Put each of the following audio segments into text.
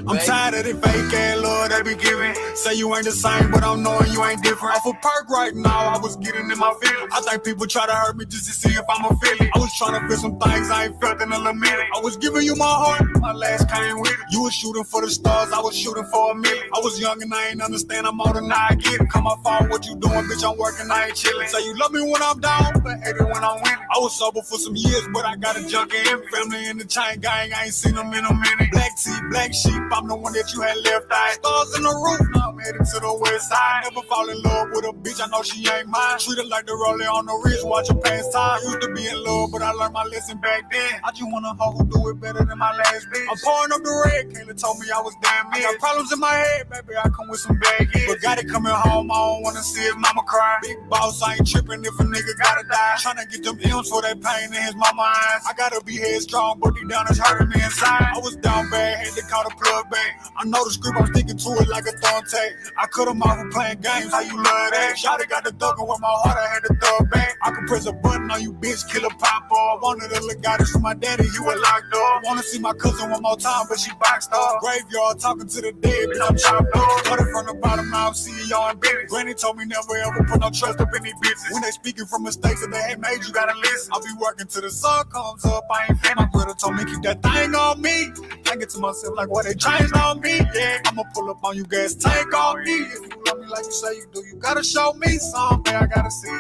I'm tired of the fake ass love they be giving. Say you ain't the same, but I'm knowing you ain't different. Off a perk right now, I was getting in my feelings. I think people try to hurt me just to see if I'm a feeling. I was trying to feel some things I ain't felt in a little minute. I was giving you my heart, my last came with it. You was shooting for the stars, I was shooting for a million. I was young and I ain't understand, I'm older now I get it. Come my phone, what you doing, bitch, I'm working, I ain't chilling. Say you love me when I'm down, but hate it when I'm winning. I was sober for some years, but I got a junkie in me. Family in the chain gang, I ain't seen them in a minute. Black tea, black sheep, I'm the one that you had left out. Stars in the roof, now I'm headed to the west side. Never fall in love with a bitch, I know she ain't mine. Treat her like the rolling on the wrist, watch her pass time. Used to be in love, but I learned my lesson back then. I just want a hoe who do it better than my last bitch. I'm pouring up the red, Kayla told me I was damn me. Got problems in my head, baby, I come with some bad hits. But got it coming home, I don't wanna see his mama cry. Big boss, I ain't tripping if a nigga gotta die. Tryna get them M's for that pain in his mama eyes. I gotta be headstrong, but deep down it's hurting me inside. I was down bad, had to call the plug back. I know the script, I'm sticking to it like a thumb tape. I cut him off for playing games, how you love that? Shawty got the thuggin' with my heart, I had to thug back. I can press a button on you, bitch, kill a pop off. Wanted to look out for my daddy, he was locked up. Wanna see my cousin one more time, but she boxed off. Graveyard talking to the dead, bitch, I'm chopped off. Started from the bottom, now I'm CEO and business. Granny told me never ever put no trust up in these bitches. When they speaking from mistakes that they had made, you gotta listen. I'll be working till the sun comes up, I ain't fit. My brother told me keep that thing on me. I get to myself like, what they changed on me? Yeah, I'ma pull up on you, gas tank on me. If you love me like you say you do, you gotta show me something, I gotta see.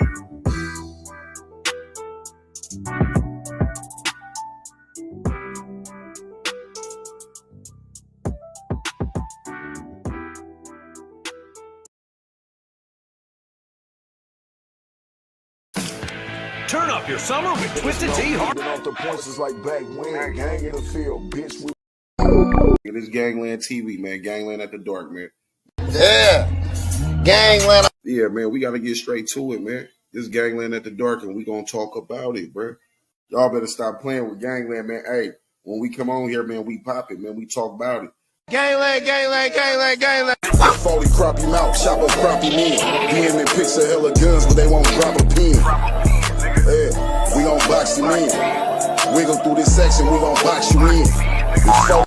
Turn up your summer with Twisted Tea Hard. Been off the points is like back when, gang in the field, bitch. It is Gangland TV, man. Gangland at the dark, man. Yeah, Gangland. Yeah, man, we got to get straight to it, man. This Gangland at the dark, and we going to talk about it, bro. Y'all better stop playing with Gangland, man. Hey, when we come on here, man, we pop it, man. We talk about it. Gangland, Gangland, Gangland, Gangland. 40 crappie mouth, chopper crappie men. DM and pics of hella guns, but they won't drop a pin. Yeah, we gon' box you in. Wiggle through this section, we gon' box you in.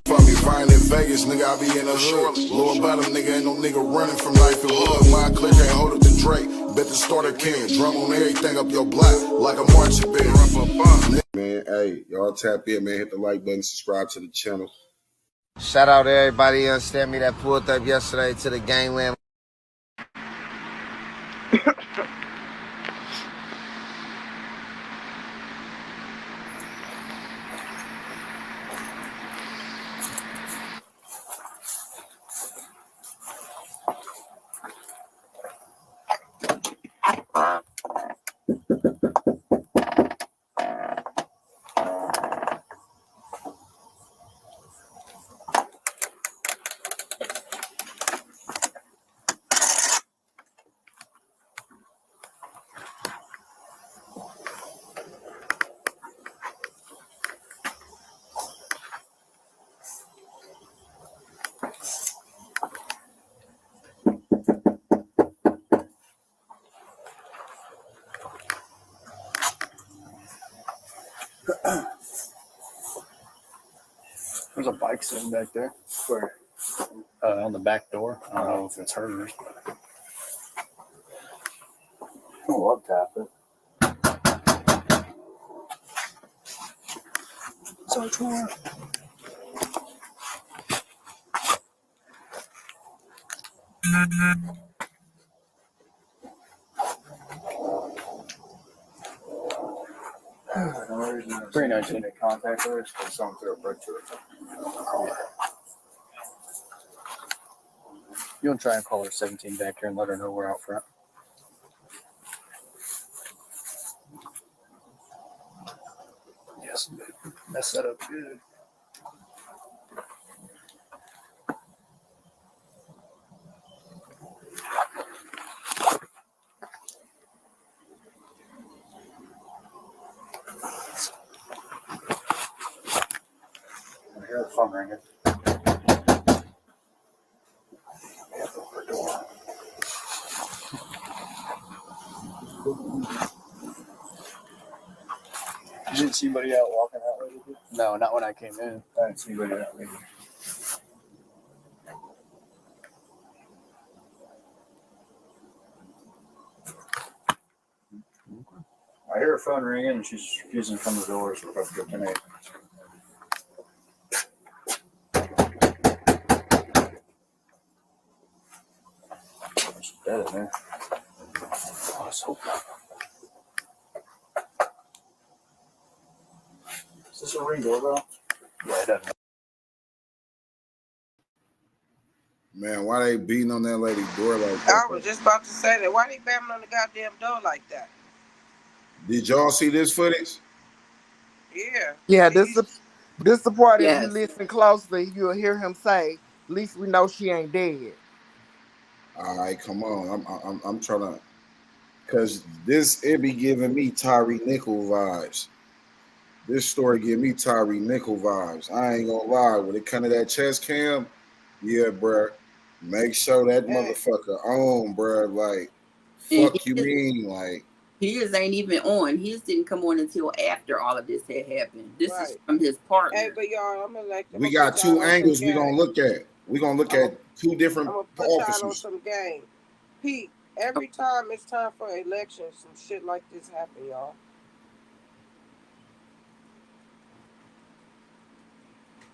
From me, violent Vegas, nigga, I be in the hood. Lower bottom, nigga, ain't no nigga running from life and hood. My click ain't hold up the Drake. Bet the starter can. Drum on everything up your block, like a marching band. Man, hey, y'all tap in, man. Hit the like button, subscribe to the channel. Shout out to everybody, you understand me, that pulled up yesterday to the Gangland. There's a bike sitting back there. Where? On the back door. I don't know if it's hers. I'll tap it. So torn. Pretty nice in contact with us because someone threw a brick to her. You want to try and call her 17 back here and let her know we're out front. Yes, mess that up good. I hear the phone ringing. You didn't see anybody out walking that way, did you? No, not when I came in. I didn't see anybody out there. I hear her phone ringing and she's refusing to come to the door, so we're about to go tonight. She's dead in there. Oh, let's hope not. Is this a ring doorbell? Yeah, it doesn't. Man, why they beating on that lady's door like I that? was just about to say that. Why they bamming on the goddamn door like that? Did y'all see this footage? Yeah. Yeah, this the part. If you Yes. listen closely, you'll hear him say, "At least we know she ain't dead." All right, come on. I'm trying to, cause it be giving me Tyree Nickel vibes. This story give me Tyree Nickel vibes. I ain't gonna lie. When it come to that chest cam, yeah, bruh. Make sure that motherfucker on, bruh. Like, fuck you mean, like. His ain't even on. His didn't come on until after all of this had happened. This Right. is from his partner. Hey, but y'all, I'm gonna like. We got two angles we gonna look at. We gonna look at two different I'm gonna put y'all on officers. some game. Pete, every time it's time for elections, some shit like this happen, y'all.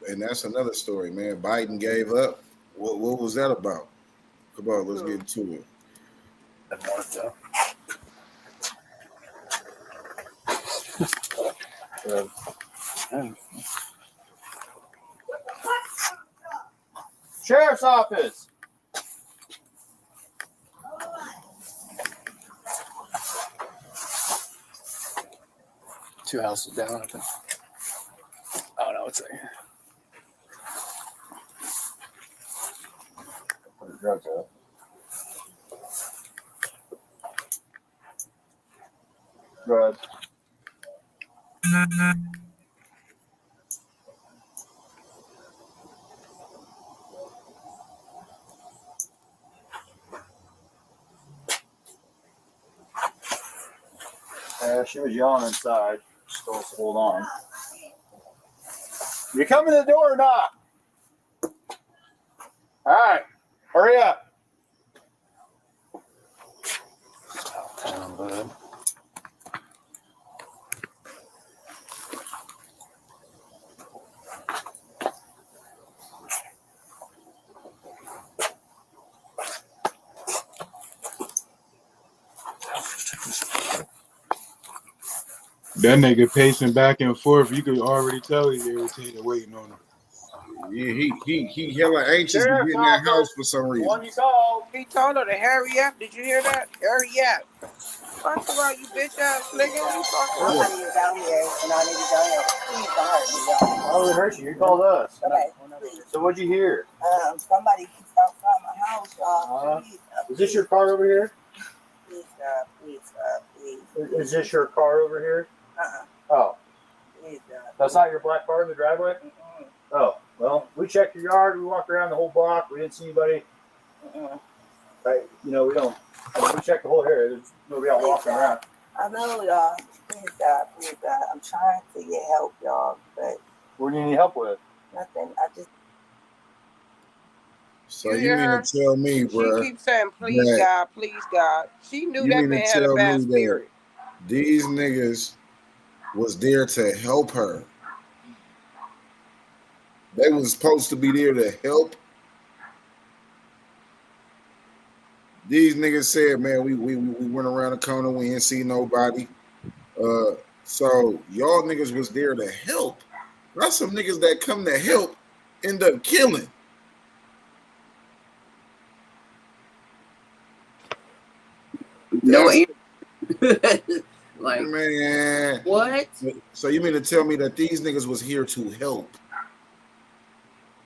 And that's another story, man. Biden gave up. What was that about? Come on, let's get into it. Sheriff's office. Two houses down, I think. Oh no, it's right here. Where the drugs at? Go ahead. She was yelling inside. Just told us to hold on. You coming to the door or not? All right, hurry up. That nigga pacing back and forth. You could already tell he's irritated waiting on him. Yeah, he hella anxious to get in that house for some reason. One you called. He told her to hurry up. Did you hear that? Hurry up. First of all, you bitch ass nigga. You talking about Somebody is out here and I need to go help. Please don't hurt me, y'all. Why would it hurt you? You called us. Okay, please. So what'd you hear? Somebody keeps outside my house, y'all. Please, Is this your car over here? Please, God, please, God, please. Is this your car over here? Oh. Please, God. That's not your black car in the driveway? Oh, well, we checked your yard. We walked around the whole block. We didn't see anybody. Right? You know, we don't. We checked the whole area. There's nobody out walking around. I know, y'all. Please, God, please, God. I'm trying to get help, y'all, but What do you need help with? nothing. I just. So you mean to tell me, bro? She keeps saying, please, God, please, God. She knew that man had a bad spirit. These niggas was there to help her. They was supposed to be there to help. These niggas said, man, we went around the corner, we didn't see nobody. So y'all niggas was there to help. That's some niggas that come to help end up killing. No, like, man, what? So you mean to tell me that these niggas was here to help?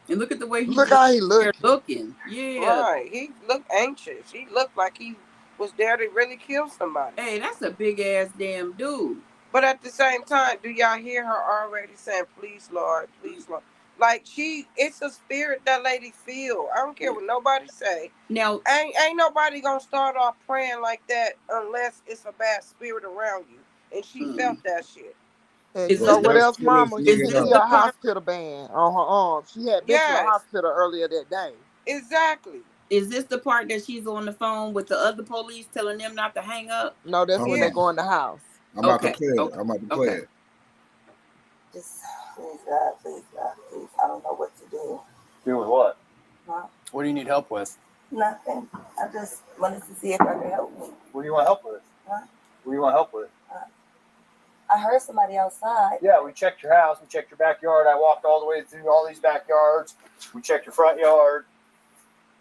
And look at the way how he looking. Yeah. Right. He looked anxious. He looked like he was there to really kill somebody. Hey, that's a big ass damn dude. But at the same time, do y'all hear her already saying, please, Lord, please, Lord? Like it's a spirit that lady feel. I don't care what nobody say. Now, ain't nobody gonna start off praying like that unless it's a bad spirit around you. And she felt that shit. And is you know this Bro, what the let's else, kill this Mama? is She nigga this see though. the a part? hospital band on her arm. She had been to the Yes, hospital earlier that day. exactly. Is this the part that she's on the phone with the other police telling them not to hang up? No, that's Hold when they Yeah. go on. in the house. I'm about to Okay, play it. okay, I'm about to play okay. it. Just please God, please God, please. I don't know what to do. Do with what? Huh? What do you need help with? Nothing. I just wanted to see if I could help me. What do you want help with? Huh? What do you want help with? I heard somebody outside. Yeah, we checked your house. We checked your backyard. I walked all the way through all these backyards. We checked your front yard.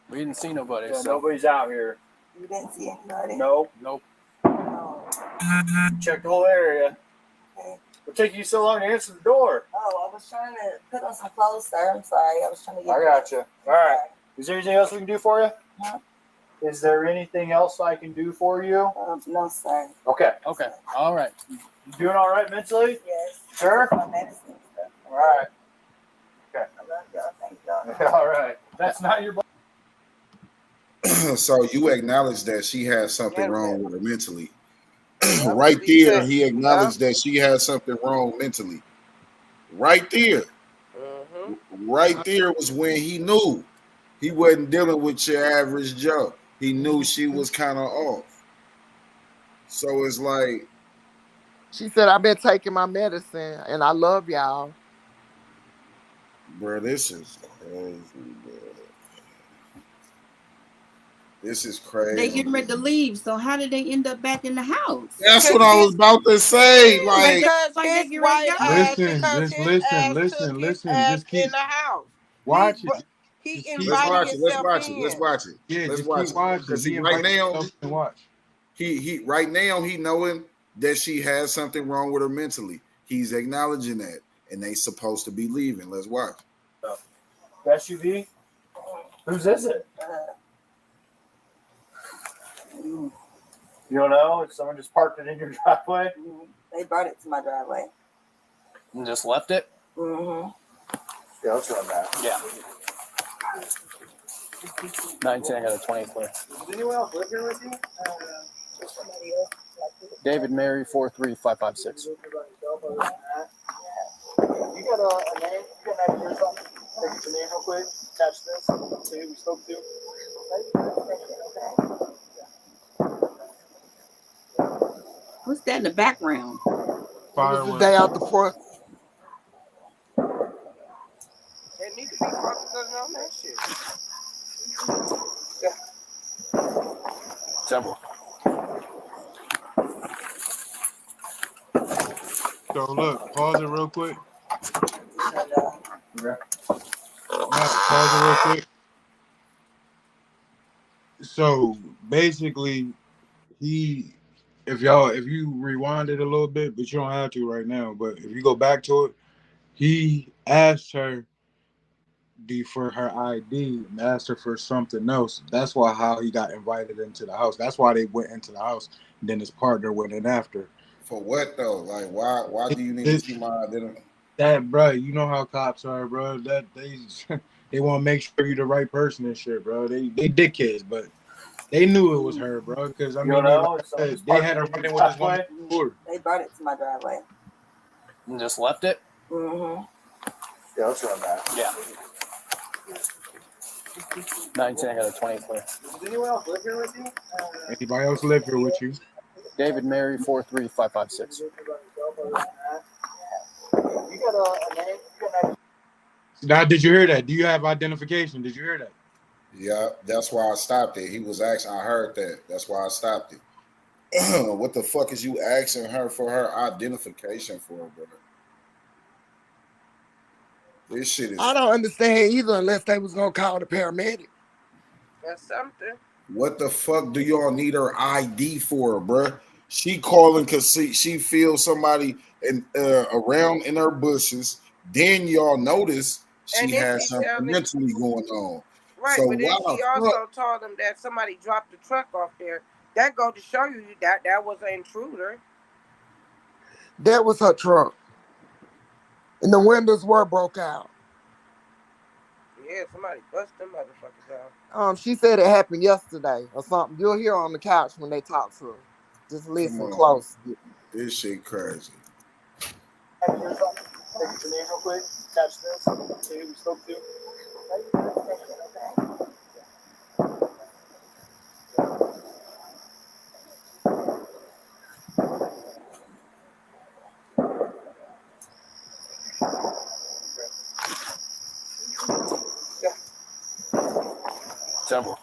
We didn't see nobody. Yeah, so. nobody's out here. You didn't see anybody? Nope. Nope. Oh. Checked the whole area. Okay. What took you so long to answer the door? Oh, I was trying to put on some clothes, sir. I'm sorry. I was trying to get I got you. All right. Is there anything else we can do for you? Huh? Is there anything else I can do for you? No, sir. Okay. Okay. All right. You doing all right mentally? Yes. Sure. My medicine stuff. All right. Okay. I love y'all. Thank y'all. All right. That's not your. So you acknowledge that she has something wrong with her mentally. That's Right what he there, said. he acknowledged that she has something wrong mentally. Right there. Right there was when he knew he wasn't dealing with your average Joe. He knew she was kind of off. So it's like, She said, I've been taking my medicine and I love y'all. bro, this is crazy, bro. This is crazy. They getting ready to leave. So how did they end up back in the house? That's what I was about to say. Like, Because Like they his get ready to white go. ass, Listen, because just his ass listen, took his listen. ass Just keep in the house. watch it. He Just keep let's invited watch it. Let's himself watch it. in. Let's watch it. Yeah, Let's just watch keep it. watching. Because He right invite now, himself to watch. he right now he knowing that she has something wrong with her mentally. He's acknowledging that, and they supposed to be leaving. Let's watch. SUV? Whose is it? You don't know? Someone just parked it in your driveway? They brought it to my driveway. And just left it? Mm-hmm. Yeah, let's run that. Yeah. 19, I got a 20 clear. Does anyone else live here with you? Somebody else. David Mary 43556. You got a name? You got an idea or something? Take your name real quick. Attach this. See who we spoke to. What's that in the background? It was the Fireworks. day after 4th. They need to be focusing on that shit. Several. So look, pause it real quick. Okay. Matt, pause it real quick. So basically, if you rewind it a little bit, but you don't have to right now. But if you go back to it, he asked her for her ID and asked her for something else. That's how he got invited into the house. That's why they went into the house. And then his partner went in after. For what though? Like, why do you need to see my identity? That, bro, you know how cops are, bro. That they want to make sure you're the right person and shit, bro. They dickheads, but they knew it was her, bro. Because I mean, they had her running with this woman before. They brought it to my driveway. And just left it? Mm-hmm. Yeah, let's run that. Yeah. 19, I got a 20 clear. Does anyone else live here with you? Anybody else live here with you? David Mary 43556. You got a name? You got Now, did you hear that? Do you have identification? Did you hear that? Yeah, that's why I stopped it. He was asking. I heard that. That's why I stopped it. What the fuck is you asking her for her identification for, brother? This shit is. I don't understand either unless they was going to call the paramedic. That's something. What the fuck do y'all need her ID for, bruh? She calling because she feels somebody around in her bushes. Then y'all notice she has something mentally going on. Right, so but then she also told them that somebody dropped the truck off there. That go to show you that was an intruder. That was her truck. And the windows were broke out. scared somebody bust them motherfuckers out. She said it happened yesterday or something. You'll hear on the couch when they talk to her. Just Come listen on. close. This shit crazy. Take your name real quick. Catch this. See who we spoke to. Simple.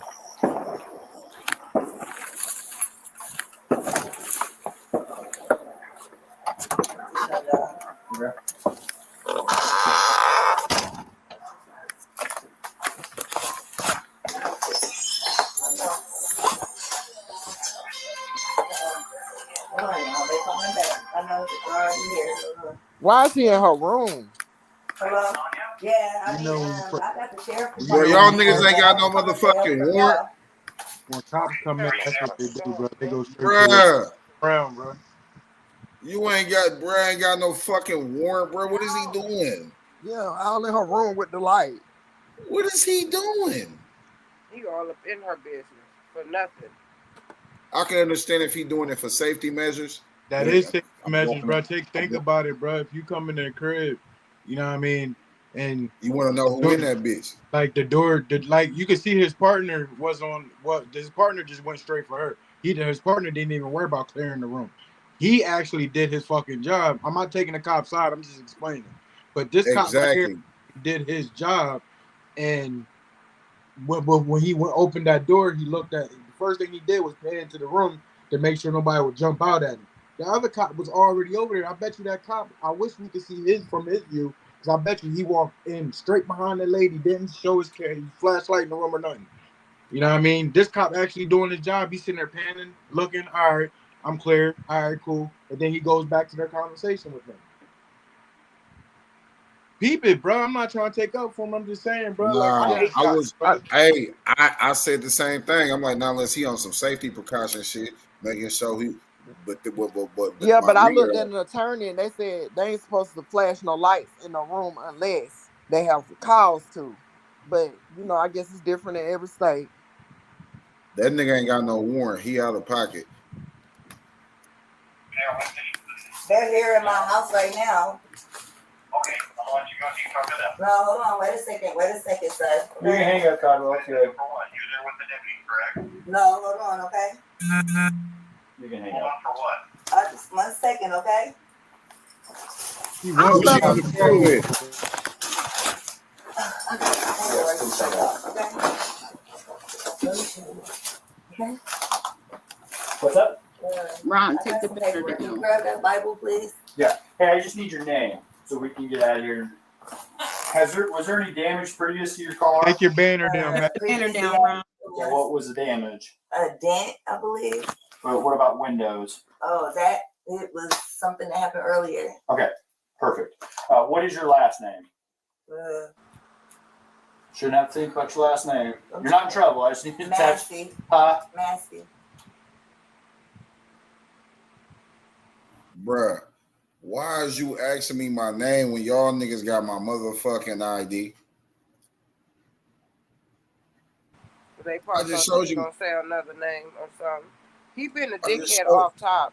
Why is he in her room? Hello? Yeah, I You mean, know, I got the sheriff. Bro, y'all niggas ain't got no motherfucking warrant. when cops come in, that's what they do, bro. They go straight to Bruh. the ground, bro. You ain't got no fucking warrant, bro. What is he doing? Yeah, all in her room with the light. What is he doing? He all up in her business for nothing. I can understand if he doing it for safety measures. That is safety measures, bro. Think about it, bro. If you come in the crib, you know what I mean, and you want to know who in that bitch. Like the door, like you can see his partner was on his partner just went straight for her. His partner didn't even worry about clearing the room. He actually did his fucking job. I'm not taking the cop's side. I'm just explaining. But this cop right here did his job, and when he opened that door, he looked at the first thing he did was pay into the room to make sure nobody would jump out at him. The other cop was already over there. I bet you that cop. I wish we could see his from his view, because I bet you he walked in straight behind the lady, didn't show his flashlight in the room or nothing. You know what I mean? This cop actually doing his job. He's sitting there panning, looking. All right, I'm clear. All right, cool. And then he goes back to their conversation with them. Peep it, bro. I'm not trying to take up for him. I'm just saying, bro. Nah, like I said the same thing. I'm like, now unless he on some safety precaution shit, making sure he. But I looked at an attorney and they said they ain't supposed to flash no lights in the room unless they have cause to. But I guess it's different in every state. That nigga ain't got no warrant. He out of pocket. They're here in my house right now. Okay, I'll let you go. You talk to them. No, hold on. Wait a second, sir. You can hang up, Cotton. Okay. No, hold on, okay? You can hang up. For what? Just 1 second, okay? Who's she on the phone with? Okay. What's up? Ron, take the picture Can you down. grab that Bible, please? Yeah. Hey, I just need your name so we can get out of here. Was there any damage previous to your car? Take your banner down, man. Banner down, Ron. Yeah, what was the damage? A dent, I believe. What about windows? Oh, it was something that happened earlier. Okay, perfect. What is your last name? Shouldn't have to think about your last name. You're not in trouble. I just need to attach. Massey. Massey. Bruh, why is you asking me my name when y'all niggas got my motherfucking ID? They probably just showed you. Gonna say another name or something. He been a dickhead off top.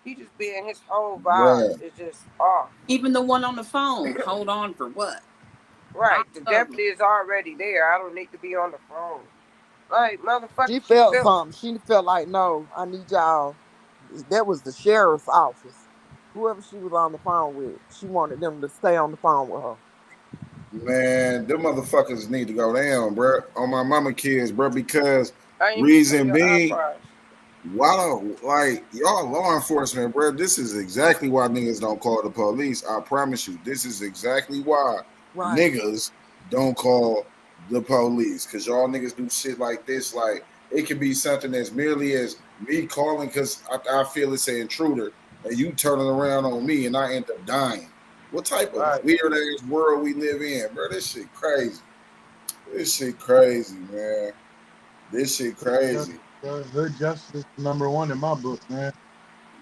He just been his whole vibe is just off. Even the one on the phone. Hold on for what? Right. The deputy is already there. I don't need to be on the phone. Like, motherfucker. She felt something. She felt like, no, I need y'all. That was the sheriff's office. Whoever she was on the phone with, she wanted them to stay on the phone with her. Man, them motherfuckers need to go down, bro. On my mama kids, bro, because reason being, why don't, like, y'all law enforcement, bro, this is exactly why niggas don't call the police. I promise you, this is exactly why niggas don't call the police, because y'all niggas do shit like this. Like, it can be something as merely as me calling because I feel it's an intruder, and you turning around on me and I end up dying. What type of weird ass world we live in, bro? This shit crazy. This shit crazy, man. This shit crazy. Hood justice #1 in my book, man.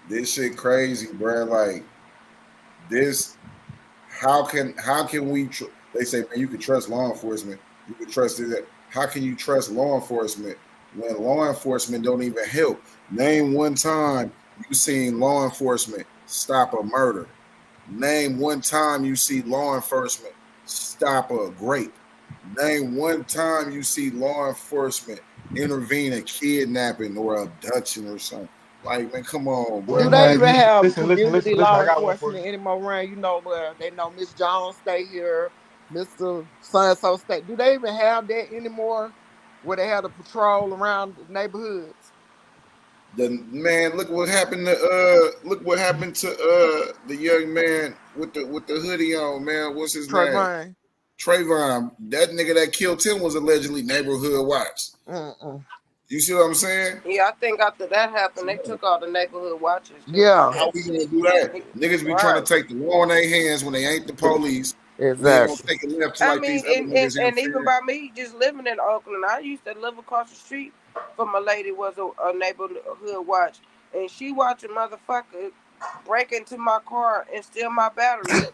This shit crazy, bro. Like this. How can we? They say, man, you can trust law enforcement. You can trust it. How can you trust law enforcement when law enforcement don't even help? Name one time you seen law enforcement stop a murder. Name one time you see law enforcement stop a grape. Name one time you see law enforcement intervene in kidnapping or abduction or something. Like, man, come on, Do bro. they Like, even have Listen. community I law got one for enforcement you. anymore around? You know where they know Miss Jones stay here, Mr. So stay. Do they even have that anymore? Where they have a patrol around the neighborhoods? man, look what happened to the young man with the hoodie on, man. What's his name? Trayvon. Trayvon. That nigga that killed him was allegedly neighborhood watch. You see what I'm saying? Yeah, I think after that happened, they took all the neighborhood watchers. Yeah. How we gonna do that? Niggas be trying to take the law in their hands when they ain't the police. We ain't gonna Exactly. take it left to I like mean, these other niggas and even interfering. by me just living in Oakland, I used to live across the street from a lady was a neighborhood watch, and she watched a motherfucker break into my car and steal my battery.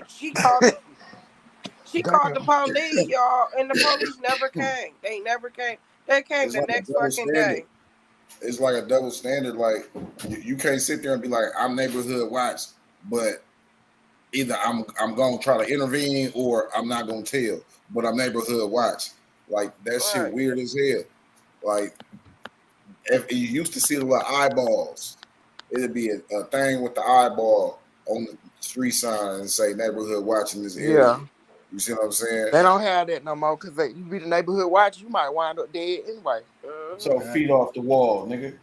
she called the police, y'all, and the police never came. They never came. They came It's the like a next double fucking standard. day. It's like a double standard. Like you can't sit there and be like, I'm neighborhood watch, but either I'm gonna try to intervene or I'm not gonna tell. But I'm neighborhood watch. Like that shit Right. weird as hell. Like if you used to see the little eyeballs, it'd be a thing with the eyeball on the street sign and say neighborhood watch in this area. Yeah. You see what I'm saying? They don't have that no more because you be the neighborhood watch, you might wind up dead anyway. So feet off the wall, nigga.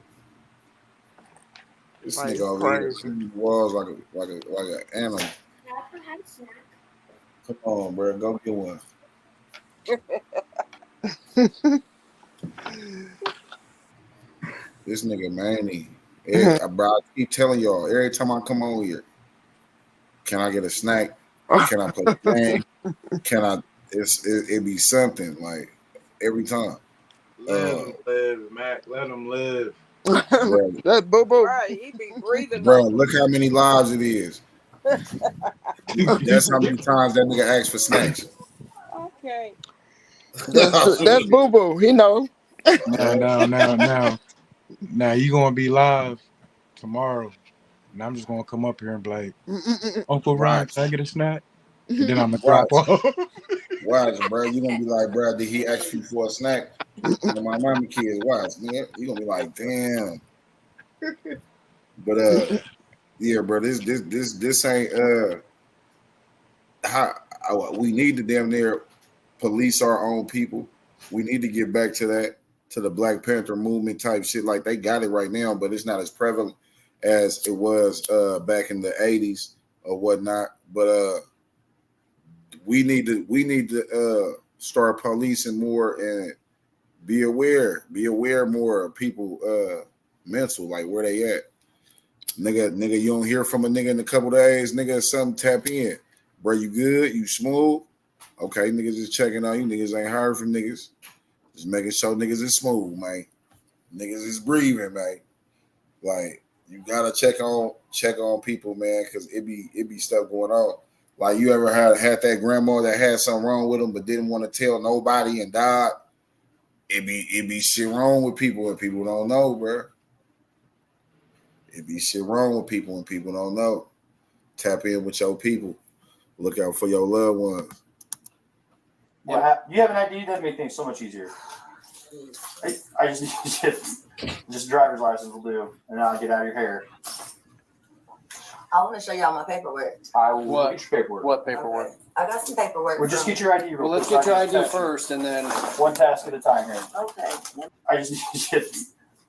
This Like, nigga it's over here crazy. shooting the walls like an animal. Come on, bro, go get one. This nigga Manny. Bro, I keep telling y'all every time I come on here, can I get a snack? Can I play the game? Can I? It be something like every time. Let him live, Mac. Let him live. Bro, That's boo boo. Right, he be breathing. bro, look how many lives it is. That's how many times that nigga asks for snacks. Okay. That's boo boo. He know. Now you gonna be live tomorrow, and I'm just gonna come up here and be like, Uncle Ron, can I get a snack? And then I'm gonna drop off. Watch, bro. You gonna be like, bro, did he ask you for a snack? And my mama kids, watch, nigga. You gonna be like, damn. But yeah, bro, this ain't how we need to damn near police our own people. We need to get back to that, to the Black Panther movement type shit. Like they got it right now, but it's not as prevalent as it was back in the 80s or whatnot. But we need to start policing more and be aware more of people mental, like where they at. Nigga, you don't hear from a nigga in a couple days, nigga, something tap in. Bro, you good? You smooth? Okay, niggas just checking on you. Niggas ain't heard from niggas. Just making sure niggas is smooth, man. Niggas is breathing, man. Like, you gotta check on people, man, because it be stuff going on. Like, you ever had that grandma that had something wrong with them but didn't want to tell nobody and died? It be shit wrong with people and people don't know, bro. It be shit wrong with people and people don't know. Tap in with your people. Look out for your loved ones. Yeah, you have an ID, that'd make things so much easier. I just need just driver's license will do, and then I'll get out of your hair. I want to show y'all my paperwork. I will get your paperwork. What paperwork? Okay. I got some paperwork. Well, just get your ID. Well, let's get your ID first, and then one task at a time here. Okay. I just need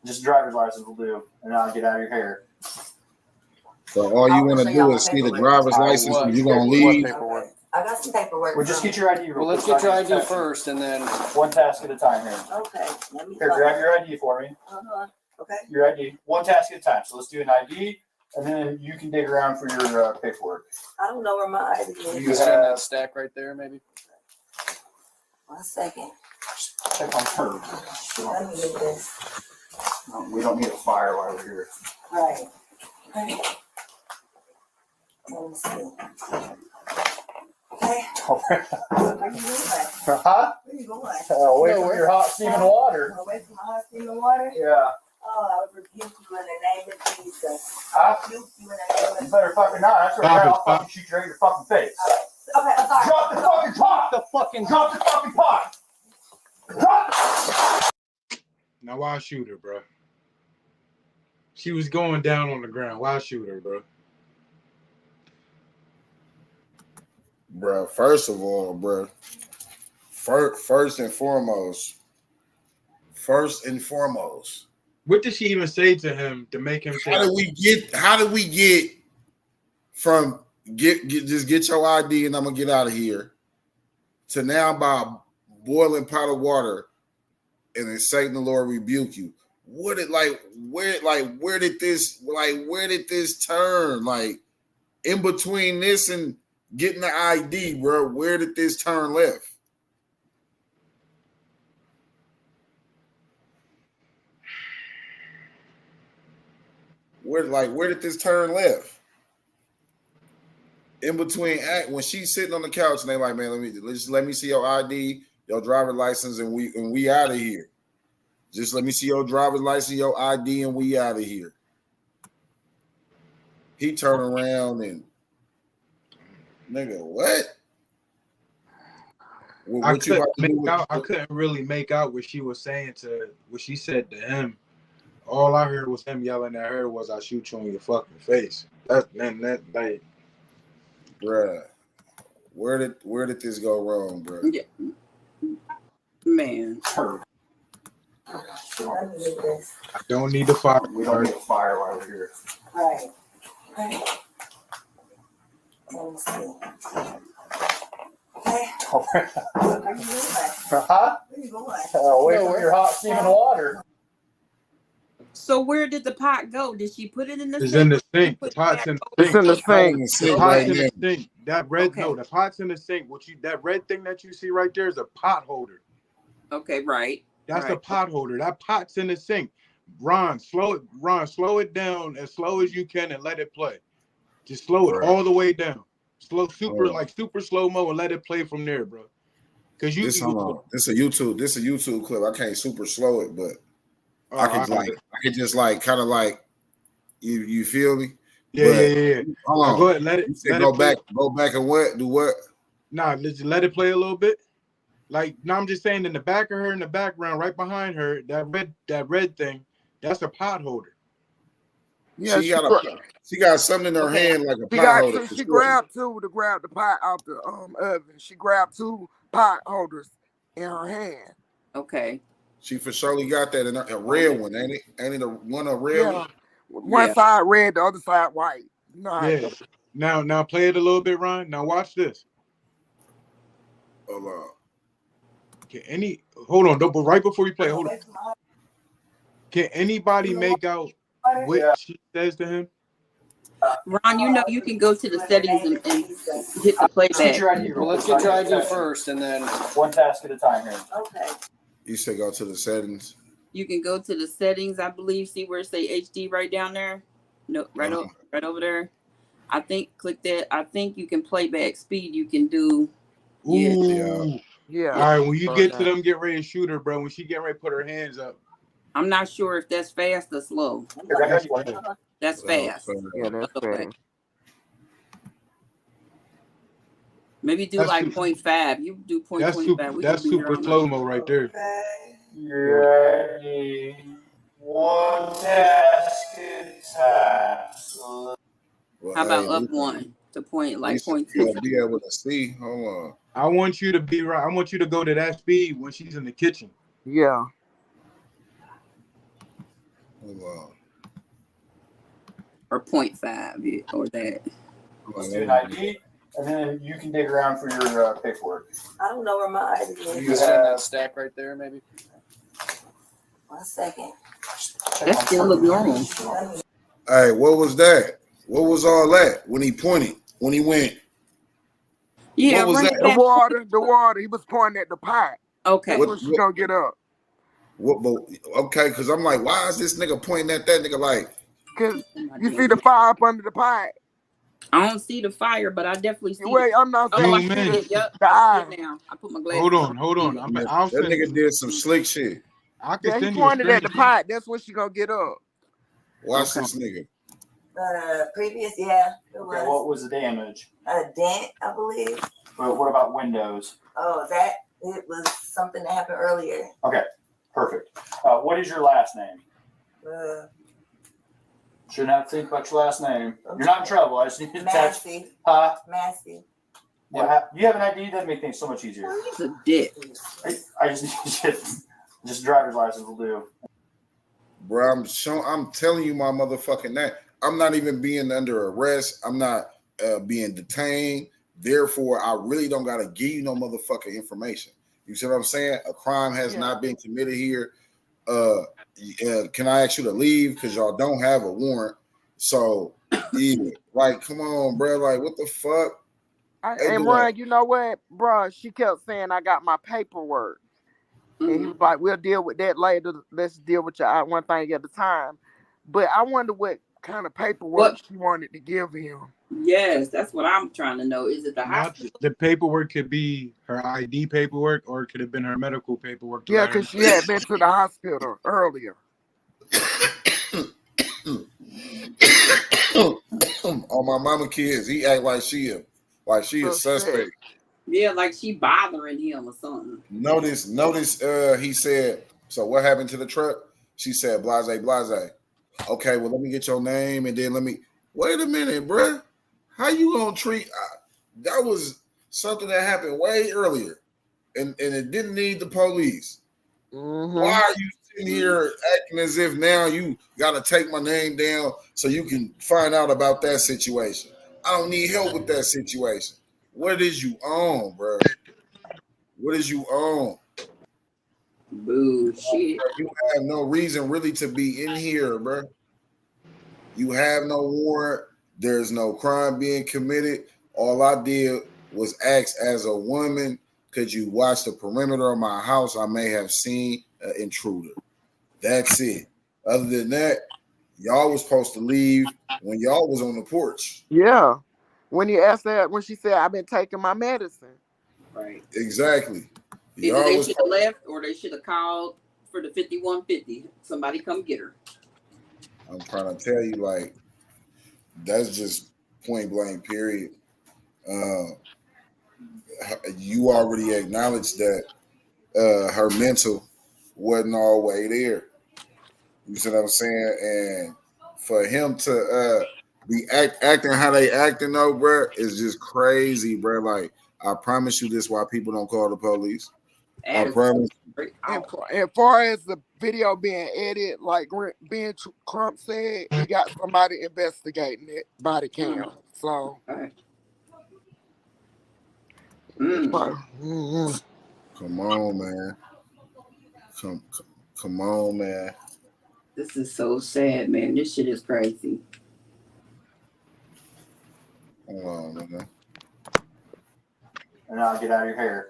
just driver's license will do, and then I'll get out of your hair. So all you want to do is see the driver's license and you're going to leave? Paperwork. I got some paperwork. Well, just get your ID. Well, let's get your ID first, and then one task at a time here. Okay. Let me Here, grab your ID for me. Okay. Your ID. One task at a time. So let's do an ID, and then you can dig around for your paperwork. I don't know where my ID is. you have that stack right there, maybe. 1 second. Check on her. Let me get this. No, we don't need a fire while we're here. Right. Okay. Let me see. Okay. Huh? Where you Away from your hot steaming water. Away from hot steaming water? Yeah. Oh, I would rebuke you in the name of Jesus. Huh? Rebuke you in the name of You better fucking not. That's right now. I'll fucking shoot you right in your fucking face. Okay, I'm sorry. Drop the fucking pot! Drop the fucking pot! Drop! Now why shoot her, bro? She was going down on the ground. Why shoot her, bro? Bro, first of all, bro, first and foremost, What did she even say to him to make him say? How did we get from just get your ID and I'm gonna get out of here to now by boiling pot of water and then Satan the Lord rebuke you? Where did this turn? Like in between this and getting the ID, bro, where did this turn left? Where did this turn left? In between when she's sitting on the couch and they like, man, let me see your ID, your driver's license, and we out of here. Just let me see your driver's license, your ID, and we out of here. He turned around and nigga, what? I couldn't really make out what she was saying what she said to him. All I heard was him yelling at her was, "I shoot you in your fucking face." That like, bruh, where did this go wrong, bro? Yeah. Man. I don't need the fire. We don't need a fire while we're here. Right. Let me see. Okay. Where you going? Huh? Where you going? Away from your hot steaming water. So where did the pot go? Did she put it in the It's sink? in the sink. The pot's in the sink. It's in the sink. The pot's in the sink. That red, Okay. no, the pot's in the sink. That red thing that you see right there is a pot holder. Okay, right. That's right. a pot holder. That pot's in the sink. Ron, slow it down as slow as you can and let it play. Just slow it all the way down. Super slow mo and let it play from there, bro. Because This a YouTube clip. I can't super slow it, but I can just kind of like you feel me? Yeah. Hold on. Go ahead, let it Go play. back and do what? Nah, just let it play a little bit. Like, now I'm just saying in the back of her, in the background, right behind her, that red thing, that's a pot holder. Yeah, she got something in her hand like a pot holder. She grabbed two to grab the pot out the oven. She grabbed two pot holders in her hand. Okay. She for surely got that in a red one, ain't it? Ain't it a red one? One side red, the other side white. Yeah. Now play it a little bit, Ron. Now watch this. Hold on. Hold on, but right before you play, hold on. Can anybody make out what she says to him? Ron, you can go to the settings and hit the playback. Well, let's get your ID first, and then one task at a time here. Okay. You said go to the settings. You can go to the settings, I believe. See where it say HD right down there? No, right over there. I think click that. I think you can playback speed. You can do. Yeah. All right, when you get to them, get ready to shoot her, bro. When she get ready to put her hands up. I'm not sure if that's fast or slow. That's fast. Yeah, that's fast. Maybe do like 0.5. You do 0.25. That's super slow mo right there. Ready. One task at a time. How about up one to point like 0.2? Be able to see. Hold on. I want you to be right. I want you to go to that speed when she's in the kitchen. Yeah. Hold on. Or 0.5 or that. Let's do an ID, and then you can dig around for your paperwork. I don't know where my ID is. You have that stack right there, maybe? 1 second. That still look normal. Hey, what was that? What was all that when he pointed? When he went? Yeah, what was that? The water. He was pointing at the pot. Okay. That's when she gonna get up. Okay, because I'm like, why is this nigga pointing at that nigga like? Because you see the fire up under the pot. I don't see the fire, but I definitely see. Wait, I'm not saying I Zoom see in. it. Yep, the I eye. see it now. I put my glasses Hold on. on. I'll That send nigga you. did some slick shit. I can Yeah, he send you a pointed at the screen. pot. That's when she gonna get up. Watch Okay. this nigga. Previous, yeah, it Okay, was what was the damage? a dent, I believe. What about windows? Oh, that it was something that happened earlier. Okay, perfect. What is your last name? Shouldn't have to think about your last name. You're not in trouble. I just need to attach. Massey. Huh? Massey. You have an ID? That'd make things so much easier. He's a dick. I just need just driver's license will do. Bro, I'm telling you my motherfucking name. I'm not even being under arrest. I'm not being detained. Therefore, I really don't gotta give you no motherfucking information. You see what I'm saying? A crime has not been committed here. Can I ask you to leave? Because y'all don't have a warrant. So, yeah, like, come on, bro. Like, what the fuck? And Ron, you know what, bro? She kept saying I got my paperwork. And he was like, we'll deal with that later. Let's deal with your one thing at a time. But I wonder what kind of paperwork she wanted to give him. Yes, that's what I'm trying to know. Is it the hospital? The paperwork could be her ID paperwork, or it could have been her medical paperwork. Yeah, because she had been to the hospital earlier. On my mama kids, he act like she a suspect. Yeah, like she bothering him or something. Notice, he said, so what happened to the truck? She said, blase. Okay, well, let me get your name, and then wait a minute, bruh. How you gonna treat, that was something that happened way earlier, and it didn't need the police. Mm-hmm. Why are you sitting here acting as if now you gotta take my name down so you can find out about that situation? I don't need help with that situation. What is you on, bro? What is you on? Bullshit. You have no reason really to be in here, bro. You have no warrant. There's no crime being committed. All I did was ask as a woman, could you watch the perimeter of my house? I may have seen an intruder. That's it. Other than that, y'all was supposed to leave when y'all was on the porch. Yeah. When you asked that, when she said, I've been taking my medicine. Right. Exactly. Either they should have left or they should have called for the 5150. Somebody come get her. I'm trying to tell you, like, that's just point blank, period. You already acknowledged that her mental wasn't all the way there. You see what I'm saying? And for him to be acting how they acting though, bro, is just crazy, bro. Like, I promise you this why people don't call the police. I promise. And far as the video being edited, like Ben Crump said, he got somebody investigating it, body cam. So, come on, man. Come on, man. This is so sad, man. This shit is crazy. Hold on, man. And I'll get out of your hair.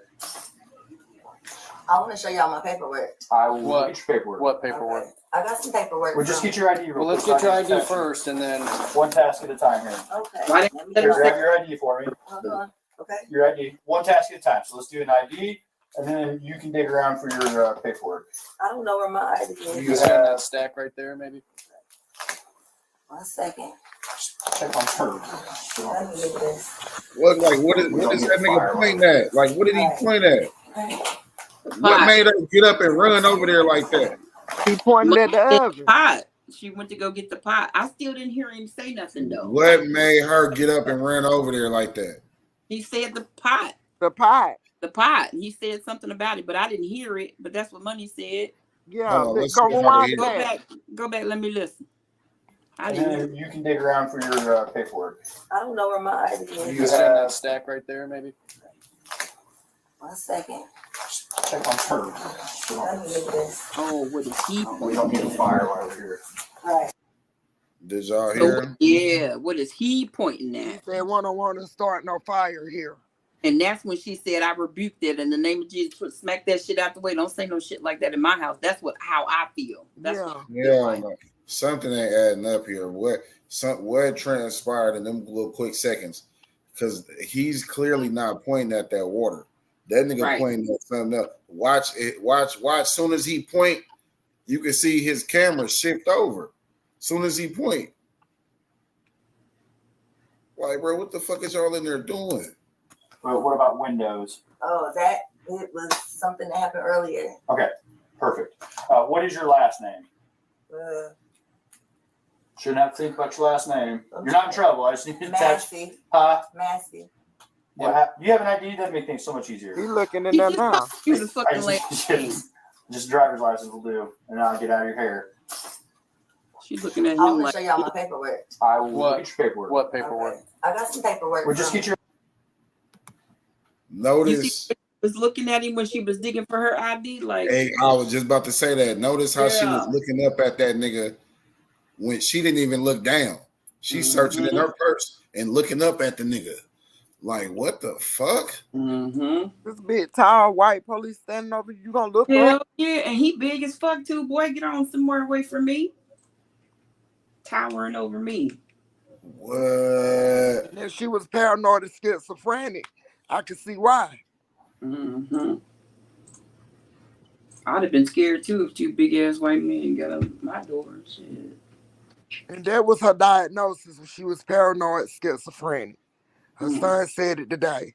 I want to show y'all my paperwork. I will get your paperwork. What paperwork? Okay. I got some paperwork. Well, just get your ID. Well, let's get your ID first, and then one task at a time here. Okay. Here, grab your ID for me. Hold on. Okay. Your ID, one task at a time. So let's do an ID, and then you can dig around for your paperwork. I don't know where my ID is. you have that stack right there, maybe. 1 second. Check on her. Let me look at this. What is that nigga pointing at? Like, what did he point at? What made her get up and run over there like that? He pointed at the oven. Pot. She went to go get the pot. I still didn't hear him say nothing though. What made her get up and run over there like that? He said the pot. The pot. The pot. He said something about it, but I didn't hear it. But that's what Money said. Yeah. Go rewind back. Go back. Let me listen. And then you can dig around for your paperwork. I don't know where my ID is. You have that stack right there, maybe. 1 second. Check on her. Let me look at this. Oh, what is he? We don't need a fire while we're here. Right. Did y'all hear him? Yeah. What is he pointing at? He said, "Want to start no fire here." And that's when she said, "I rebuked it in the name of Jesus. Smack that shit out the way. Don't say no shit like that in my house." That's how I feel. That's yeah. Something ain't adding up here. What what transpired in them little quick seconds, because he's clearly not pointing at that water. That nigga pointing at something else. Watch it. Watch. Soon as he point, you can see his camera shift over. Soon as he point. Like, bro, what the fuck is y'all in there doing? Well, what about windows? Oh, it was something that happened earlier. Okay, perfect. What is your last name? Shouldn't have to think about your last name. You're not in trouble. I just need to Massey. Huh? Massey. Yeah, you have an ID. That'd make things so much easier. He looking in there now. Just driver's license will do, and I'll get out of your hair. She's looking at him. I'm gonna show y'all my paperwork. I will get your paperwork. What paperwork? Okay. I got some paperwork. Well, just get your. Notice. Was looking at him when she was digging for her ID. Like, hey, I was just about to say that. Notice how she was looking up at that nigga when she didn't even look down. She's searching in her purse and looking up at the nigga. Like, what the fuck? This big tall white police standing over you. Gonna look up? Yeah, and he big as fuck too. Boy, get on somewhere away from me. Towering over me. What? And if she was paranoid and schizophrenic, I could see why. I'd have been scared too if two big ass white men got on my door and shit. And that was her diagnosis when she was paranoid schizophrenic. Her son said it today.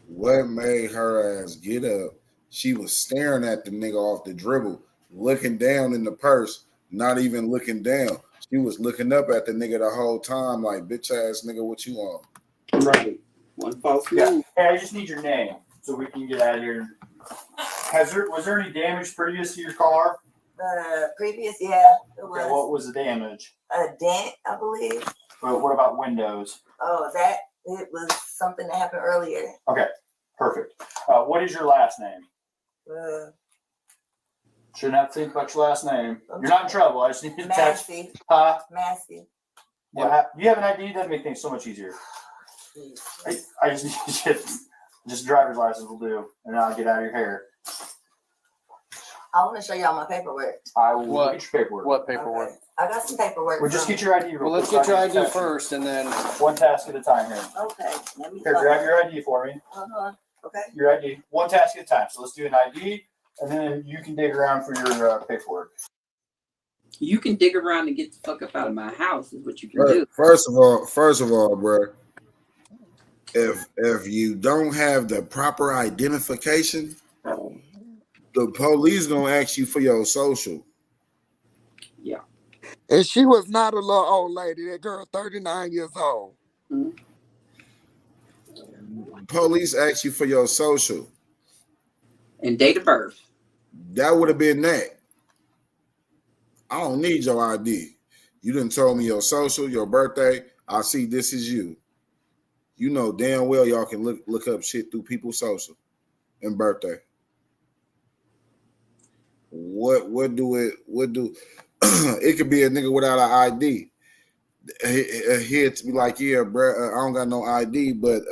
What made her ass get up? She was staring at the nigga off the dribble, looking down in the purse, not even looking down. She was looking up at the nigga the whole time, like, bitch ass nigga, what you on? Right. One false move. Yeah. Hey, I just need your name so we can get out of here. Was there any damage previous to your car? Previous, yeah, it was. Okay, what was the damage? A dent, I believe. Well, what about windows? Oh, it was something that happened earlier. Okay, perfect. What is your last name? Shouldn't have to think about your last name. You're not in trouble. I just need to Massey. Massey. Yeah, you have an ID. That'd make things so much easier. I just need just driver's license will do, and I'll get out of your hair. I want to show y'all my paperwork. I will get your paperwork. What paperwork? Okay. I got some paperwork. Well, just get your ID. Well, let's get your ID first, and then one task at a time here. Okay. Let me Here, grab your ID for me. Okay. Your ID. One task at a time. So let's do an ID, and then you can dig around for your paperwork. You can dig around and get the fuck up out of my house is what you can do. First of all, bro, if you don't have the proper identification, the police gonna ask you for your social. Yeah. And she was not a little old lady. That girl, 39 years old. Police ask you for your social. And date of birth. That would have been that. I don't need your ID. You done told me your social, your birthday. I see this is you. You know damn well y'all can look up shit through people's social and birthday. What do it could be a nigga without an ID. He'd be like, yeah, bro, I don't got no ID, but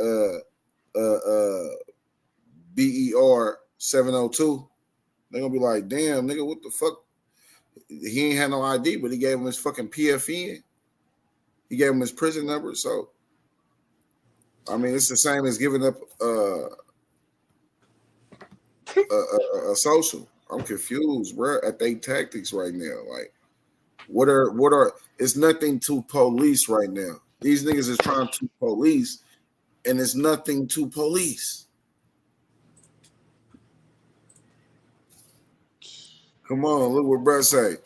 BER 702. They're gonna be like, damn, nigga, what the fuck? He ain't had no ID, but he gave him his fucking PFN. He gave him his prison number. So, I mean, it's the same as giving up a social. I'm confused, bro, at they tactics right now. Like, what are? It's nothing to police right now. These niggas is trying to police, and it's nothing to police. Come on, look what bro say.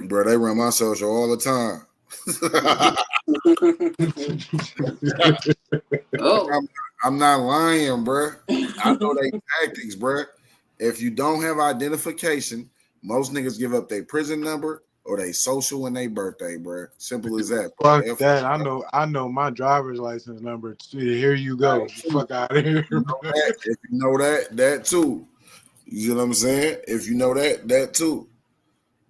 Bro, they run my social all the time. I'm not lying, bro. I know they tactics, bro. If you don't have identification, most niggas give up their prison number or they social and their birthday, bro. Simple as that. Fuck that. I know my driver's license number. Here you go. Fuck out of here. If you know that too. You know what I'm saying? If you know that too.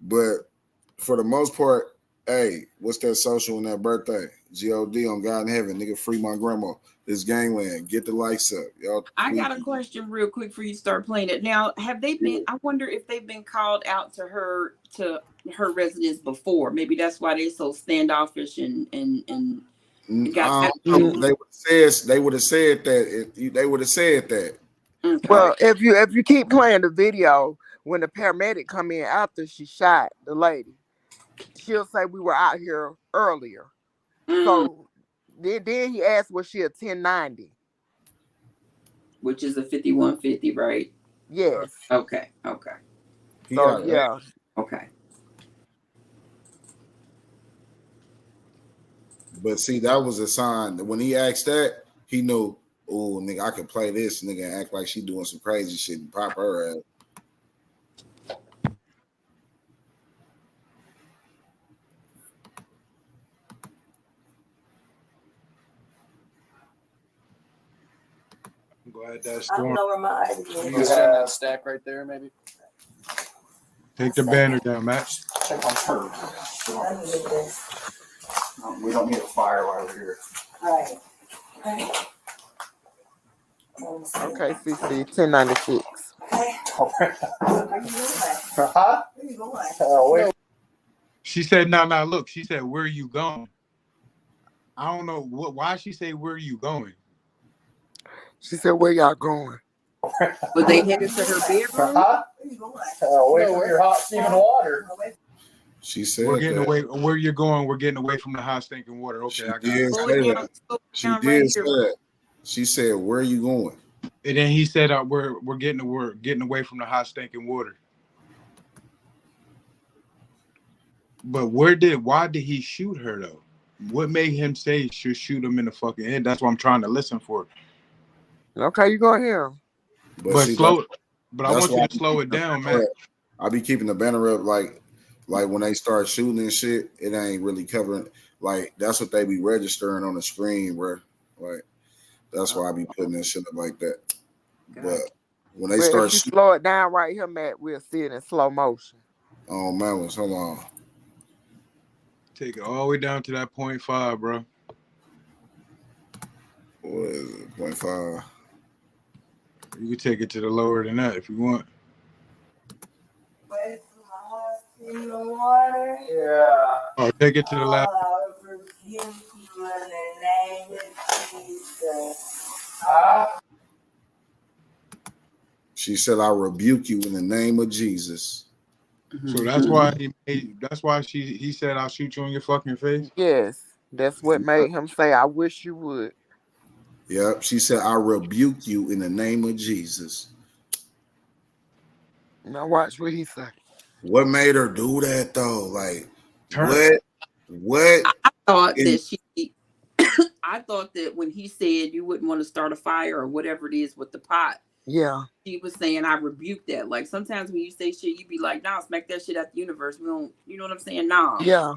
But for the most part, hey, what's that social and that birthday? God on God in heaven, nigga, free my grandma. It's Gangland. Get the lights up, y'all. I got a question real quick for you to start playing it. Now, have they been? I wonder if they've been called out to her residence before. Maybe that's why they're so standoffish and got. They would have said that. They would have said that. Okay. Well, if you keep playing the video, when the paramedic come in after she shot the lady, she'll say we were out here earlier. So then he asked, was she a 1090? Which is a 5150, right? Yes. Okay. So yeah. Okay. But see, that was a sign that when he asked that, he knew, oh, nigga, I can play this nigga and act like she doing some crazy shit and pop her ass. I'm glad that's I don't storm. know where my ID You is. can send that stack right there, maybe. Take the banner down, Matt. Check on her. Let me get this. We don't need a fire while we're here. Right. Okay. Okay, CC 1096. Okay. Where you going? Huh? Where you going? Wait. She said, "No, look." She said, "Where are you going?" I don't know why she say, "Where are you going?" She said, "Where y'all going?" Was they headed to her bedroom? Huh? Where you going? Away from your hot steaming water. She said We're getting that. away. Where you're going? We're getting away from the hot stinking water. Okay, I got it. Slow it down. She did say that. She said, "Where are you going?" And then he said, "We're getting away from the hot stinking water." But why did he shoot her though? What made him say he should shoot him in the fucking head? That's what I'm trying to listen for. Okay, you go here. But see, slow. But I that's want you why to slow it down, man. I be keeping the banner up like when they start shooting and shit, it ain't really covering. Like that's what they be registering on the screen, bro. Like that's why I be putting that shit up like that. But when they start if you shooting, slow it down right here, Matt, we'll see it in slow motion. oh man, hold on. Take it all the way down to that 0.5, bro. What is it? 0.5. You can take it to the lower than that if you want. Wait for my heart in the water. Yeah. Or take it to the left. You in the name of Jesus. She said, "I rebuke you in the name of Jesus." So that's why he said, "I'll shoot you in your fucking face." Yes, that's what made him say, "I wish you would." Yep. She said, "I rebuke you in the name of Jesus." Now watch what he say. What made her do that though? Like, Turn. what? I thought that she. I thought that when he said you wouldn't want to start a fire or whatever it is with the pot. Yeah. She was saying, I rebuke that. Like sometimes when you say shit, you be like, nah, smack that shit out the universe. We don't, you know what I'm saying? Nah. Yeah.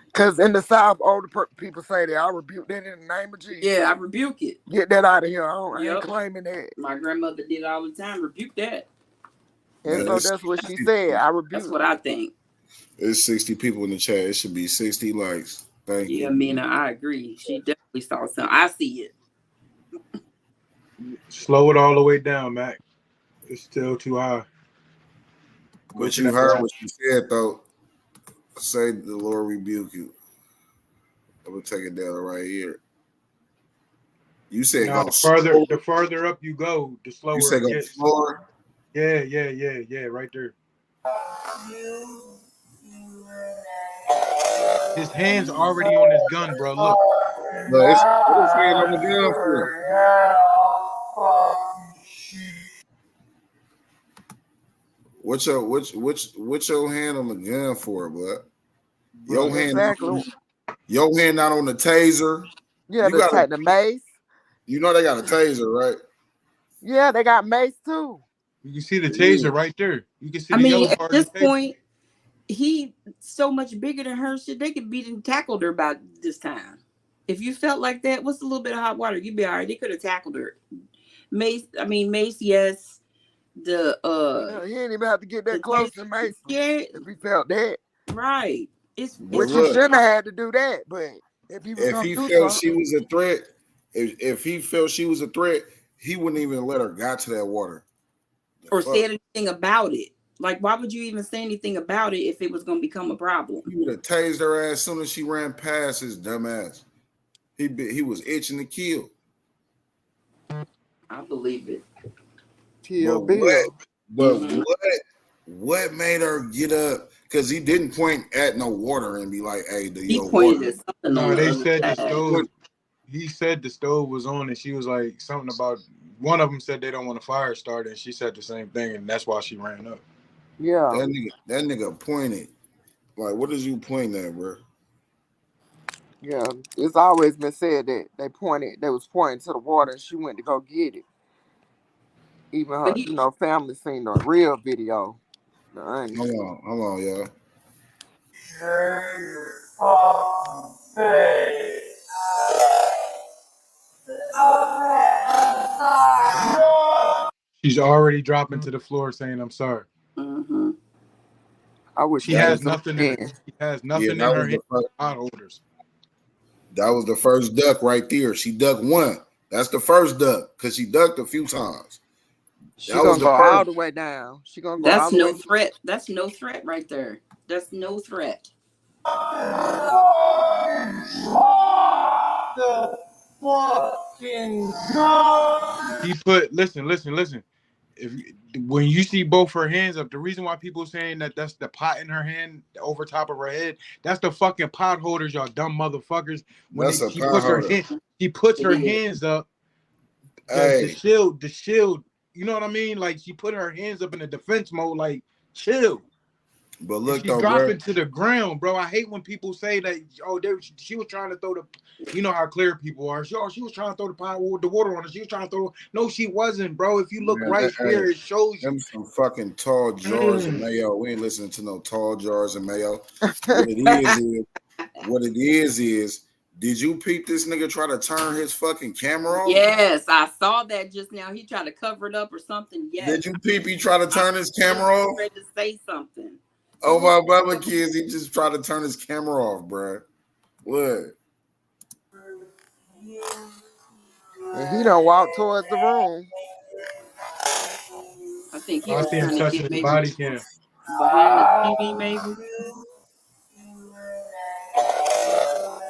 Because in the South, older people say that I rebuke that in the name of Jesus. Yeah, I rebuke it. Get that out of here. I ain't claiming that. My grandmother did all the time. Rebuke that. And so that's what she said. I rebuke. That's what I think. It's 60 people in the chat. It should be 60 likes. Thank you. Yeah, Mina, I agree. She definitely saw something. I see it. Slow it all the way down, Mac. It's still too high. But you heard what she said, though. Say the Lord rebuke you. I'm going to take it down right here. You said now, go the farther up you go, the slower you said it go gets. slower? Yeah, right there. His hand's already on his gun, bro. Look. What is hand on the gun for? What's your hand on the gun for, bud? Your hand not on the taser. Yeah, the mace. You know they got a taser, right? Yeah, they got mace too. You can see the taser right there. You can see the yellow part at this of the taser. point, he so much bigger than her. Shit, they could beat and tackled her by this time. If you felt like that, what's a little bit of hot water? You'd be all right. They could have tackled her. Mace, yes. Yeah, he ain't even have to get that close to Mace. Yeah, if he felt that. Right. Which he shouldn't have had to do that, but if he felt she was a threat, If he felt she was a threat, he wouldn't even let her got to that water. Or said anything about it. Like, why would you even say anything about it if it was going to become a problem? He would have tased her ass as soon as she ran past his dumb ass. He was itching to kill. I believe it. Kill Bill. What made her get up? Because he didn't point at no water and be like, "Hey, do your pointed water?" at something. No, they said the stove. He said the stove was on, and she was like something about. One of them said they don't want a fire started, and she said the same thing, and that's why she ran up. Yeah. That nigga pointed. Like, what is you pointing at, bro? Yeah, it's always been said that they was pointing to the water, and she went to go get it. Even her, family seen the real video. Hold on, y'all. She's already dropping to the floor saying, "I'm sorry." Mm-hmm. I wish she has nothing. She has nothing in her hand. Pot holders. That was the first duck right there. She ducked one. That's the first duck because she ducked a few times. She gonna go all the way down. She gonna go all the way. That's no threat. That's no threat right there. That's no threat. The fucking God. He put listen. When you see both her hands up, the reason why people saying that that's the pot in her hand over top of her head, that's the fucking pot holders, y'all dumb motherfuckers. When she puts her hands up, the shield. You know what I mean? Like she put her hands up in a defense mode, like chill. But look, she's dropping to the ground, bro. I hate when people say that. Oh, she was trying to throw the. You know how clear people are. She was trying to throw the water on her. She was trying to throw. No, she wasn't, bro. If you look here, it shows you. Them some fucking tall jars of mayo. We ain't listening to no tall jars of mayo. What it is. Did you peep this nigga try to turn his fucking camera off? Yes, I saw that just now. He tried to cover it up or something. Yes. Did you peep? He tried to turn his camera off. Ready to say something. Oh my brother, kids, he just tried to turn his camera off, bro. What? And he don't walk towards the room. I think he I was see him trying to touching get his body cam behind the TV, maybe.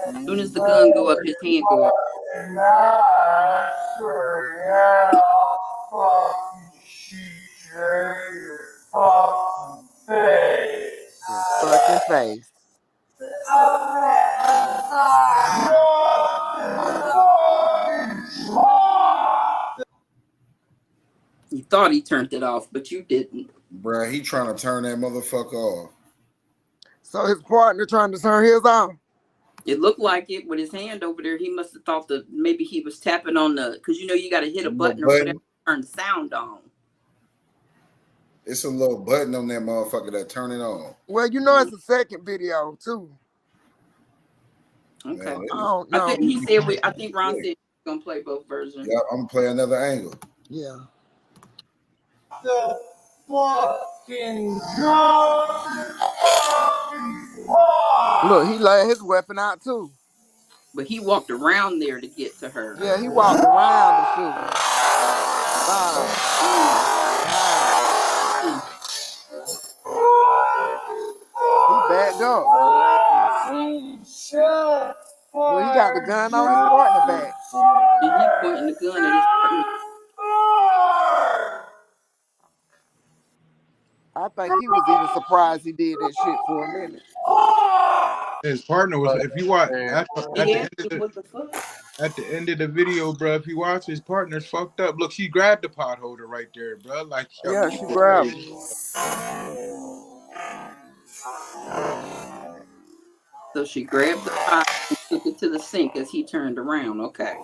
As soon as the gun go up, his hand go up. Fucking face. You thought he turned it off, but you didn't. Bruh, he trying to turn that motherfucker off. So his partner trying to turn his off? It looked like it with his hand over there. He must have thought that maybe he was tapping on the, because you know you got to hit a button or whatever to turn the sound on. It's a little button on that motherfucker that turn it on. Well, you know it's a second video too. Okay. Man, I think he said I think Ron said he's gonna play both versions. Yeah, I'm gonna play another angle. Yeah. The fucking God. Look, he laid his weapon out too. But he walked around there to get to her. Yeah, he walked around to shoot. He backed up. Well, he got the gun on his partner back. And he pointing the gun at his partner. I think he was even surprised he did that shit for a minute. His partner was. If you watch at the end of the video, bro, if you watch, his partner's fucked up. Look, she grabbed the pot holder right there, bro. Like yeah, she grabbed it. So she grabbed the pot and took it to the sink as he turned around. Okay.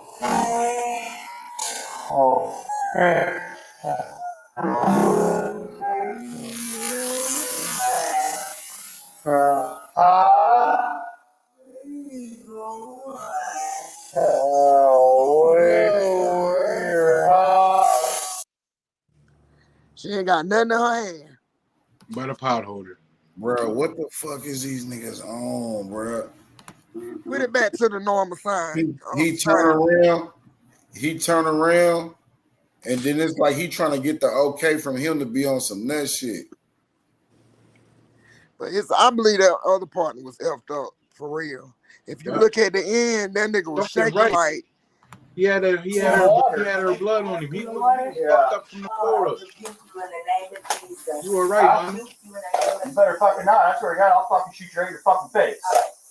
She ain't got nothing in her hand. But a pot holder. Bro, what the fuck is these niggas on, bro? Put it back to the normal sign. He turned around he turn around, and then it's like he trying to get the okay from him to be on some nut shit. But I believe that other partner was effed up for real. If you look at the end, that nigga was shaking like he had her blood on him. He was fucked up from the floor up. You were right, man. You better fucking not. I swear to God, I'll fucking shoot you right in your fucking face.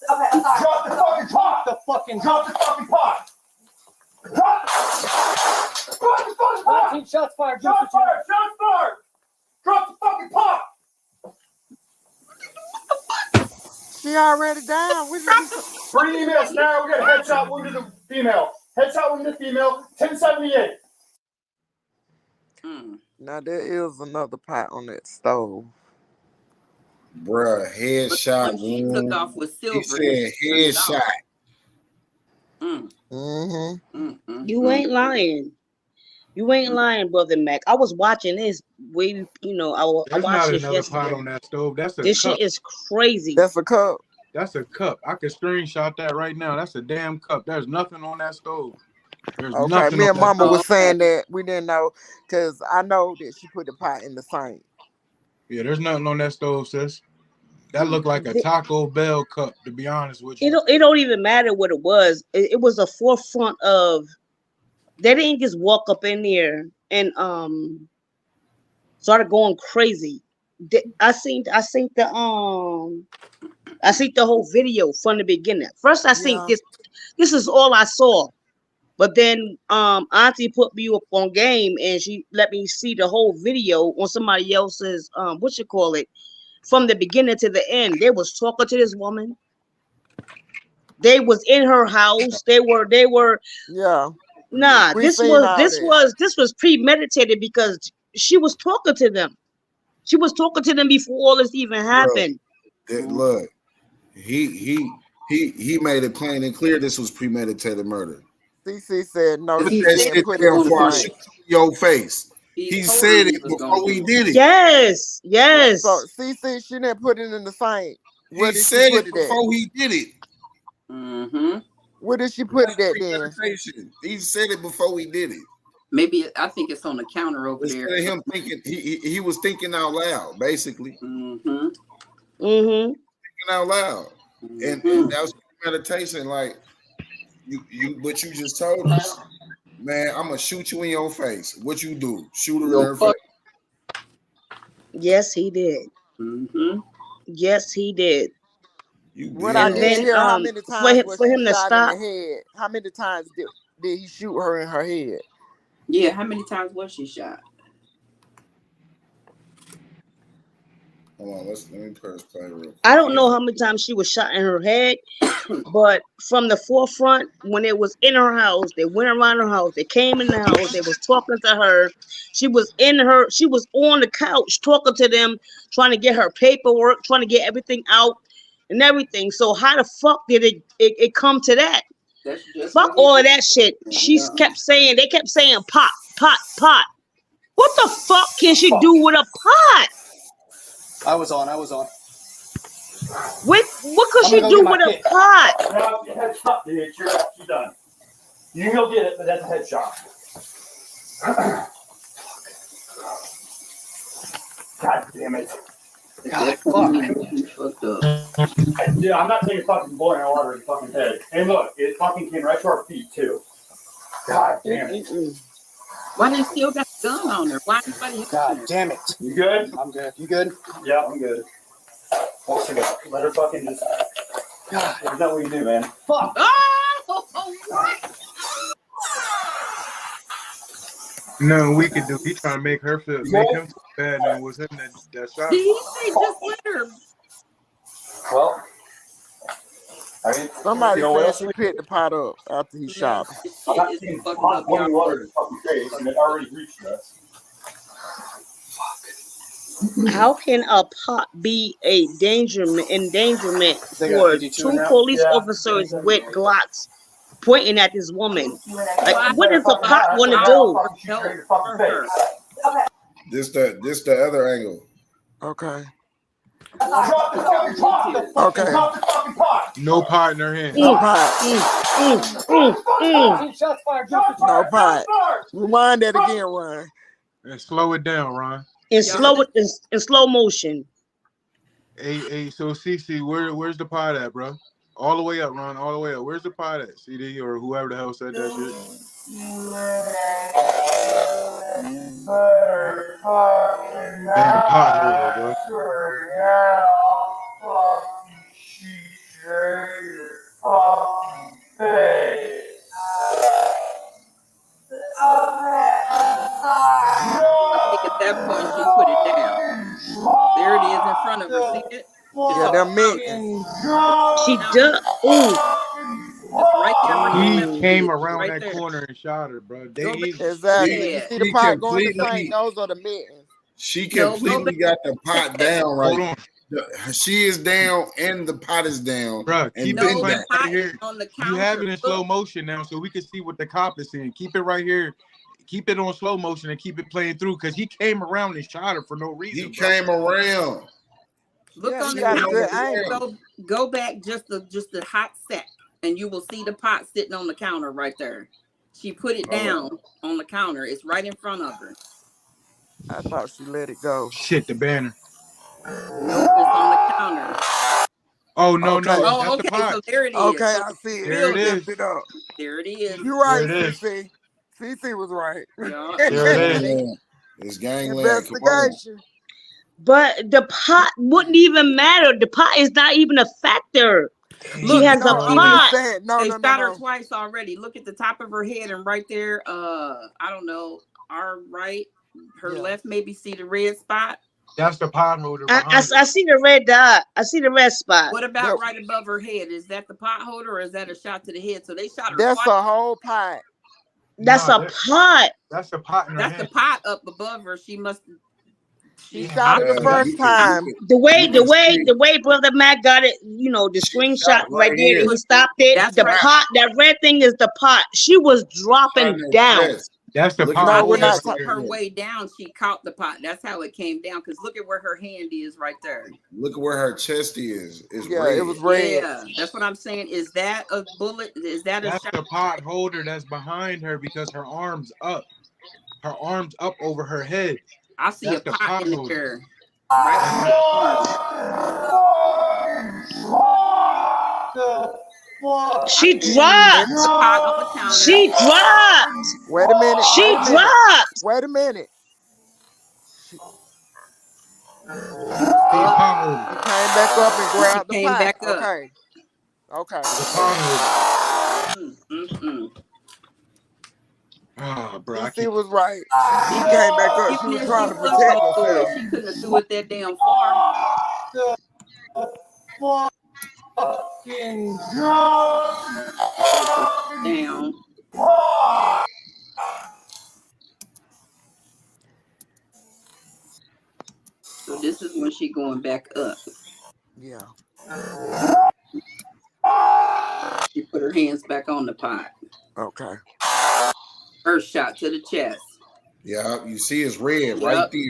Okay, I'm sorry. Drop the fucking pot. Drop the fucking pot. Drop the fucking pot. Shots fired. Shots fired. Shots fired. Drop the fucking pot. she already down. Three emails now. We got a headshot wound to the female. Headshot wound to the female. 1078. Now there is another pot on that stove. Bruh, headshot. She took off with silver. He said headshot. You ain't lying. You ain't lying, Brother Mac. I was watching this. I There's watched not this another yesterday. pot on that stove. That's a This cup. shit is crazy. That's a cup. That's a cup. I could screenshot that right now. That's a damn cup. There's nothing on that stove. There's Okay, nothing me on and that Mama stove. was saying that we didn't know because I know that she put the pot in the sink. Yeah, there's nothing on that stove, sis. That looked like a Taco Bell cup, to be honest with you. It don't even matter what it was. It was a forefront of. They didn't just walk up in there and started going crazy. I seen the whole video from the beginning. First, I seen this. This is all I saw, but then Auntie put me up on game and she let me see the whole video on somebody else's from the beginning to the end. They was talking to this woman. They was in her house. They were. Yeah. Nah, this was premeditated because she was talking to them. She was talking to them before all this even happened. Look, he made it plain and clear this was premeditated murder. CC said no. Put He that didn't shit put there it before I on shoot your face. He said it before we did it. Yes. So CC, she didn't put it in the sink. He said it before he did it. Where did she put it at then? He said it before we did it. Maybe I think it's on the counter over there. Instead of him thinking, he was thinking out loud, basically. Thinking out loud, and that was meditation. Like what you just told us, man. I'm gonna shoot you in your face. What you do? Shoot her in her face. Yes, he did. Yes, he did. When I did hear how many times for him to shot stop. in the head, how many times did he shoot her in her head? Yeah, how many times was she shot? Hold on, let me press play real quick. I don't know how many times she was shot in her head, but from the forefront, when it was in her house, they went around her house, they came in the house, they was talking to her. She was on the couch talking to them, trying to get her paperwork, trying to get everything out and everything. So how the fuck did it come to that? Fuck all of that shit. They kept saying pot, pot, pot. What the fuck can she do with a pot? I was on. What could she do with a pot? No, headshot, dude. She's done. You can go get it, but that's a headshot. God damn it. God, fuck. Dude, I'm not taking fucking boiling water in your fucking head. And look, it fucking came right to our feet, too. God damn it. Why they still got a gun on her? Why anybody? God damn it. You good? I'm good. You good? Yeah, I'm good. Let her fucking just. God, there's nothing we can do, man. Fuck. Oh, what? Nothing we could do. He trying to make him feel bad, and it was him that shot. Did he say just let her? Well, I mean, Somebody you know said she picked the pot up after he shot her. I'm not seeing hot boiling water in your fucking face, and it already reached us. How can a pot be a endangerment They got for 52 two now? police Yeah. officers with Glocks pointing at this woman? Like, what does a pot want to do? This the other angle. Okay. Drop the fucking pot! Okay. Drop the fucking pot! No pot in her hand. Pot. Shots fired. Shots No fired. pot. Rewind that again, Ron. And slow it down, Ron. In slow motion. Hey, so CC, where's the pot at, bro? All the way up, Ron. All the way up. Where's the pot at? CD or whoever the hell said that shit. Damn pot holder, bro. I think at that point she put it down. There it is in front of her. See it? Yeah, them mittens. She does. Ooh. It's right there. He came around right that there. corner and shot her, bro. Exactly. You see the pot going to sink. Those are the mittens. She completely got the pot down right. Hold on. She is down and the pot is down. Bro, keep it right here. On the You have it in slow motion now so we can see what the cop is saying. Keep it right here. Keep it on slow motion and keep it playing through because he came around and shot her for no reason. He came around. Look on the counter. Go back just a hot sec, and you will see the pot sitting on the counter right there. She put it down on the counter. It's right in front of her. I thought she let it go. Shit, the banner. No, it's on the counter. Oh no, no. Oh, that's okay. the pot. So there it is. Okay, I see it. There it is. There it is. You're right, There it is. CC. CC was right. Yeah. There it is. It's Gangland. Investigation. But the pot wouldn't even matter. The pot is not even a factor. She has a pot. They shot her twice already. Look at the top of her head and right there. I don't know. Our right, her left. Maybe see the red spot. That's the pot holder. I see the red dot. I see the red spot. What about right above her head? Is that the pot holder or is that a shot to the head? So they shot her. That's twice. a whole pot. That's a pot. That's the pot. That's the pot up above her. She must. She shot it the first time. The way Brother Matt got it, you know, the screenshot right there. He stopped it. That's the right. pot, that red thing is the pot. She was dropping down. That's the pot. No, we're not Her way down, she caught the pot. That's how it came down. Because look at where her hand is right there. Look at where her chest is. It's Yeah, red. it was red. Yeah, that's what I'm saying. Is that a bullet? Is that a That's shot? the pot holder that's behind her because her arms up. Her arms up over her head. I see That's a the pot pot in the holder. chair. Right She dropped. the pot on the counter. She dropped. Wait a minute. She wait a minute. dropped. Wait a minute. Pot holder. She came back up and grabbed the came pot. back up. Okay. Okay. The pot holder. Mm-mm. Oh, bro. I CC can't. was right. She came back up. She was trying to protect herself. She couldn't have threw it that damn far. Down. So this is when she going back up. Yeah. She put her hands back on the pot. Okay. First shot to the chest. Yeah, you see it's red right there.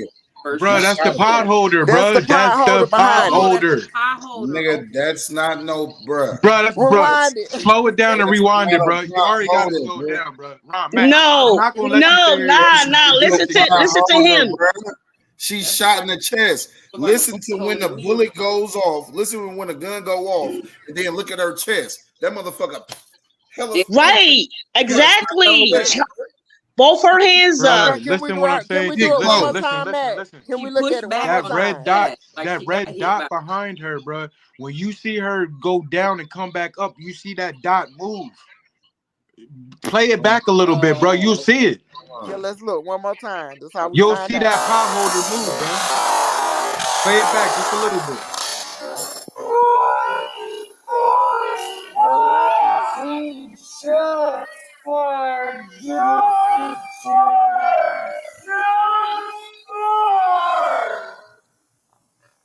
First Bro, shot. that's the pot holder, That's bro. the pot holder behind it. holder. Pot holder. Nigga, that's not no bruh. Bro, that's bro. Rewind it. Slow it down and rewind it, bro. You already got to Hold it, slow bro. it down, bro. Ron, man, No, I'm not gonna let you no, stay here. nah. Listen to him. She shot in the chest. Listen to when the bullet goes off. Listen when the gun go off, and then look at her chest. That motherfucker. Hella Right. Exactly. Both her hands Bro, up. listen what I'm saying. Can we do it one more Listen, time, Matt? listen. Can we She look pushed at it one back more That on time? red dot, Like that she red got hit dot by- behind her, bro. When you see her go down and come back up, you see that dot move. Play it back a little bit, bro. You'll see it. Yeah, let's look one more time. That's how we You'll find see out. that pot holder move, bro. Play it back just a little bit.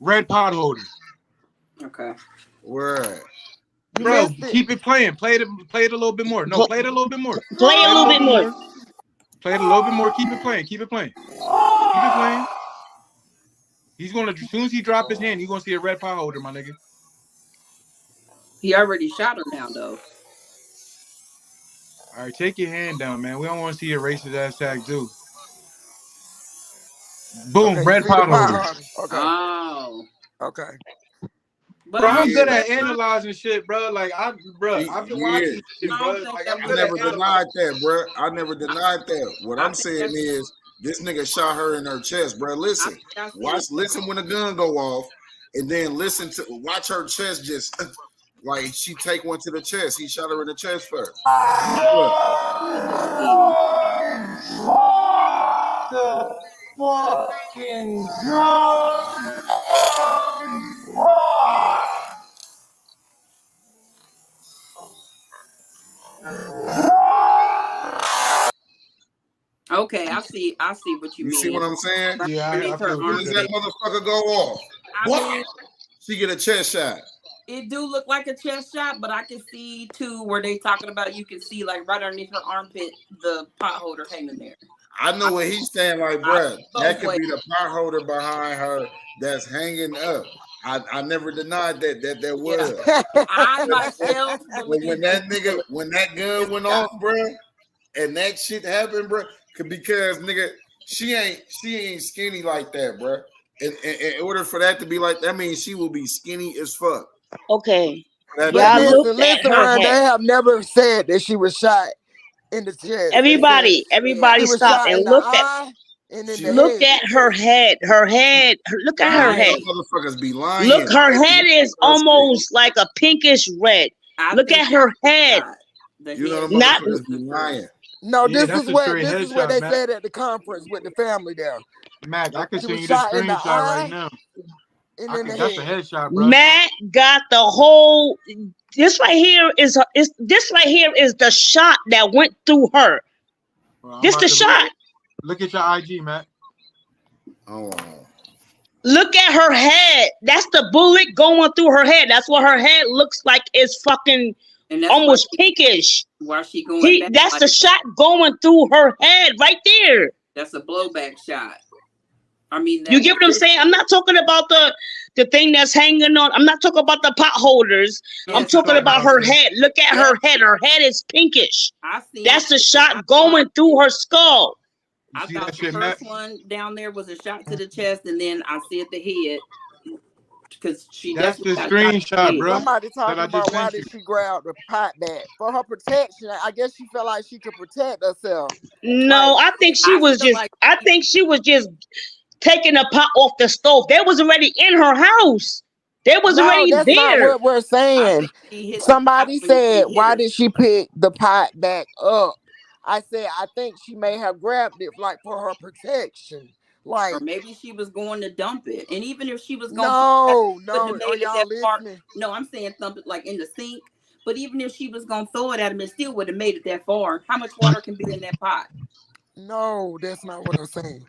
Red pot holder. Okay. word. You Bro, missed it. keep it playing. Play it a little bit more. No, play it a little bit more. Play a little bit more. Play it a little bit more. Keep it playing. Keep it playing. Keep it playing. He's gonna, as soon as he drop his hand, you're gonna see a red pot holder, my nigga. He already shot her now, though. All right, take your hand down, man. We don't want to see your racist ass tag too. Boom, Okay, you red see the pot pot holder. holder. Okay. Oh, Okay. but Bro, I don't I'm Yeah, good think at that's analyzing shit, bro. Like I've been yeah. watching this shit, I don't bro. think Like that I'm I was good the at never guy. denied analyzing. that, bro. I never denied that. What I I'm think saying that's. is this nigga shot her in her chest, bro. I Listen, think I seen it. listen when the gun go off, and then watch her chest just like she take one to the chest. He shot her in the chest first. Look, Fucking God. Okay, I see what you you see what mean. I'm saying? Right Yeah, underneath I feel her what As soon you're as that saying. armpit. motherfucker go off, I what? mean, She get a chest shot. it do look like a chest shot, but I can see too where they talking about you can see like right underneath her armpit the pot holder hanging there. I know what he's saying, like, I bruh, that both could ways. be the pot holder behind her that's hanging up. I never denied that Yeah, was. I But myself when believe that nigga, when that gun it's went shot. off, bruh, and that shit happened, bruh, because nigga, she ain't skinny like that, bruh. In order for that to be like that, means she will be skinny as fuck. Okay. That to But Y'all be looked listen, at listen, her Ryan, they head. have never said that she was shot in the chest. They said Yeah, she Everybody was stop shot in and the look at eye and in the look head. at her head. Look at her man, head. them motherfuckers be Look, lying. her They be head is us shit. almost like a pinkish red. I Look think at her head. shot. The You know head them shot Not motherfuckers is be the truth. lying. No, Yeah, that's a straight this is what headshot, they Mac. said at the conference with the family there. Mac, I can She send was you this shot in the screenshot right eye now. and in the That's a head. headshot, bro. Matt got the whole. This right here is the shot that went through her. Well, I'm This the about to shot. look at your IG, Mac. Oh, Look at her head. That's the bullet going through her head. That's what her head looks like. It's fucking And that's almost pinkish. why she going back That's like the shot going through her head right there. that's a blowback shot. I mean You that get what I'm saying? I'm not talking about the thing that's hanging on. I'm not talking about the pot holders. I'm What you talking talking about about, her sis? head. Look at yeah, her head. Her head is pinkish. I seen That's it. the I shot thought going through her skull. You I see thought that the shit, Mac? first one down there was a shot to the chest, and then I see at the head because she That's definitely the got shot screenshot, in the head. bro. Somebody That talking I just about why sent you. did she grab the pot back for her protection. I guess she felt like she could protect herself. No, Like I think she I was feel just. like I think she was just taking the pot off the stove. They was already in her house. They was no, already that's not there. what we're I saying. think she hit the pot Somebody when said, she hit why her, did she pick the pot back up? I said, I think she may have grabbed it like for her protection. or Like, maybe she was going to dump it. And even if she was gonna put it back, no, wouldn't have are made it y'all that far. listening? No, I'm saying thump it like in the sink. But even if she was gonna throw it at him, it still would have made it that far. How much water can be in that pot? No, that's not what I'm saying.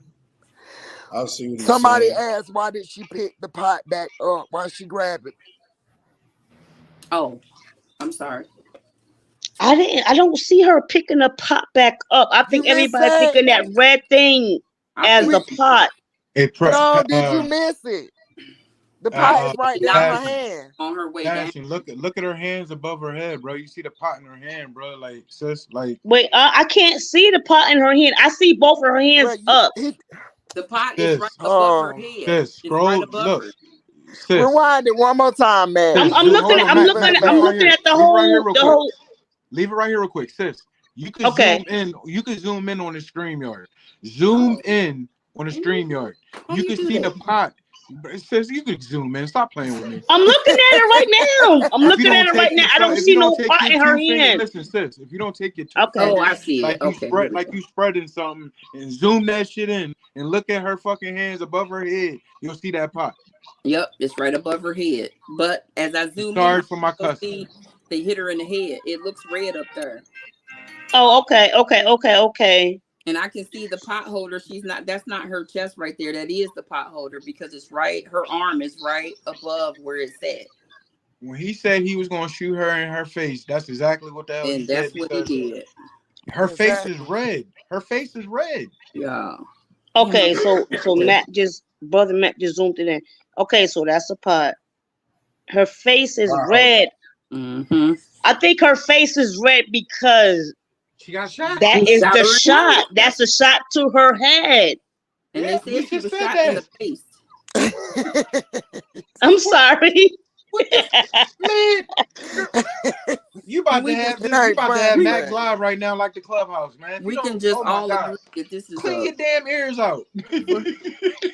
I see what he's Somebody saying. asked, why did she pick the pot back up? Why she grabbed it? Oh, I'm sorry. I don't see her picking the pot back up. I You think missed everybody that? picking that red thing I as think the We, pot. Hey, no, did you miss it? The I pot uh, is think right she there in knocked her it Passion, hand. on her way down. Passion. Look at her hands above her head, bro. You see the pot in her hand, bro. Like, sis, like, Wait, I can't see the pot in her hand. I see both of her hands Well, up. The pot is right sis, above her oh, head. sis. It's right Scroll, above look, her. sis, rewind it one more time, man. sis. I'm Zoom. looking Hold at on, I'm Mac, looking Mac. at Leave I'm it right looking here. at Leave it right here, real the quick. whole Leave it right here, real quick, sis. You can okay. zoom in. You can zoom in on the StreamYard. Zoom in on the StreamYard. How You you can do see the that? pot. Sis, you can zoom in. Stop playing with me. I'm looking at it right now. I'm If you looking at don't it right take now. your I don't if you see don't no take pot your in her two fingers, hand. listen, sis. If you don't take your two Okay. Oh, I fingers, see it. like you Okay, here we go. spreading something, and zoom that shit in, and look at her fucking hands above her head, you'll see that pot. Yep, it's right above her head. But as I zoom in, Sorry I for my still cussing. see they hit her in the head. It looks red up there. Oh, okay. And I can see the pot holder. That's not her chest right there. That is the pot holder because it's right, her arm is right above where it's at. When he said he was gonna shoot her in her face, that's exactly what the hell he And said. that's what he did. Her face is Exactly. red. Her face is red. Yeah. Okay, so brother Matt just zoomed it in. Okay, so that's a pot. Her face is Wow. red. Mm-hmm. I think her face is red because She got shot. That He is shot the her in the shot. head. That's a shot to her head. And Yeah, they we said she just was said shot in the that. face. I'm sorry. What the man? You about And to we can have It this? You ain't about to have funny, we Max man. Live right now, like the clubhouse, man. If you we can don't, just oh my all god, agree that this is clean a your damn ears out.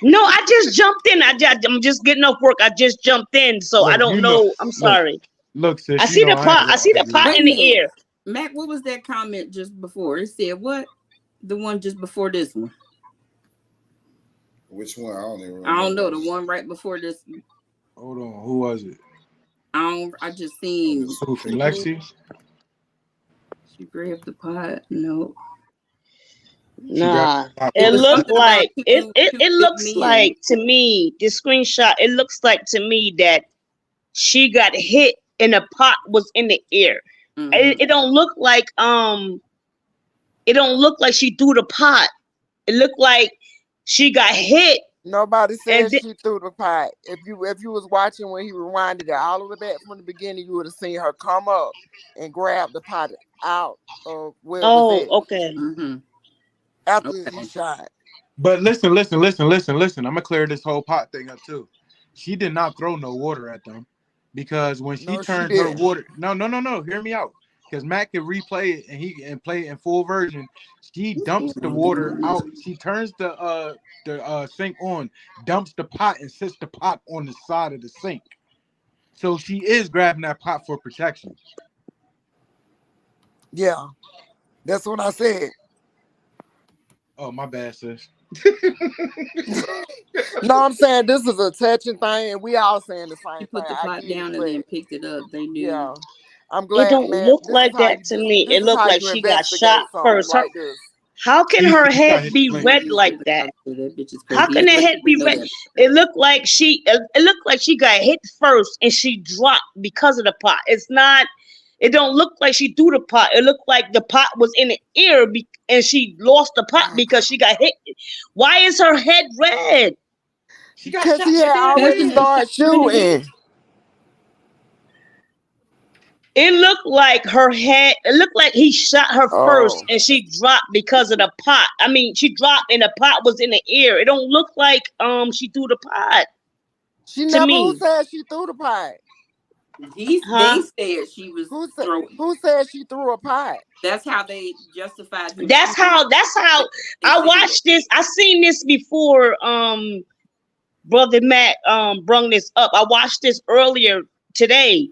No, I just jumped in. I'm just getting off work. I just jumped in, so I Look, don't you know, know. I'm look, sorry. look, I sis. You see know the I ain't pot. I gonna see the argue pot with wait a in you. the minute. air. Mac, what was that comment just before? It said what? The one just before this one. Which one? I don't even I don't know. remember. The one right before this. Hold on, who was it? I just seen Who, from Lexi? she grabbed the pot. No. She grabbed Nah, the pot It for it was looked something protection. about like it, two it. two It big looks men. like to me the screenshot. It looks like to me that she got hit and the pot was in the air. Mm-hmm. It don't look like It don't look like she threw the pot. It looked like she got hit Nobody and said she threw the pot. If you was watching when he rewinded it all the way back from the beginning, you would have seen her come up and grab the pot out of where it was oh, at okay. Mm-hmm. after he Okay. shot. But listen. I'm gonna clear this whole pot thing up too. She did not throw no water at them because when she No, she turned her didn't. water, no. Hear me out. Because Matt can replay it and play it in full version. She dumps the water out. She turns the sink on, dumps the pot, and sits the pot on the side of the sink. So she is grabbing that pot for protection. Yeah, that's what I said. Oh, my bad, sis. No, I'm saying this is a touching thing, and we all saying the She same thing. put the I pot get it, down and but then picked it up. They knew. yeah, I'm It glad, don't man. look like that to me. It This is looked how like you she got shot investigate something first. like this. How can She her got head hit be clean. red He like said the that? doctor, that bitch is How crazy. can He the act like head he be didn't know red? that. It looked like it looked like she got hit first and she dropped because of the pot. It's not. It don't look like she threw the pot. It looked like the pot was in the air and she lost the pot because she got hit. Why is her head red? She got Because shot he in the had damn Because already he head. just shot started her in the head. shooting. It looked like her head. It looked like he shot her first Oh, and she dropped because of the pot. I mean, she dropped and the pot was in the air. It don't look like she threw the pot she to never. Who me, said she threw the pot? huh? They said she was throwing. Who said she threw a pot? That's how they justified him That's shooting. how They I said that. watched this. I seen this before. Brother Matt brung this up. I watched this earlier today.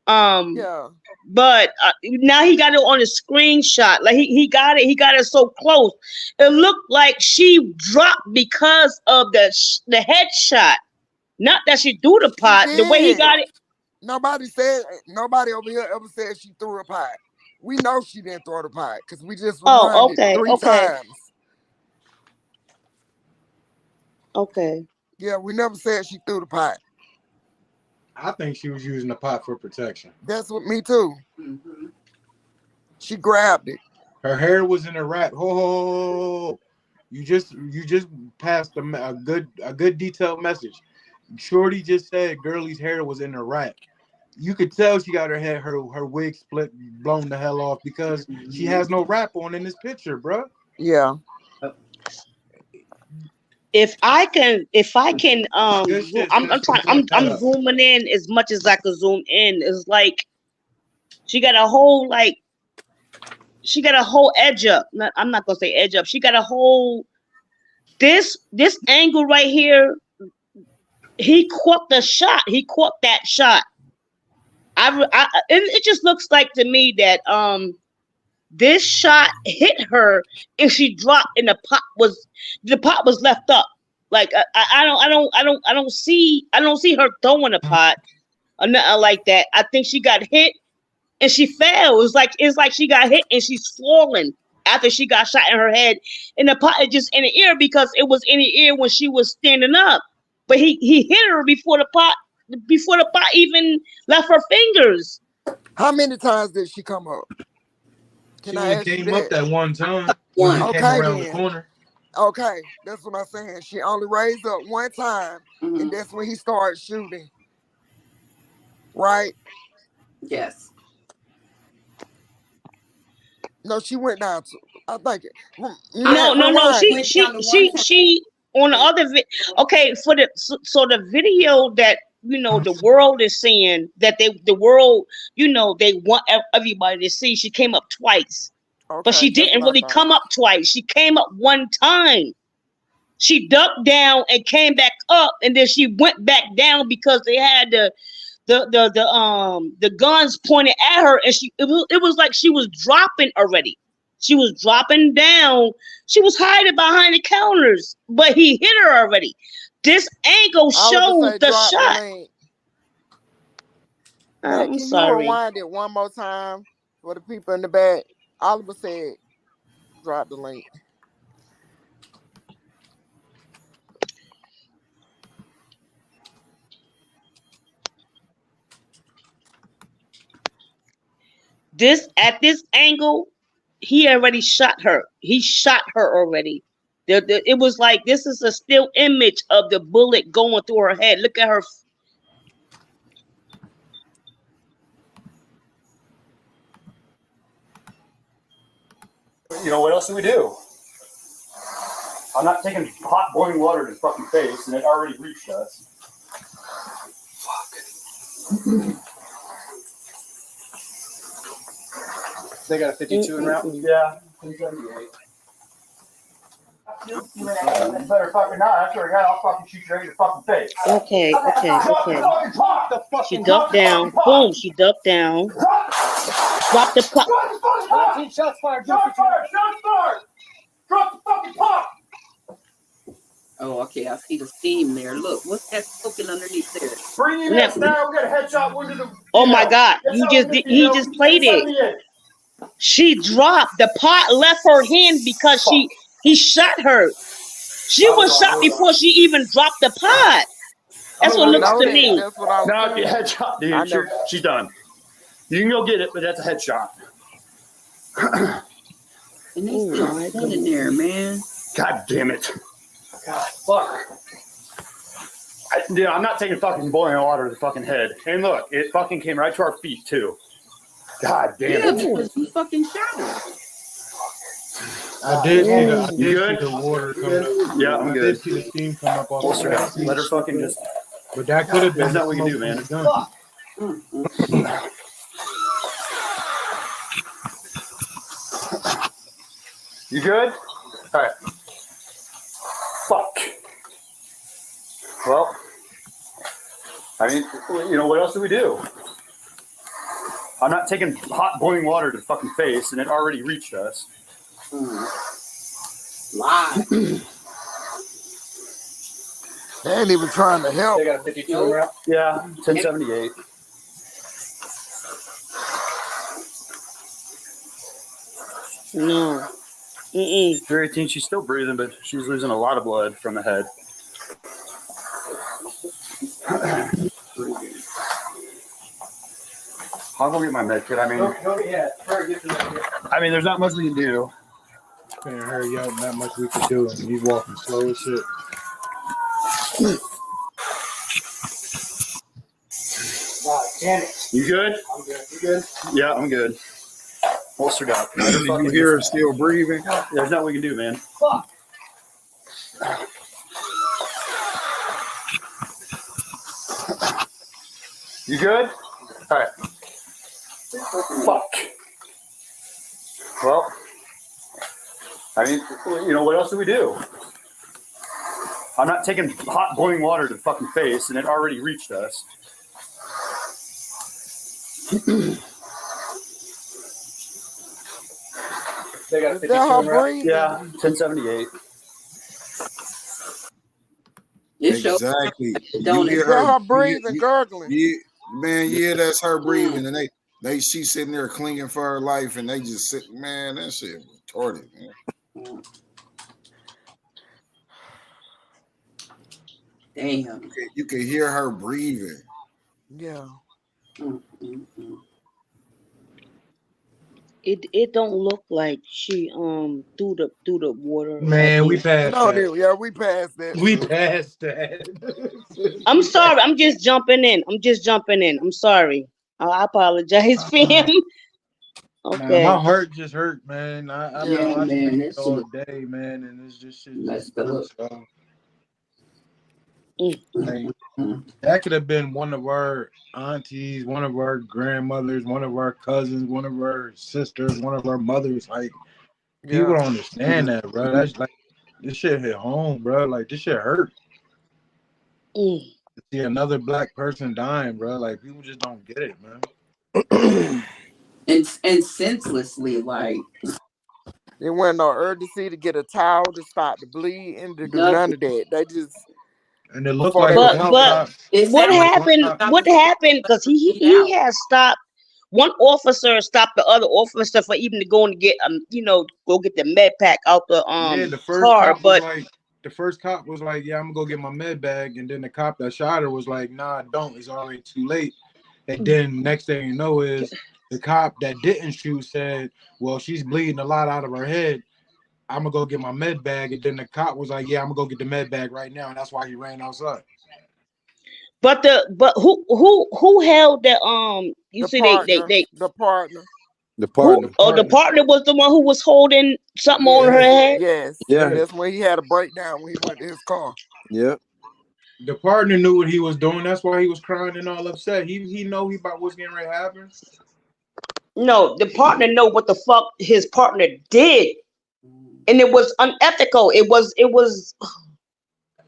Um, Yeah. but now he got it on a screenshot. Like he got it. He got it so close. It looked like she dropped because of the headshot. Not that she threw the She pot. The way he did. got it. Nobody over here ever said she threw a pot. We know she didn't throw the pot because we just Oh, rewound it okay, 3 okay, times. okay. Yeah, we never said she threw the pot. I think she was using the pot for protection. That's what me too. Mm-hmm. She grabbed it. Her hair was in a wrap. Ho. You just passed a good detailed message. Shorty just said Girlie's hair was in a wrap. You could tell she got her wig split, blown the hell off because she has no wrap on in this picture, bro. Yeah. If I can, Good zoom, shit, sis. I'm pulling that I'm up. zooming in as much as I could zoom in. It's like she got a whole edge up. I'm not gonna say edge up. She got a whole this angle right here. He caught the shot. He caught that shot. It just looks like to me that this shot hit her and she dropped and the pot was left up. Like I don't see her throwing a pot or nothing like that. I think she got hit and she fell. It's like she got hit and she's falling after she got shot in her head. And the pot is just in the ear because it was in the ear when she was standing up. But he hit her before the pot even left her fingers. How many times did she come up? Can She I only ask you came up that? that one time when he came Okay, around the then. corner. Okay, that's what I'm saying. She only raised up one time, and that's when he started shooting. Right? Yes. No, she went down to. I think. No. Rewind. She on the other okay, for the so the video that the world is saying that the world they want everybody to see. She came up twice, but she Okay, that's didn't what I really thought. come up twice. She came up one time. She ducked down and came back up, and then she went back down because they had the guns pointed at her, and it was like she was dropping already. She was dropping down. She was hiding behind the counters, but he hit her already. This angle I would just showed say the drop the shot. link. I'm Can you sorry. rewind it one more time for the people in the back? Oliver said, drop the link. At this angle, he already shot her. He shot her already. It was like this is a still image of the bullet going through her head. Look at her. You know, what else do we do? I'm not taking hot boiling water to his fucking face, and it already reached us. Fuck. They got a 52 in route? Yeah. 78. You better fucking not. I swear to God, I'll fucking shoot you right in your fucking face. Okay. She She ducked down. Boom. She ducked down. Drop the pop. Shots fired. Shots fired! Shots fired! Drop the fucking pop! Oh, okay. I see the steam there. Look, what's that smoking underneath there? Bring him in now. We got a headshot wound to the. Oh my God! He just played it. She dropped the pot, left her hand because he shot her. She was shot before she even dropped the pot. That's what it looks to me. No, headshot, dude. She's done. You can go get it, but that's a headshot. And they still standing there, man. God damn it. God, fuck. I'm not taking fucking boiling water to the fucking head. And look, it fucking came right to our feet, too. God damn it. Because he fucking shot her. I did see the water coming up. Yeah, I'm good. I did see the steam come up off the back. Let her fucking just. But that could have been That's not what we can do, man. You good? All right. Fuck. Well, I mean, you know, what else do we do? I'm not taking hot boiling water to the fucking face, and it already reached us. Live. They ain't even trying to help. They got a 52 in route? Yeah, 1078. No. 318, she's still breathing, but she's losing a lot of blood from the head. I'll go get my med kit. I mean, there's not much we can do. Man, hurry up, not much we can do. And he's walking slow as shit. God damn it. You good? I'm good. You good? Yeah, I'm good. Holstered up. You hear her still breathing? There's nothing we can do, man. Fuck. You good? All right. Fuck. Well, I mean, you know, what else do we do? I'm not taking hot boiling water to the fucking face, and it already reached us. They got a 52 in route? Yeah, 1078. Exactly. You hear her breathing, gurgling. Yeah, that's her breathing, and she's sitting there clinging for her life, and they just sit. Man, that shit retarded, man. Damn. You can hear her breathing. Yeah. It don't look like she threw the water. Man, we passed that. Yeah, we passed that. We passed that. I'm sorry. I'm just jumping in. I'm sorry. I apologize, fam. Man, my Okay. heart just hurt, man. I've been Yeah, watching man, it that all shit day, man, and it's just shit just messed up. hurts. So, Mm. like, that could have been one of our aunties, one of our grandmothers, one of our cousins, one of our sisters, one of our mothers. Like, people Yeah. don't understand that, bro. That's like, this shit hit home, bro. Like, this shit hurt. Mm. To see another black person dying, bro. Like, people just don't get it, man. And senselessly, like There wasn't no urgency to get a towel to stop the bleeding, to do none nothing. of that. They just, And it looked before like they the would But one dump but them. cop, It what sounds the like one happened? cop, stop What the scene, happened? let Because them bleed he out. has stopped. One officer stopped the other officer for even going to get go get the med pack out the yeah, car. But the first cop was like, yeah, I'm gonna go get my med bag, and then the cop that shot her was like, nah, don't. It's already too late. And then next thing you know is the cop that didn't shoot said, well, she's bleeding a lot out of her head. I'm gonna go get my med bag, and then the cop was like, yeah, I'm gonna go get the med bag right now, and that's why he ran outside. who held the you The see partner, they the partner. The who The partner. the partner, partner was the one who was holding something on her Yes, yeah, head. yes. Yeah. yeah. That's when he had a breakdown when he went to his car. Yep. The partner knew what he was doing. That's why he was crying and all upset. He know he about what's getting ready to happen. No, the partner know what the fuck his partner did, and it was unethical. It was.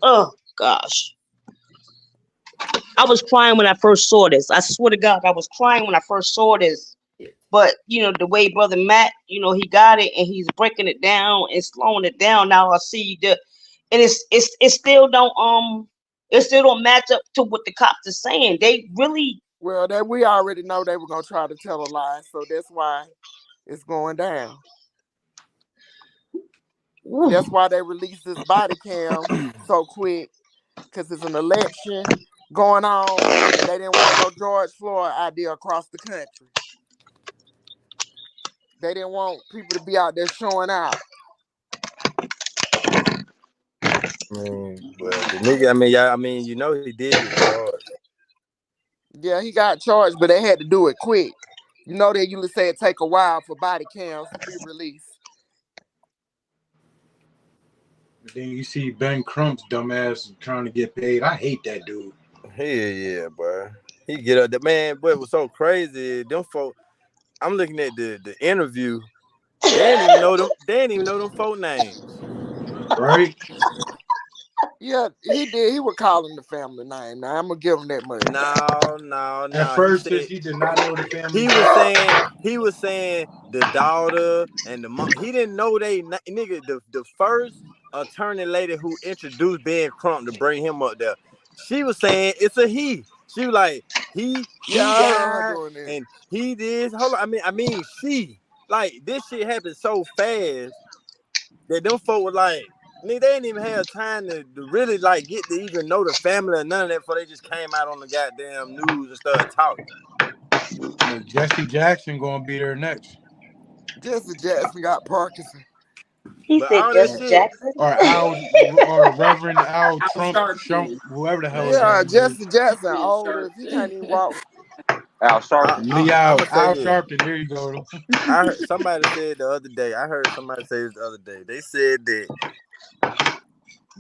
Oh gosh, I was crying when I first saw this. I swear to God, I was crying when I first saw this. But the way Brother Matt, he got it and he's breaking it down and slowing it down. Now I see and it still don't match up to what the cops are saying. They really. Well, that we already know they were gonna try to tell a lie, so that's why it's going down. That's why they released this body cam so quick, because it's an election going on, and they didn't want no George Floyd idea across the country. They didn't want people to be out there showing out. But the nigga, you know he did get charged. Yeah, he got charged, but they had to do it quick. You know, they usually say it take a while for body cams to be released. Then you see Ben Crump's dumbass trying to get paid. I hate that dude. Hell yeah, bro. He get up the man, but it was so crazy. Them folk, I'm looking at the interview. They didn't even know them. They didn't even know them folk names. Right? Yeah, he did. He was calling the family name. Now I'm gonna give him that much. At No. He first, said he did not know the family he name. was saying the daughter and the mom. He didn't know nigga. The first attorney lady who introduced Ben Crump to bring him up there, she was saying it's a he. She was like Yeah, he I heard her died doing that. and he did. Hold on, I mean she. Like this shit happened so fast that them folk were like, nigga, they didn't even have time to really like get to even know the family or none of that before they just came out on the goddamn news and started talking. Look, Jesse Jackson gonna be there next, Jesse Jackson got Parkinson. He But said all that Jesse shit, Jackson. or Reverend Al Al Trump, Sharpton. whoever the hell his Yeah, name is. Jesse Jackson Real old as he can't even Sharpton. walk. Al Sharpton. Al I'm gonna say this. Sharpton. There you go. I heard somebody said the other day. I heard somebody say this the other day. They said that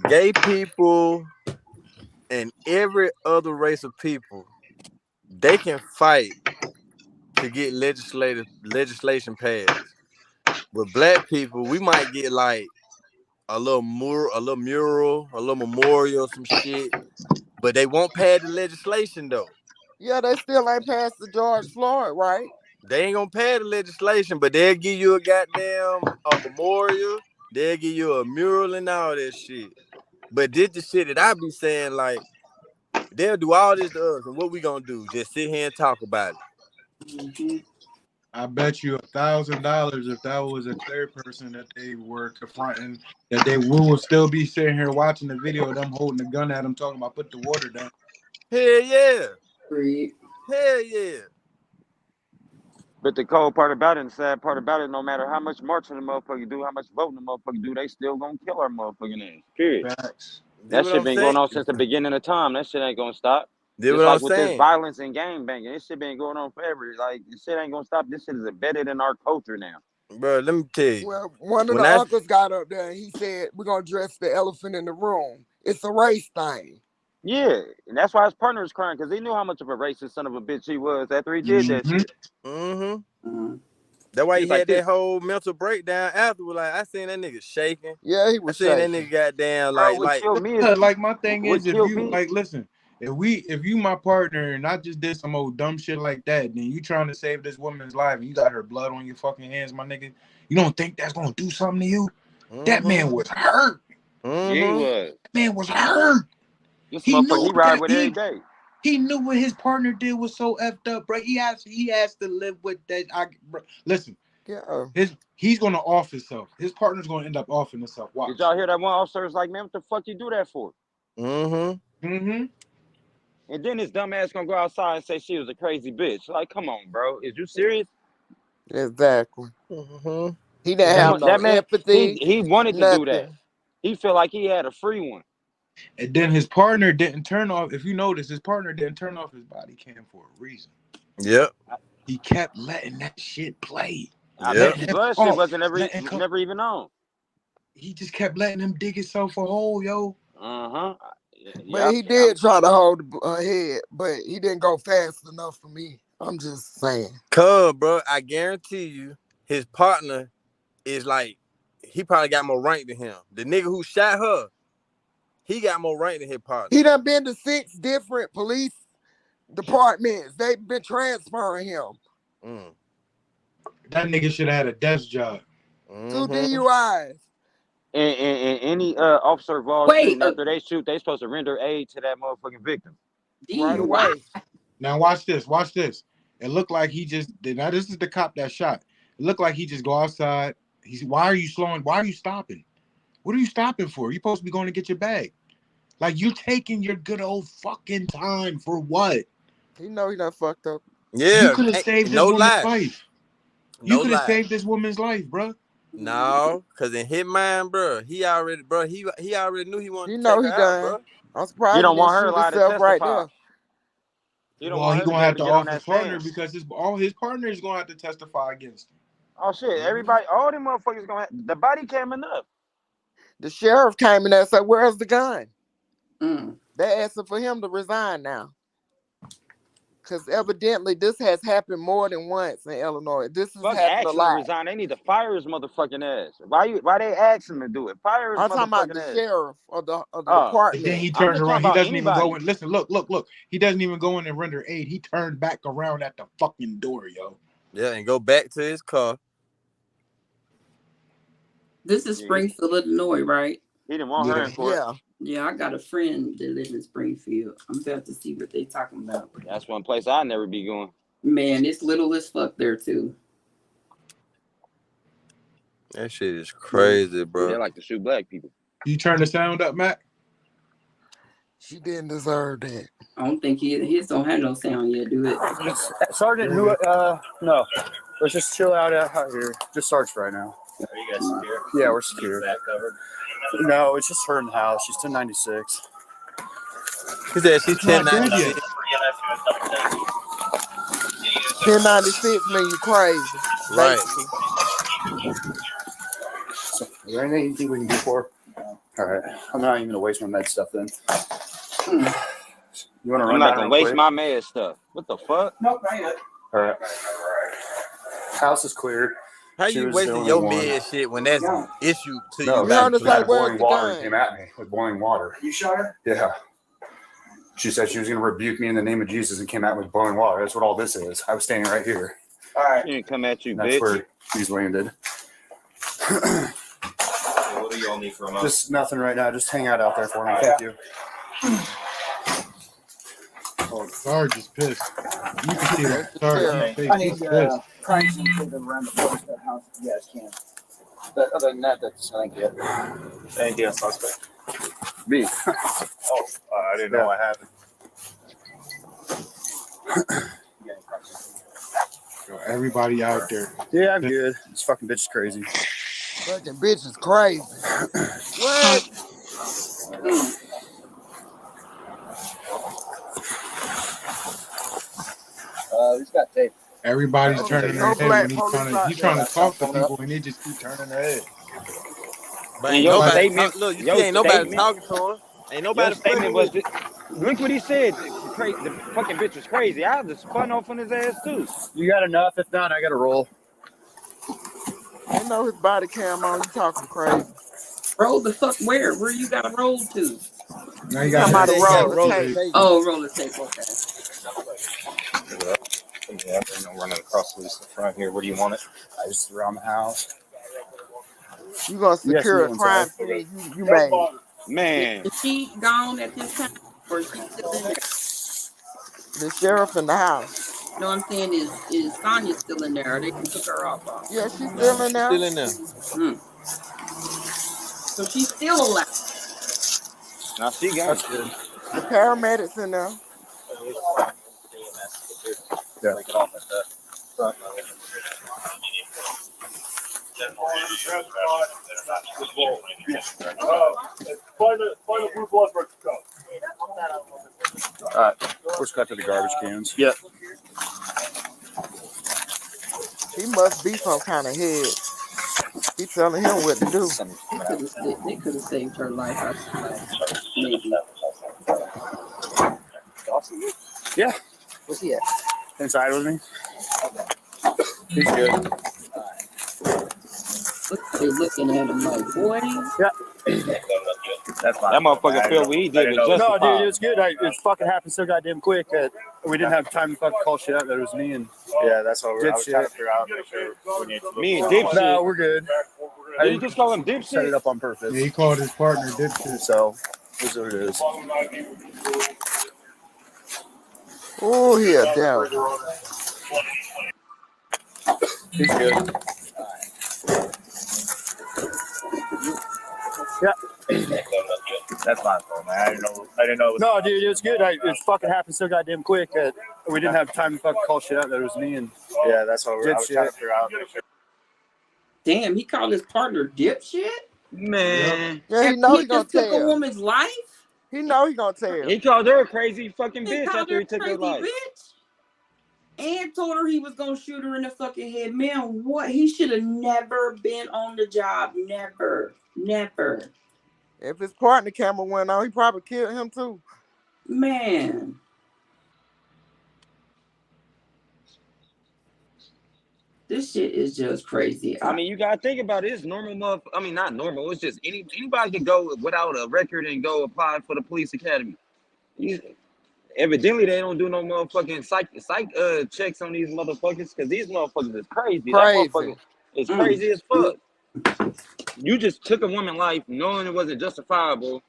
gay people and every other race of people, they can fight to get legislation passed. With black people, we might get like a little mural, a little memorial, some shit, but they won't pass the legislation though. Yeah, they still ain't passed the George Floyd, right? They ain't gonna pass the legislation, but they'll give you a goddamn memorial. They'll give you a mural and all that shit. But this the shit that I be saying, like, they'll do all this to us, and what we gonna do? Just sit here and talk about it. Mm-hmm. I bet you $1,000 if that was a clear person that they were confronting, that we will still be sitting here watching the video of them holding the gun at them, talking about put the water down. Hell yeah, Agreed. hell yeah. But the cold part about it and the sad part about it, no matter how much marching the motherfucker do, how much voting the motherfucker do, they still gonna kill our motherfucking ass. Period. Facts. See That what shit I'm been saying? going on since the beginning of time. That shit ain't gonna stop. Did Just what I'm like with this saying, violence and gang banging, this shit been going on forever. Like this shit ain't gonna stop. This shit is embedded in our culture now. bro. Let me tell you. Well, one of When the I uncles got up there and he said, "We're gonna address the elephant in the room. It's a race thing." Yeah, and that's why his partner was crying because he knew how much of a racist son of a bitch he was after he did that Mm-hmm. shit. That's why He he was like, had that whole mental breakdown afterwards. Like I seen that nigga shaking. Yeah, he I was seen that shaking. nigga goddamn bro, like killed me is Like my thing what is, if killed you me. like, listen, if you my partner and I just did some old dumb shit like that, then you trying to save this woman's life and you got her blood on your fucking hands, my nigga. You don't think that's gonna do something to you? That man was hurt. Yeah, he was. That man was hurt. This He motherfucker, knew he ride that with every day. he knew what his partner did was so effed up, bro. He has to live with that. Bro, listen, Yeah. he's gonna off himself. His partner's gonna end up offing himself. Watch. Did y'all hear that one officer was like, man, what the fuck you do that for? Mm-hmm. And then his dumb ass gonna go outside and say she was a crazy bitch. Like, come on, bro. Is you serious? Exactly. He didn't have no That man, empathy. he wanted to do that. Nothing. He felt like he had a free one. And then his partner didn't turn off. If you notice, his partner didn't turn off his body cam for a reason. Yep. He kept letting that shit play. I bet you blood shit wasn't never even on. He just kept letting him dig himself a hole, yo. But he did try to hold her head, but he didn't go fast enough for me. I'm just saying. Cuz, bro, I guarantee you, his partner is like, he probably got more rank than him. The nigga who shot her, he got more rank than his partner. He done been to 6 different police departments. They've been transferring him. That nigga should have had a desk job. 2 DUIs. And any officer involved shooting, after they shoot, they supposed to render aid to that motherfucking victim. Right away. Now watch this. Watch this. It looked like he just did. Now this is the cop that shot. It looked like he just go outside. Why are you slowing? Why are you stopping? What are you stopping for? You're supposed to be going to get your bag. Like, you taking your good old fucking time for what? He know he done fucked up. Yeah. You could have saved this woman's life. You could have lie. saved this woman's life, bro. No, because in his mind, bro, he already knew he wanted to know take he her done. out, bro. I'm surprised You don't he want didn't her shoot allowed to himself right testify. there. You don't Well, want he her to gonna be have able to to get on off his that partner stand. because all his partners gonna have to testify against him. Oh shit! Everybody, all them motherfuckers gonna have the body cam enough. The sheriff came in there and said, "Where's the gun?" They're asking for him to resign now. Because evidently this has happened more than once in Illinois. This has Fuck happened a action to lot. resign. They need to fire his motherfucking ass. Why they ask him to do it? Fire his I'm talking about motherfucking the ass. sheriff of the And department. then he I'm turned just around. talking He about doesn't even anybody. go in. Listen, look. He doesn't even go in and render aid. He turned back around at the fucking door, yo. Yeah, and go back to his car. This is Springfield, Illinois, right? He didn't want her in court. Yeah, I got a friend that lives in Springfield. I'm about to see what they talking about. That's one place I'd never be going. Man, it's little as fuck there too. That shit is crazy, bro. They like to shoot black people. You turn the sound up, Matt? She didn't deserve that. I don't think his don't have no sound yet, do it? Sergeant, no. Let's just chill out here. Just Sarge right now. Are you guys secure? Yeah, we're secure. Is that covered? No, it's just her in the house. She's 1096. He said she's 1096. 1096 mean you crazy. Right. So, is there anything you think we can do for her? All right. I'm not even going to waste my med stuff then. You want to run I'm not down gonna real waste quick? my med stuff. What the fuck? Nope, not yet. All right. House is clear. How She you was wasting the your only one. med shit when that's an issue to No, you? she heard us had like, where's boiling the water and gun? came at me with boiling water. You shot her? Yeah. She said she was going to rebuke me in the name of Jesus and came at me with boiling water. That's what all this is. I was standing right here. All right. She didn't come at you, That's bitch. where she's landed. What do y'all need from us? Just nothing right now. Just hang out there for me. Thank you. Oh, Sarge is pissed. You can see that. Sarge, I he's need pissed. price and take them around the place that house if you guys can. But other than that, that's thank you. Anything else suspect? Me. Oh, I didn't know what happened. Yo, everybody out there. Yeah, I'm good. This fucking bitch is crazy. Fucking bitch is crazy. What? He's got tape. Everybody's No, turning their no head when black police out he's there. trying to talk to people and they just keep turning their head. But And ain't your nobody statement, look. You see, ain't nobody talking to him. Ain't your nobody statement fucking was, with. look what he said. The fucking bitch was crazy. I just spun off on his ass too. You got enough? If not, I got to roll. Ain't no his body cam on. You talking crazy? Roll the fuck where? Where you got to roll to? Now you You got talking He about that the said he got roller roller tape? tape. tape. Oh, roller tape. Okay. Yeah, running across the front here. Where do you want it? I just around the house. You gonna Yes, secure a inside. crime scene? You made. Man, Is she gone at this time, or is she still in there? The sheriff in the house. No, I'm saying is Sonya still in there? Or they took her off? Yeah, she's Nah, still in she's there. still in there. Hmm. So she's still alive. now she gone. That's good. The paramedics in there. Yeah. Take it off at the front. Find a blue blood pressure cup. First cut to the garbage cans. Yep. He must be some kind of head. He telling him what to do. They could have saved her life. Maybe. Yeah. Where's he at? Inside with me. He's good. They looking at him like, boy. Yeah. That's fine. That motherfucker felt what he did was No, justified. dude, it's good. It fucking happened so goddamn quick that we didn't have time to fucking call shit out. That it was me and that's what I was trying to figure out. Make sure we need to Me and dipshit. No, we're good. Did you just call him dipshit? Set it up on purpose. Yeah, he called his partner dipshit. So this is what it is. Oh, he a devil. He's good. Yeah. That's my fault, man. I didn't know. No, dude, it was good. It fucking happened so goddamn quick that we didn't have time to fucking call shit out. That it was me and that's what I was trying to figure out. Damn, he called his partner dipshit? Man. Yeah, he know he gonna just took a tell. woman's life? He know he gonna tell. He called her a crazy fucking He bitch called after her he took her crazy life. bitch? And told her he was gonna shoot her in the fucking head. Man, what? He should have never been on the job. Never. If his partner camera went on, he probably killed him too. Man. This shit is just crazy. I mean, you gotta think about it. It's normal, I mean, not normal. It's just anybody can go without a record and go apply for the police academy. Evidently, they don't do no motherfucking psych checks on these motherfuckers because these motherfuckers is crazy. That motherfucker is crazy as fuck. You just took a woman's life knowing it wasn't justifiable.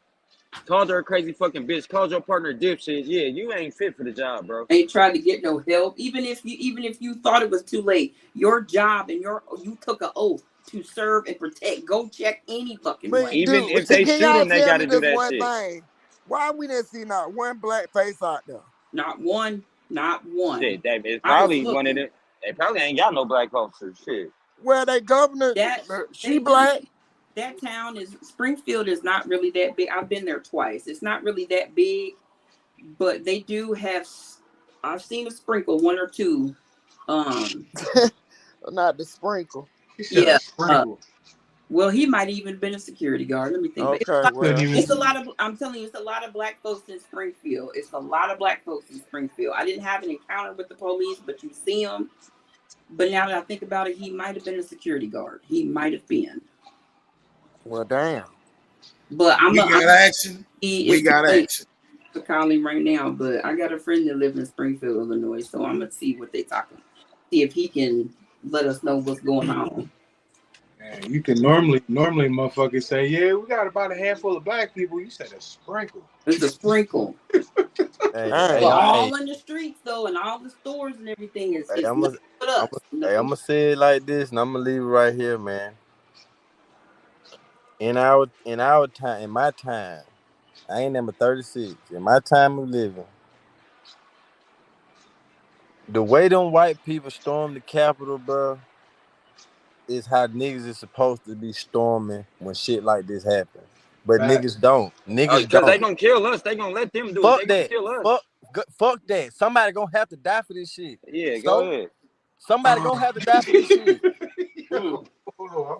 Called her a crazy fucking bitch. Called your partner dipshit. Yeah, you ain't fit for the job, bro. Ain't trying to get no help. Even if you thought it was too late, your job and you took an oath to serve and protect. Go check any fucking way. Even if they shoot them, they got to do that shit. Thing. Why we didn't see not one black face out there? Not one. Shit, it's probably one of them. They probably ain't got no black officers. Shit. Well, they governor, she black. That town Springfield is not really that big. I've been there twice. It's not really that big, but they do have. I've seen a sprinkle, one or two. Not the sprinkle. Yeah. Well, he might even been a security guard. Let me think. Okay, it's a lot of. I'm telling you, it's a lot of black folks in Springfield. It's a lot of black folks in Springfield. I didn't have an encounter with the police, but you see them. But now that I think about it, he might have been a security guard. He might have been. Well, damn. But We got action. To call him right now, but I got a friend that lives in Springfield, Illinois, so I'm gonna see what they talking. See if he can let us know what's going on. Man, you can normally motherfuckers say, yeah, we got about a handful of black people. You said a sprinkle. It's a sprinkle. All in the streets though, and all the stores and everything is. I'm gonna say it like this, and I'm gonna leave it right here, man. In our time, in my time, I ain't number 36. In my time of living, the way them white people storm the Capitol, bro, is how niggas is supposed to be storming when shit like this happens. But niggas don't. Niggas don't. Because they gonna kill us. They gonna let them do it. They gonna kill us. Fuck that. Somebody gonna have to die for this shit. Yeah, go So ahead. somebody gonna have to die for this shit.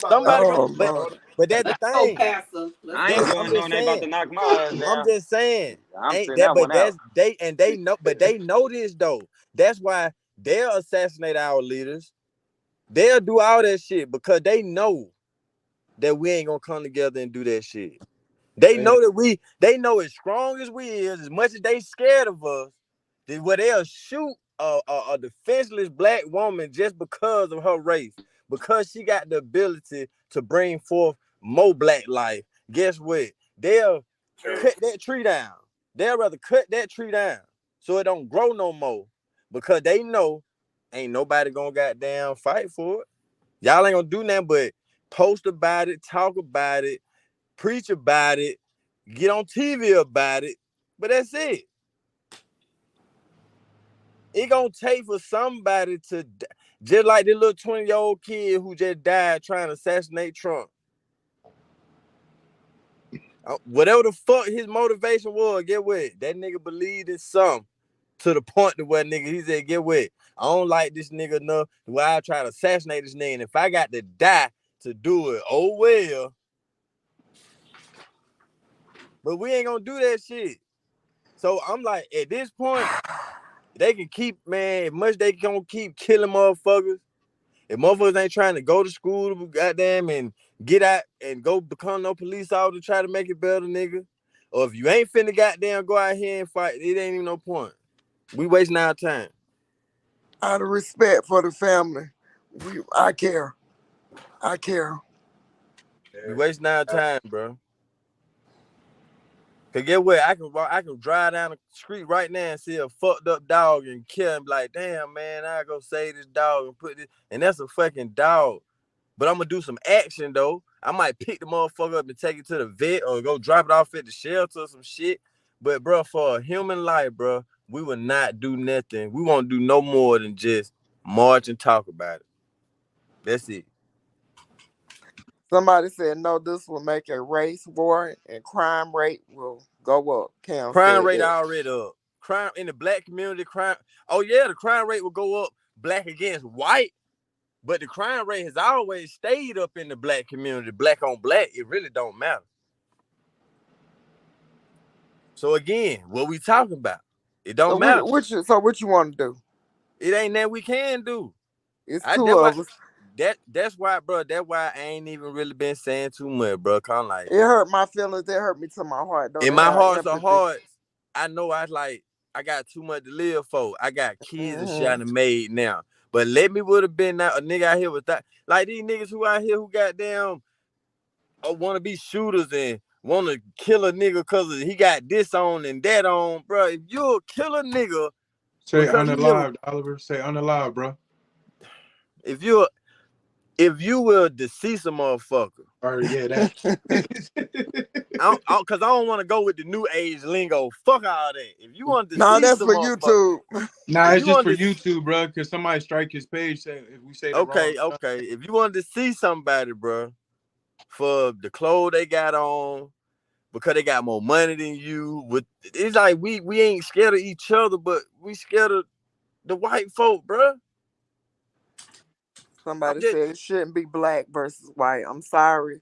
Somebody gonna, but that's the Oh, thing. Pastor. I ain't I'm going just knowing they about saying. to knock my ass I'm down. just saying. I'm Ain't sitting that? that But one out. they know. But they know this though. That's why they'll assassinate our leaders. They'll do all that shit because they know that we ain't gonna come together and do that shit. They know that they know as strong as we is, as much as they scared of us, that where they'll shoot a defenseless black woman just because of her race, because she got the ability to bring forth more black life. Guess what? They'll cut that tree down. They'll rather cut that tree down so it don't grow no more because they know ain't nobody gonna goddamn fight for it. Y'all ain't gonna do nothing but post about it, talk about it, preach about it, get on TV about it, but that's it. It gonna take for somebody to, just like the little 20-year-old kid who just died trying to assassinate Trump. Whatever the fuck his motivation was, get what? That nigga believed in something to the point to where nigga, he said, get what? I don't like this nigga enough to where I try to assassinate this nigga, and if I got to die to do it, oh well. But we ain't gonna do that shit. So I'm like, at this point, they can keep, man, as much they gonna keep killing motherfuckers. If motherfuckers ain't trying to go to school, goddamn, and get out and go become no police officer, try to make it better, nigga. Or if you ain't finna goddamn go out here and fight, it ain't even no point. We wasting our time. Out of respect for the family, I care. I care. We wasting our time, bro. Cause get what? I can drive down the street right now and see a fucked up dog and kill him. Like, damn, man, I go save this dog and put this, and that's a fucking dog. But I'm gonna do some action though. I might pick the motherfucker up and take it to the vet or go drop it off at the shelter or some shit. But bro, for a human life, bro, we will not do nothing. We won't do no more than just march and talk about it. That's it. Somebody said, no, this will make a race war and crime rate will go up. Cam Crime said rate that. already up. Crime in the black community, crime. Oh yeah, the crime rate will go up black against white. But the crime rate has always stayed up in the black community, black on black. It really don't matter. So again, what we talking about? It don't matter. So what you want to do? It ain't that we can do. It's two of us. That's why, bro. That's why I ain't even really been saying too much, bro. Cause like, it hurt my feelings. It hurt me to my heart. Don't in my hearts of hearts, I know I got too much to live for. I got kids and shit I done made now. But let me would have been a nigga out here with that. Like these niggas who out here who goddamn want to be shooters and want to kill a nigga because he got this on and that on, bro. If you'll kill a nigga, say unalive, Oliver. Say unalive, bro. If you will decease a motherfucker. Or yeah, that. Cause I don't want to go with the new age lingo. Fuck all that. If you want to decease that's for YouTube. Nah, it's just for YouTube, bro. Cause somebody strike his page saying if we say the wrong stuff. If you want to see somebody, bro, for the clothes they got on, because they got more money than you, it's like we ain't scared of each other, but we scared of the white folk, bro. Somebody said it shouldn't be black versus white. I'm sorry.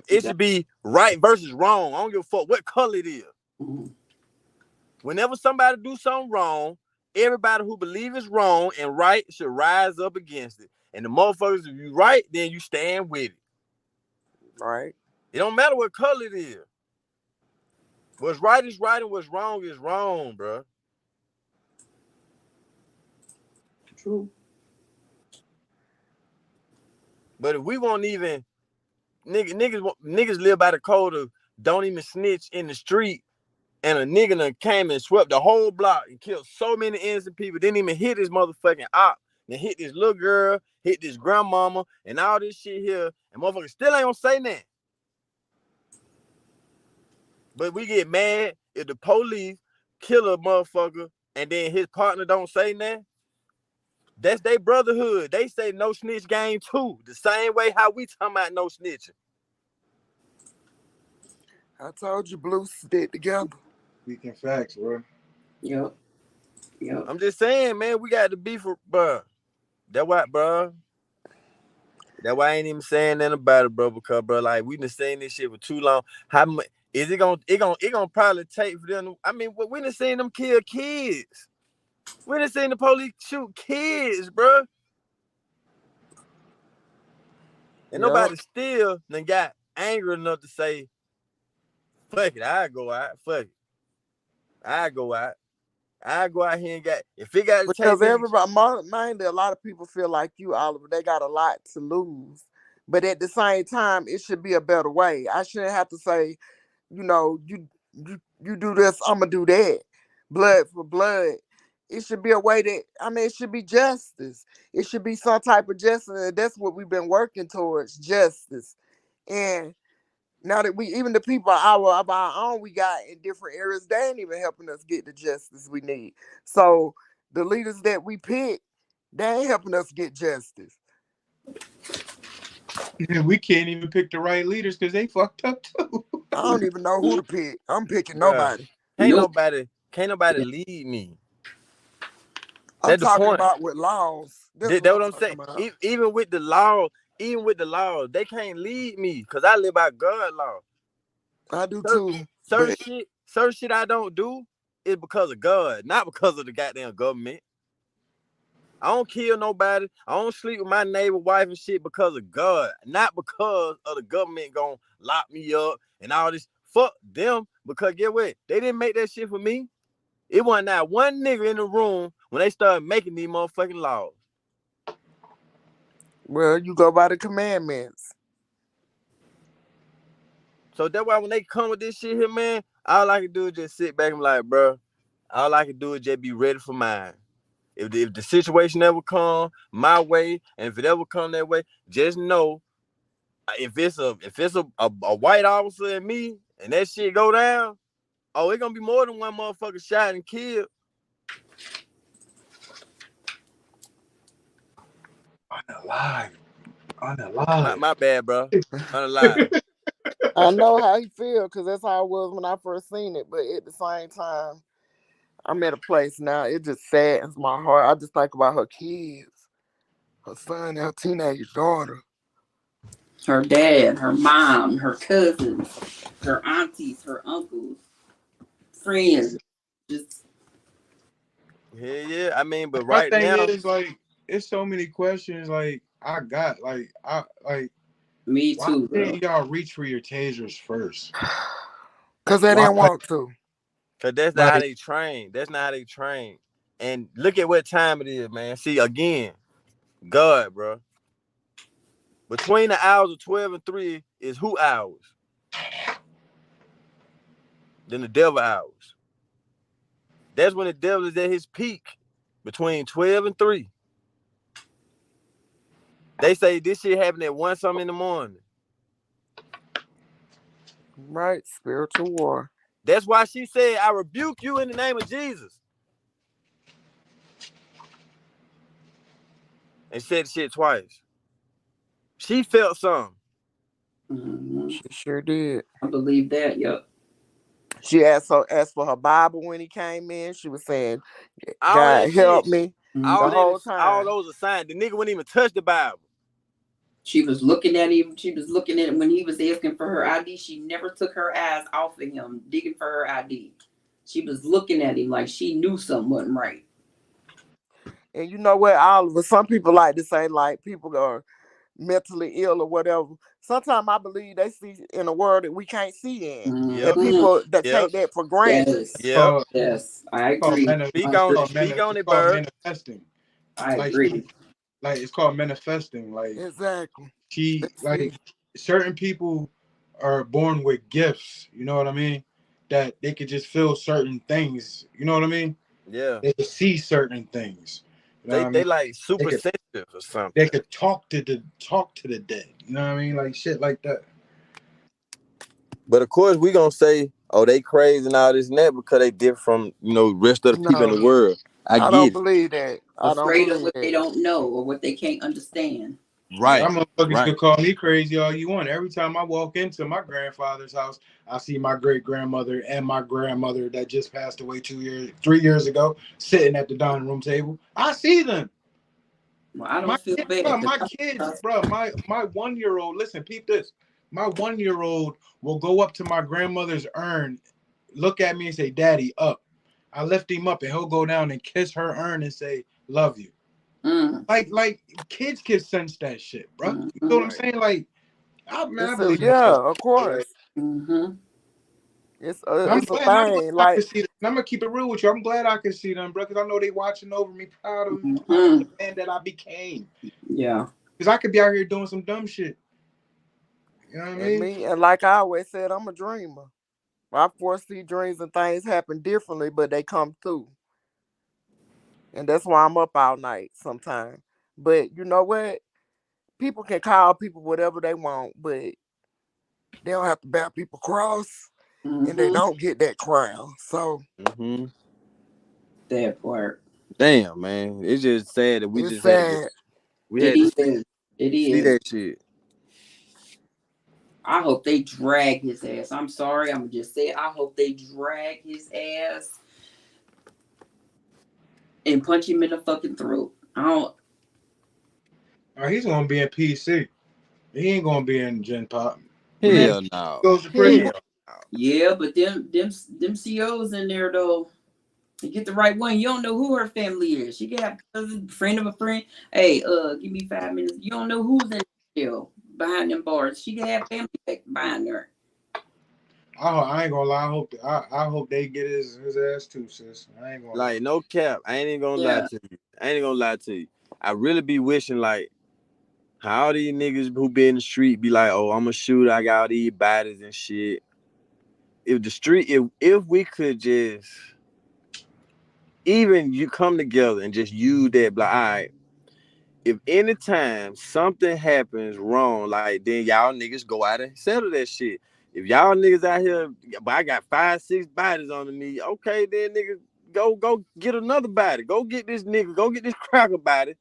It should be right versus wrong. I don't give a fuck what color it is. Whenever somebody do something wrong, everybody who believe it's wrong and right should rise up against it. And the motherfuckers, if you right, then you stand with it. Right. It don't matter what color it is. What's right is right and what's wrong is wrong, bro. True. But if we won't even niggas live by the code of don't even snitch in the street, and a nigga done came and swept the whole block and killed so many innocent people, didn't even hit his motherfucking op, then hit this little girl, hit this grandmama, and all this shit here, and motherfuckers still ain't gonna say nothing. But we get mad if the police kill a motherfucker and then his partner don't say nothing. That's their brotherhood. They say no snitch game too. The same way how we talking about no snitching. I told you, Blue, stick together. Speaking facts, bro. Yep. Yeah. I'm just saying, man, we got to be for, bro. That why, bro. That why I ain't even saying nothing about it, bro. Because, bro, like we been saying this shit for too long. How much is it gonna? It gonna probably take for them. I mean, we done seen them kill kids. We done seen the police shoot kids, bro. And nobody still done got angry enough to say, "Fuck it, I go out. Fuck it, I go out. I go out here and got if it got to take Because me." everybody, mainly a lot of people feel like you, Oliver. They got a lot to lose, but at the same time, it should be a better way. I shouldn't have to say, you know, you do this, I'm gonna do that. Blood for blood. It should be a way that it should be justice. It should be some type of justice, and that's what we've been working towards, justice. And now that even the people of our own we got in different areas, they ain't even helping us get the justice we need. So the leaders that we pick, they ain't helping us get justice. And we can't even pick the right leaders because they fucked up too. I don't even know who to pick. I'm picking Bruh, nobody. Can't nobody lead me. I'm That's the talking point. about with laws. That's What what I'm saying. I'm talking about. Even with the law, they can't lead me because I live by God's law. I do too. Certain shit I don't do is because of God, not because of the goddamn government. I don't kill nobody. I don't sleep with my neighbor wife and shit because of God, not because of the government gonna lock me up and all this. Fuck them, because get what? They didn't make that shit for me. It wasn't not one nigga in the room when they started making these motherfucking laws. Well, you go by the commandments. So that's why when they come with this shit here, man, all I can do is just sit back and be like, bro, all I can do is just be ready for mine. If the situation ever come my way, and if it ever come that way, just know if it's a white officer and me, and that shit go down, oh, it's gonna be more than one motherfucker shot and killed. Unalive. My bad, bro. Unalive. I know how he feel because that's how it was when I first seen it. But at the same time, I'm at a place now. It just saddens my heart. I just think about her kids, her son, and her teenage daughter, her dad, her mom, her cousins, her aunties, her uncles, friends. Just yeah. I mean, but My right thing now, is like, it's so many questions. Like I got, me too, why didn't y'all reach for your tasers first? because they didn't want to. Cause that's not how they train. That's not how they train. And look at what time it is, man. See, again, God, bro. Between the hours of 12 and 3 is who hours? Then the devil hours. That's when the devil is at his peak. Between 12 and 3. They say this shit happened at 1 something in the morning. Right, spiritual war. That's why she said, I rebuke you in the name of Jesus. And said shit twice. She felt something. mm-hmm. She sure did. I believe that. Yep. She asked for her Bible when he came in. She was saying, All God that help shit. me. All The whole time. All those are signs. The nigga wouldn't even touch the Bible. She was looking at him. She was looking at him when he was asking for her ID. She never took her eyes off of him, digging for her ID. She was looking at him like she knew something wasn't right. And you know what, Oliver? Some people like to say like people are mentally ill or whatever. Sometimes I believe they see in a world that we can't see in, and people that take that for granted. Yes, I agree. Speak on it, Bird. Manifesting. I agree. Like it's called manifesting. Like exactly. Like certain people are born with gifts. You know what I mean? That they could just feel certain things. You know what I mean? Yeah. They could see certain things. You know they like super sensitive or something. They could talk to the dead. You know what I mean? Like shit like that. But of course we gonna say, oh, they crazy and all this and that because they different from, rest of the people in the world. I don't believe that. Afraid of what they don't know or what they can't understand. Right. Y'all motherfuckers Right. could call me crazy all you want. Every time I walk into my grandfather's house, I see my great grandmother and my grandmother that just passed away 3 years ago sitting at the dining room table. I see them. Well, I My don't feel kids, bad. bro, my 1-year-old. Listen, peep this. My 1-year-old will go up to my grandmother's urn, look at me and say, "Daddy, up." I lift him up and he'll go down and kiss her urn and say, "Love you." Like kids can sense that shit, bro. You know what I'm saying? Like, I believe in yeah, stuff. of course. Mm-hmm. It's I'm a glad. I'm glad thing. I can Like, see them. I'm gonna keep it real with you. I'm glad I can see them, bro, because I know they watching over me, proud of the man that I became. Yeah. Because I could be out here doing some dumb shit. You know what I mean? and like I always said, I'm a dreamer. I foresee dreams and things happen differently, but they come through. And that's why I'm up all night sometimes. But you know what? People can call people whatever they want, but they don't have to bear people cross, and they don't get that crown. So that part. Damn, man. It's just sad that we it's just had to sad. It is. It see is. that shit. I hope they drag his ass. I'm sorry. I'm just saying. I hope they drag his ass and punch him in the fucking throat. I don't. He's gonna be in PC. He ain't gonna be in Gen Pop. Hell no. Goes to prison. Yeah, but them COs in there though. You get the right one. You don't know who her family is. She can have a cousin, friend of a friend. Hey, give me 5 minutes. You don't know who's in jail behind them bars. She can have family back behind her. I ain't gonna lie. I hope they get his ass too, sis. I ain't gonna Like, no cap. I ain't even gonna lie to you. I ain't even gonna lie to you. I really be wishing, like, how all these niggas who be in the street be like, oh, I'm a shooter. I got all these bodies and shit. If the street, if we could just, even you come together and just use that, like, all right, if anytime something happens wrong, like, then y'all niggas go out and settle that shit. If y'all niggas out here, but I got 5, 6 bodies on me, okay, then niggas go get another body. Go get this nigga, go get this cracker body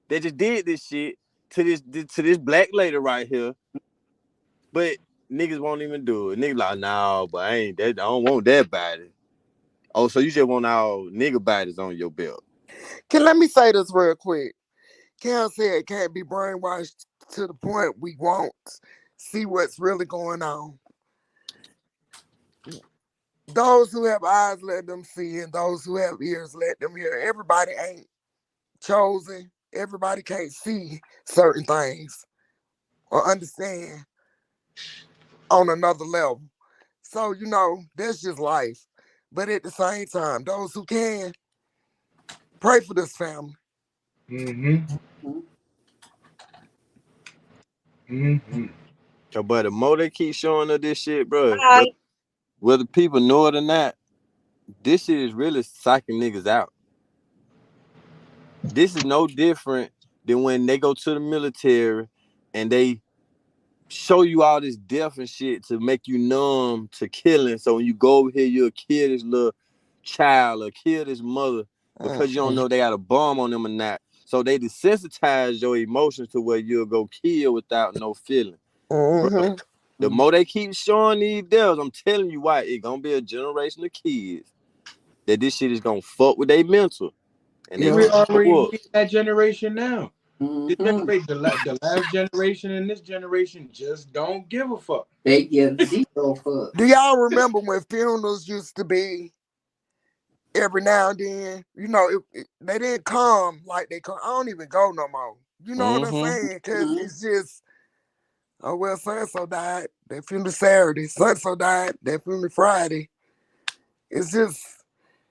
that just did this shit to this black lady right here. But niggas won't even do it. Niggas like, no, but I don't want that body. Oh, so you just want all nigga bodies on your belt. Let me say this real quick. Cal said it can't be brainwashed to the point we won't see what's really going on. Those who have eyes, let them see, and those who have ears, let them hear. Everybody ain't chosen. Everybody can't see certain things or understand on another level. So, that's just life. But at the same time, those who can, pray for this family. But the more they keep showing us this shit, bro, Hi. whether people know it or not, this shit is really psyching niggas out. This is no different than when they go to the military and they show you all this death and shit to make you numb to killing. So when you go over here, you'll kill this little child or kill this mother because you don't know they got a bomb on them or not. So they desensitize your emotions to where you'll go kill without no feeling. Bro, the more they keep showing these deaths, I'm telling you why it's gonna be a generation of kids that this shit is gonna fuck with their mental. And we already in that generation now. This generation, the last generation and this generation just don't give a fuck. They give zero fuck. Do y'all remember when funerals used to be every now and then? They didn't come like they come. I don't even go no more. You know what I'm saying? Because it's just, oh, well, so-and-so died. That funeral Saturday. So-and-so died. That funeral Friday. It's just,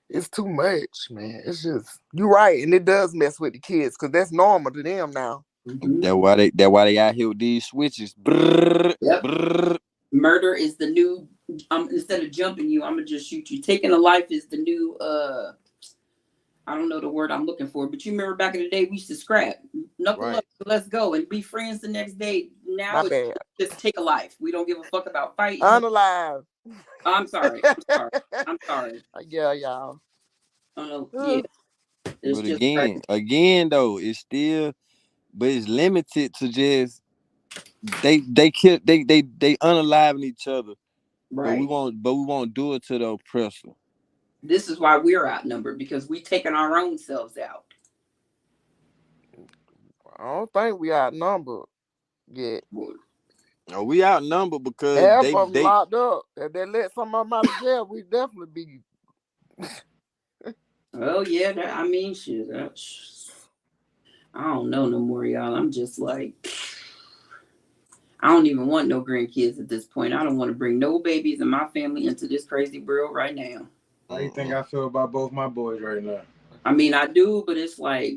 it's too much, man. It's just, you're right. And it does mess with the kids because that's normal to them now. That's why they out here with these switches. Brrr, brrr. Murder is the new. Instead of jumping you, I'm gonna just shoot you. Taking a life is the new. I don't know the word I'm looking for, but you remember back in the day we used to scrap, knuckle up, let's go, and be friends the next day. Now it's just take a life. We don't give a fuck about fighting. Unalive. I'm sorry. I'm sorry. Yeah, y'all. Oh no. Yeah. But again though, it's still but it's limited to just they unaliving each other. Right. But we won't do it to the oppressor. This is why we're outnumbered, because we taking our own selves out. I don't think we outnumbered yet. No, we outnumbered because half of them locked up. If they let some of them out of jail, we definitely be. Well, yeah, I mean, shit. I don't know no more, y'all. I'm just like, I don't even want no grandkids at this point. I don't want to bring no babies in my family into this crazy world right now. How you think I feel about both my boys right now? I mean, I do, but it's like,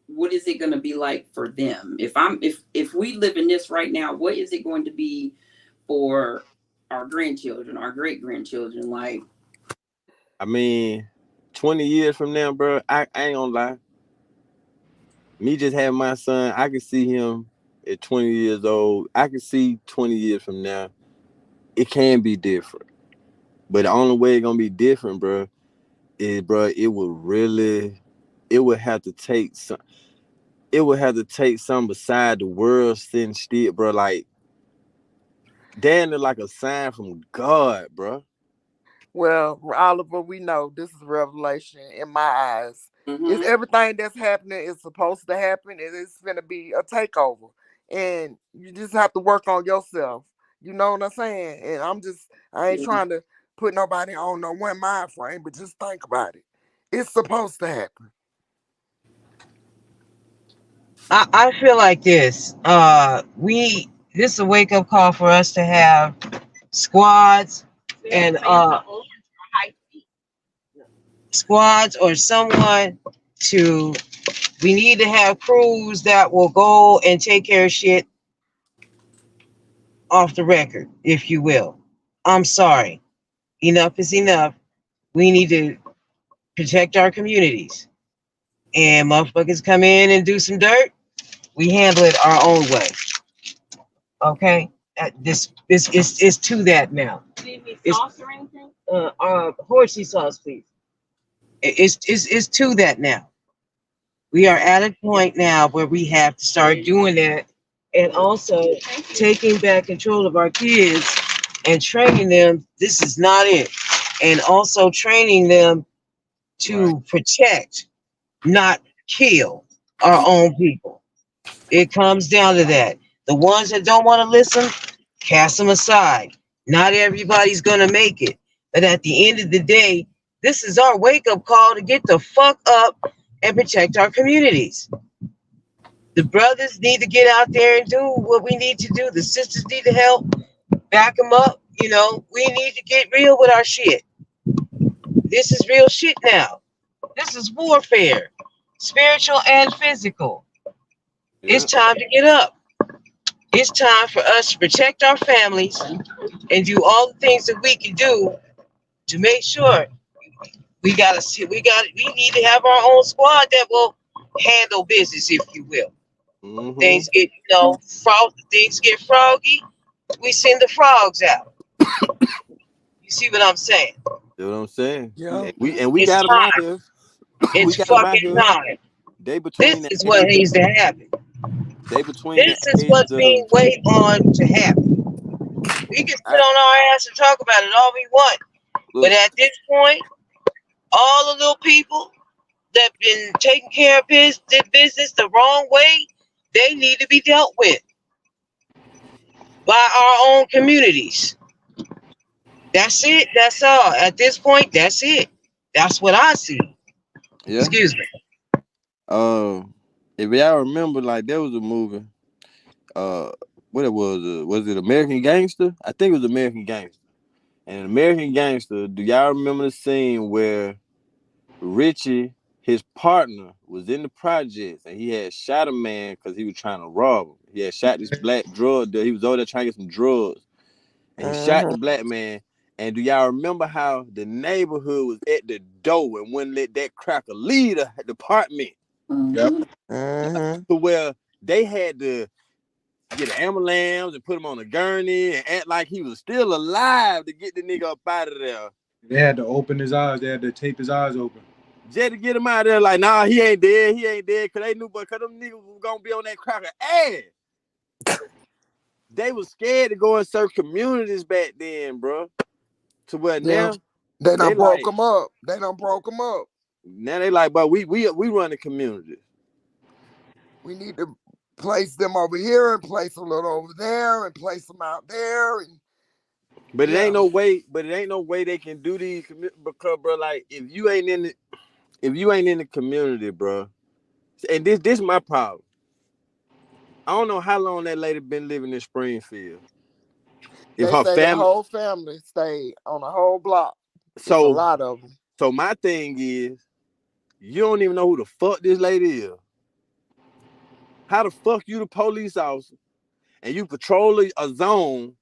what is it going to be like for them? If we live in this right now, what is it going to be for our grandchildren, our great grandchildren? Like, I mean, 20 years from now, bro, I ain't gonna lie. Me just having my son, I can see him at 20 years old. I can see 20 years from now, it can be different. But the only way it's gonna be different, bro, is, bro, it would have to take some beside the world sitting still, bro. Like, damn, like a sign from God, bro. Well, Oliver, we know this is revelation in my eyes. It's everything that's happening is supposed to happen, and it's gonna be a takeover. And you just have to work on yourself. You know what I'm saying? And I ain't trying to put nobody on no one mind frame, but just think about it. It's supposed to happen. I feel like this. This is a wake up call for us to have squads and squads or someone to. We need to have crews that will go and take care of shit off the record, if you will. I'm sorry. Enough is enough. We need to protect our communities. And motherfuckers come in and do some dirt. We handle it our own way. Okay? This is to that now. Do you need sauce or anything? Horsey sauce, please. It's to that now. We are at a point now where we have to start doing that, and also taking back control of our kids and training them. This is not it. And also training them to protect, not kill our own people. It comes down to that. The ones that don't want to listen, cast them aside. Not everybody's going to make it. But at the end of the day, this is our wake up call to get the fuck up and protect our communities. The brothers need to get out there and do what we need to do. The sisters need to help back them up. You know, we need to get real with our shit. This is real shit now. This is warfare, spiritual and physical. Yeah. It's time to get up. It's time for us to protect our families and do all the things that we can do to make sure we need to have our own squad that will handle business, if you will. Mm-hmm. Things get, things get froggy. We send the frogs out. You see what I'm saying? You know what I'm saying? Yeah. We got them out here. It's fucking time. This is what needs to happen. This is what's being waited on to happen. We can sit on our ass and talk about it all we want. But at this point, all the little people that have been taking care of their business the wrong way, they need to be dealt with by our own communities. That's it. That's all. At this point, that's it. That's what I see. Yeah. Excuse me. If y'all remember, like, there was a movie. What it was it American Gangster? I think it was American Gangster. And American Gangster, do y'all remember the scene where Richie, his partner, was in the projects and he had shot a man because he was trying to rob him. He had shot this black drug dealer. He was over there trying to get some drugs. And he shot the black man. And do y'all remember how the neighborhood was at the door and wouldn't let that cracker leave the department? Yep. To where they had to get an ambulance and put him on a gurney and act like he was still alive to get the nigga up out of there. They had to open his eyes. They had to tape his eyes open. Just to get him out of there, like, nah, he ain't dead, cause they knew, but cause them niggas was gonna be on that cracker ass. They was scared to go in certain communities back then, bro. To where now they done broke like, them up. They done broke them up. Now they like, but we run the community. We need to place them over here and place a little over there and place them out there. And But it ain't no way. But it ain't no way they can do these because, bro. Like, if you ain't in the community, bro, and this my problem. I don't know how long that lady been living in Springfield. If they her say the family, whole family stayed on the whole block. so it's a lot of them. So my thing is, you don't even know who the fuck this lady is. How the fuck you the police officer and you patrol a zone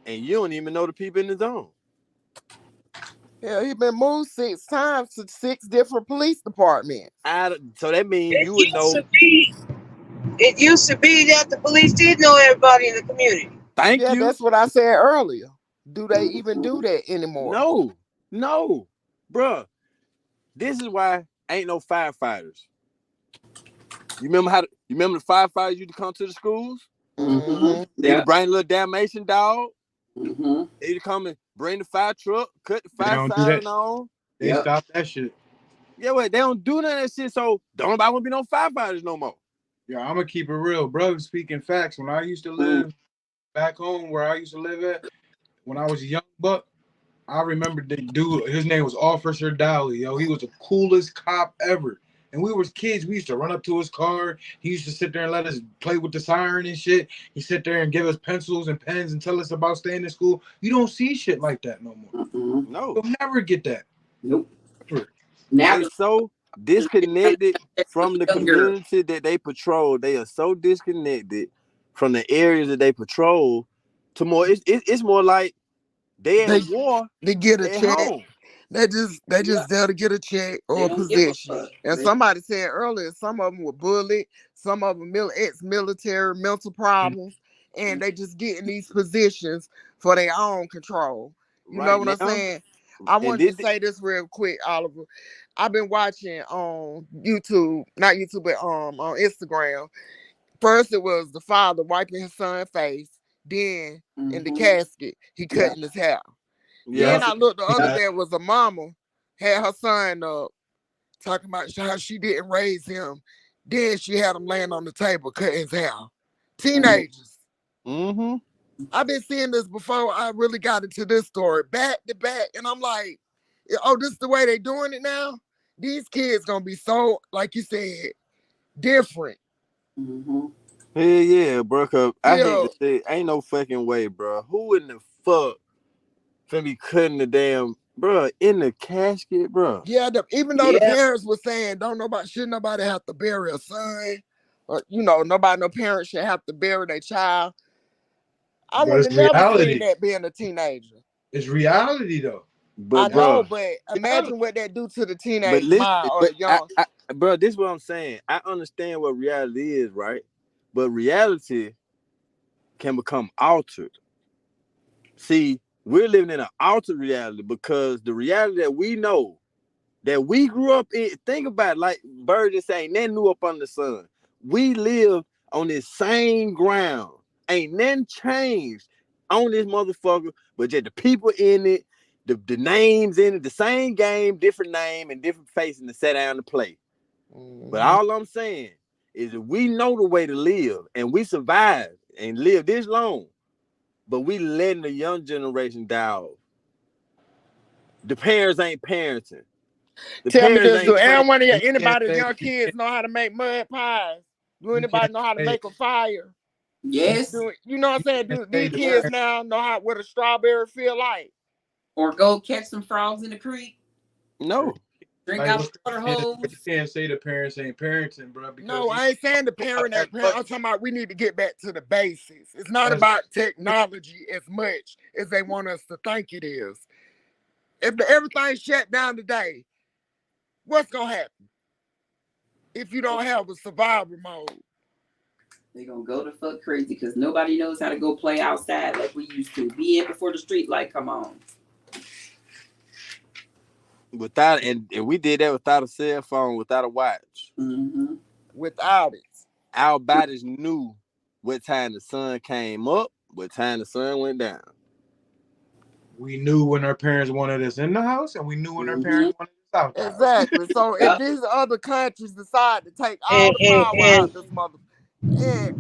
and you don't even know the people in the zone? Yeah, he been moved 6 times to 6 different police departments. So that means you would know. It used to be that the police did know everybody in the community. Thank you. That's what I said earlier. Do they even do that anymore? No, bruh. This is why ain't no firefighters. You remember the firefighters used to come to the schools? Mm-hmm. They would bring a little Dalmatian dog. Mm-hmm. They'd come and bring the fire truck, cut the fire siren on. They stopped that shit. Yeah, wait, they don't do none of that shit, so don't nobody want to be no firefighters no more. Yeah, I'm gonna keep it real, bro. Speaking facts, when I used to live back home where I used to live at, when I was a young buck, I remember the dude, his name was Officer Dowley, yo. He was the coolest cop ever. And we was kids, we used to run up to his car. He used to sit there and let us play with the siren and shit. He sit there and give us pencils and pens and tell us about staying in school. You don't see shit like that no more. No. You'll never get that. Nope. Now they so disconnected from the community that they patrol. They are so disconnected from the areas that they patrol to more. It's more like they at war. They get a check. Home. They just there to get a check or a position. And somebody said earlier, some of them were bullied, some of them ex-military, mental problems, and they just get in these positions for their own control. You know what I'm saying? I wanted to say this real quick, Oliver. I've been watching on YouTube, not YouTube, but on Instagram. First, it was the father wiping his son's face. Then, in the casket, he cutting his hair. Then I looked the other day, was a mama had her son up talking about how she didn't raise him. Then she had him laying on the table cutting his hair. Teenagers. Mm-hmm. I've been seeing this before I really got into this story, back to back, and I'm like, oh, this is the way they doing it now? These kids gonna be so, like you said, different. Yeah, bro. Cause I hate to say, ain't no fucking way, bro. Who in the fuck finna be cutting the damn, bro, in the casket, bro? Yeah, even though the parents were saying, should nobody have to bury a son, or no parent should have to bury their child. I would have never seen that being a teenager. It's reality though. But I know, but imagine what that do to the teenage mind or the young. Bro, this is what I'm saying. I understand what reality is, right? But reality can become altered. See, we're living in an altered reality because the reality that we know, that we grew up in, think about it, like Bird is saying, nothing new up under the sun. We live on this same ground. Ain't nothing changed on this motherfucker, but just the people in it, the names in it, the same game, different name, and different facing to sit down to play. But all I'm saying is that we know the way to live, and we survive and live this long, but we letting the young generation die off. The parents ain't parenting. Tell me this, do anybody young kids know how to make mud pies? Do anybody know how to make a fire? Yes. You know what I'm saying? Do these kids now know what a strawberry feel like? Or go catch some frogs in the creek? No. Drink out the water hose? You can't say the parents ain't parenting, bro. No, I ain't saying the parent ain't parenting. I'm talking about we need to get back to the basics. It's not about technology as much as they want us to think it is. If everything's shut down today, what's gonna happen if you don't have a survival mode? They're gonna go the fuck crazy because nobody knows how to go play outside like we used to. Be in before the street light come on. Without and we did that without a cell phone, without a watch. Mm-hmm. Without it. Our bodies knew what time the sun came up, what time the sun went down. We knew when our parents wanted us in the house, and we knew when our Mm-hmm. parents wanted us out the house. Exactly. So if Yep. these other countries decide to take And all the power and out this mother, and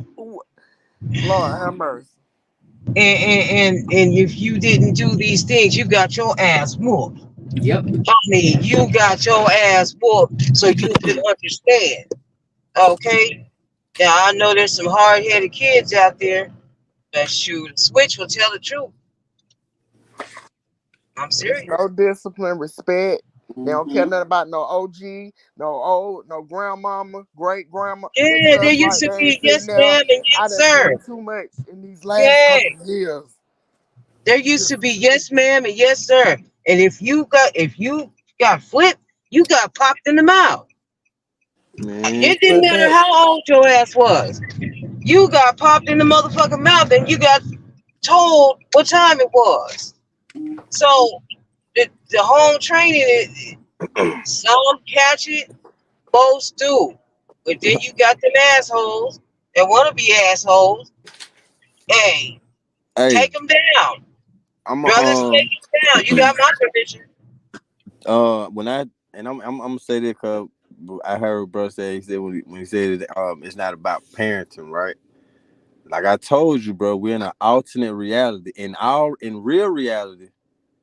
Lord have mercy. and if you didn't do these things, you got your ass whooped. Yep. I mean, you got your ass whooped so you can understand. Okay? Now I know there's some hard-headed kids out there, but shoot, Switch will tell the truth. I'm It's serious. no discipline, respect. They don't care Mm-hmm. nothing about no OG, no old, no grandmama, great grandma, and Yeah, there stuff used like to that. Ain't be sitting yes there. ma'am and I yes done sir. seen too much in these last Yeah, couple of years. there used to be yes ma'am and yes sir. And if you got flipped, you got popped in the mouth. Man, It didn't fuck matter that. how old your ass was. You got popped in the motherfucking mouth and you got told what time it was. So the home training, some catch it, most do. But then you got them assholes that want to be assholes. Hey, Hey, take them down. I'm a, Brothers, take them down. You got my permission. when I and I'm gonna say this because I heard bro say he said when he said that, it's not about parenting, right? Like I told you, bro, we're in an alternate reality. In real reality,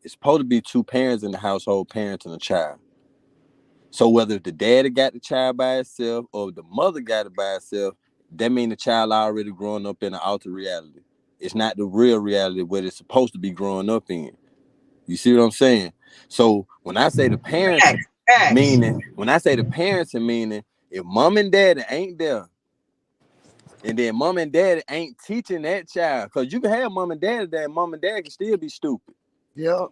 it's supposed to be two parents in the household parenting a child. So whether the daddy got the child by itself or the mother got it by itself, that means the child already growing up in an altered reality. It's not the real reality what it's supposed to be growing up in. You see what I'm saying? So when I say the parenting, Facts. meaning if mom and daddy ain't there, and then mom and daddy ain't teaching that child, because you can have mom and daddy there, and mom and dad can still be stupid. Yep.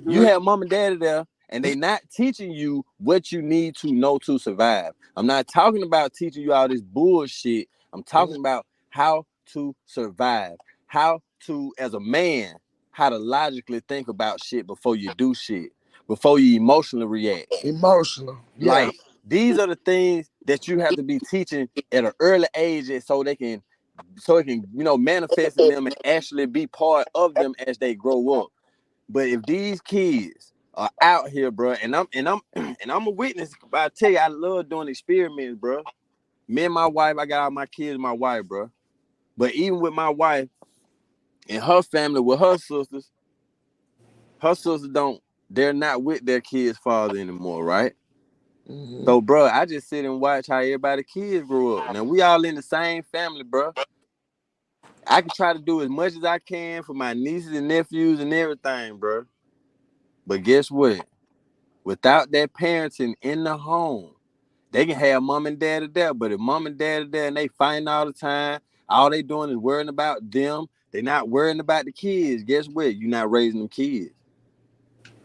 You have mom and daddy there, and they not teaching you what you need to know to survive. I'm not talking about teaching you all this bullshit. I'm talking about how to survive, how to, as a man, how to logically think about shit before you do shit, before you emotionally react. Emotional. Yeah. Like, these are the things that you have to be teaching at an early age so it can manifest in them and actually be part of them as they grow up. But if these kids are out here, bro, and I'm a witness, but I tell you, I love doing experiments, bro. Me and my wife, I got all my kids, my wife, bro. But even with my wife and her family, with her sisters they're not with their kids' father anymore, right? Mm-hmm. So, bro, I just sit and watch how everybody kids grow up. Now we all in the same family, bro. I can try to do as much as I can for my nieces and nephews and everything, bro. But guess what? Without that parenting in the home, they can have mom and dad there, but if mom and dad are there and they fighting all the time, all they doing is worrying about them. They not worrying about the kids. Guess what? You're not raising them kids.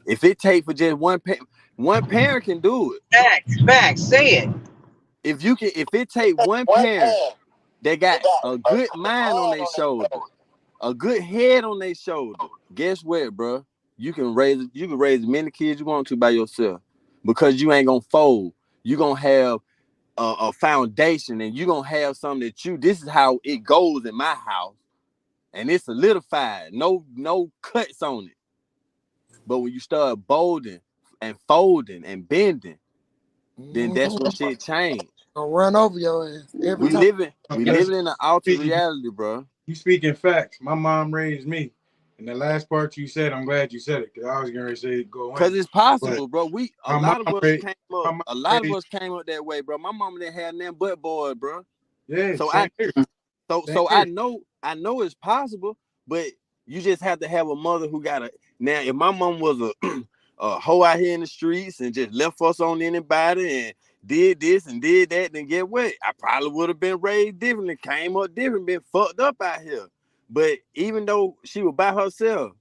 If it take for just one parent can do it. Facts. Say it. If it take one parent that got a good mind on their shoulder, a good head on their shoulder, guess what, bro? You can raise as many kids you want to by yourself because you ain't gonna fold. You gonna have a foundation, and you gonna have something this is how it goes in my house, and it's solidified. No cuts on it. But when you start bolding and folding and bending, then that's when shit change. I'll run over your ass every We time. living in an altered reality, bro. You speaking facts. My mom raised me. And the last part you said, I'm glad you said it, because I was going to say go in. Cause it's possible, bro. A my mom lot of us raised, came my up. mom A lot of raised, us came up that way, bro. My mama didn't have nothing but boys, bro. yeah, So same here. Same I here. know it's possible, but you just have to have a mother who got a. Now, if my mom was a hoe out here in the streets and just left us on anybody and did this and did that, then get what? I probably would have been raised differently, came up different, been fucked up out here. But even though she was by herself,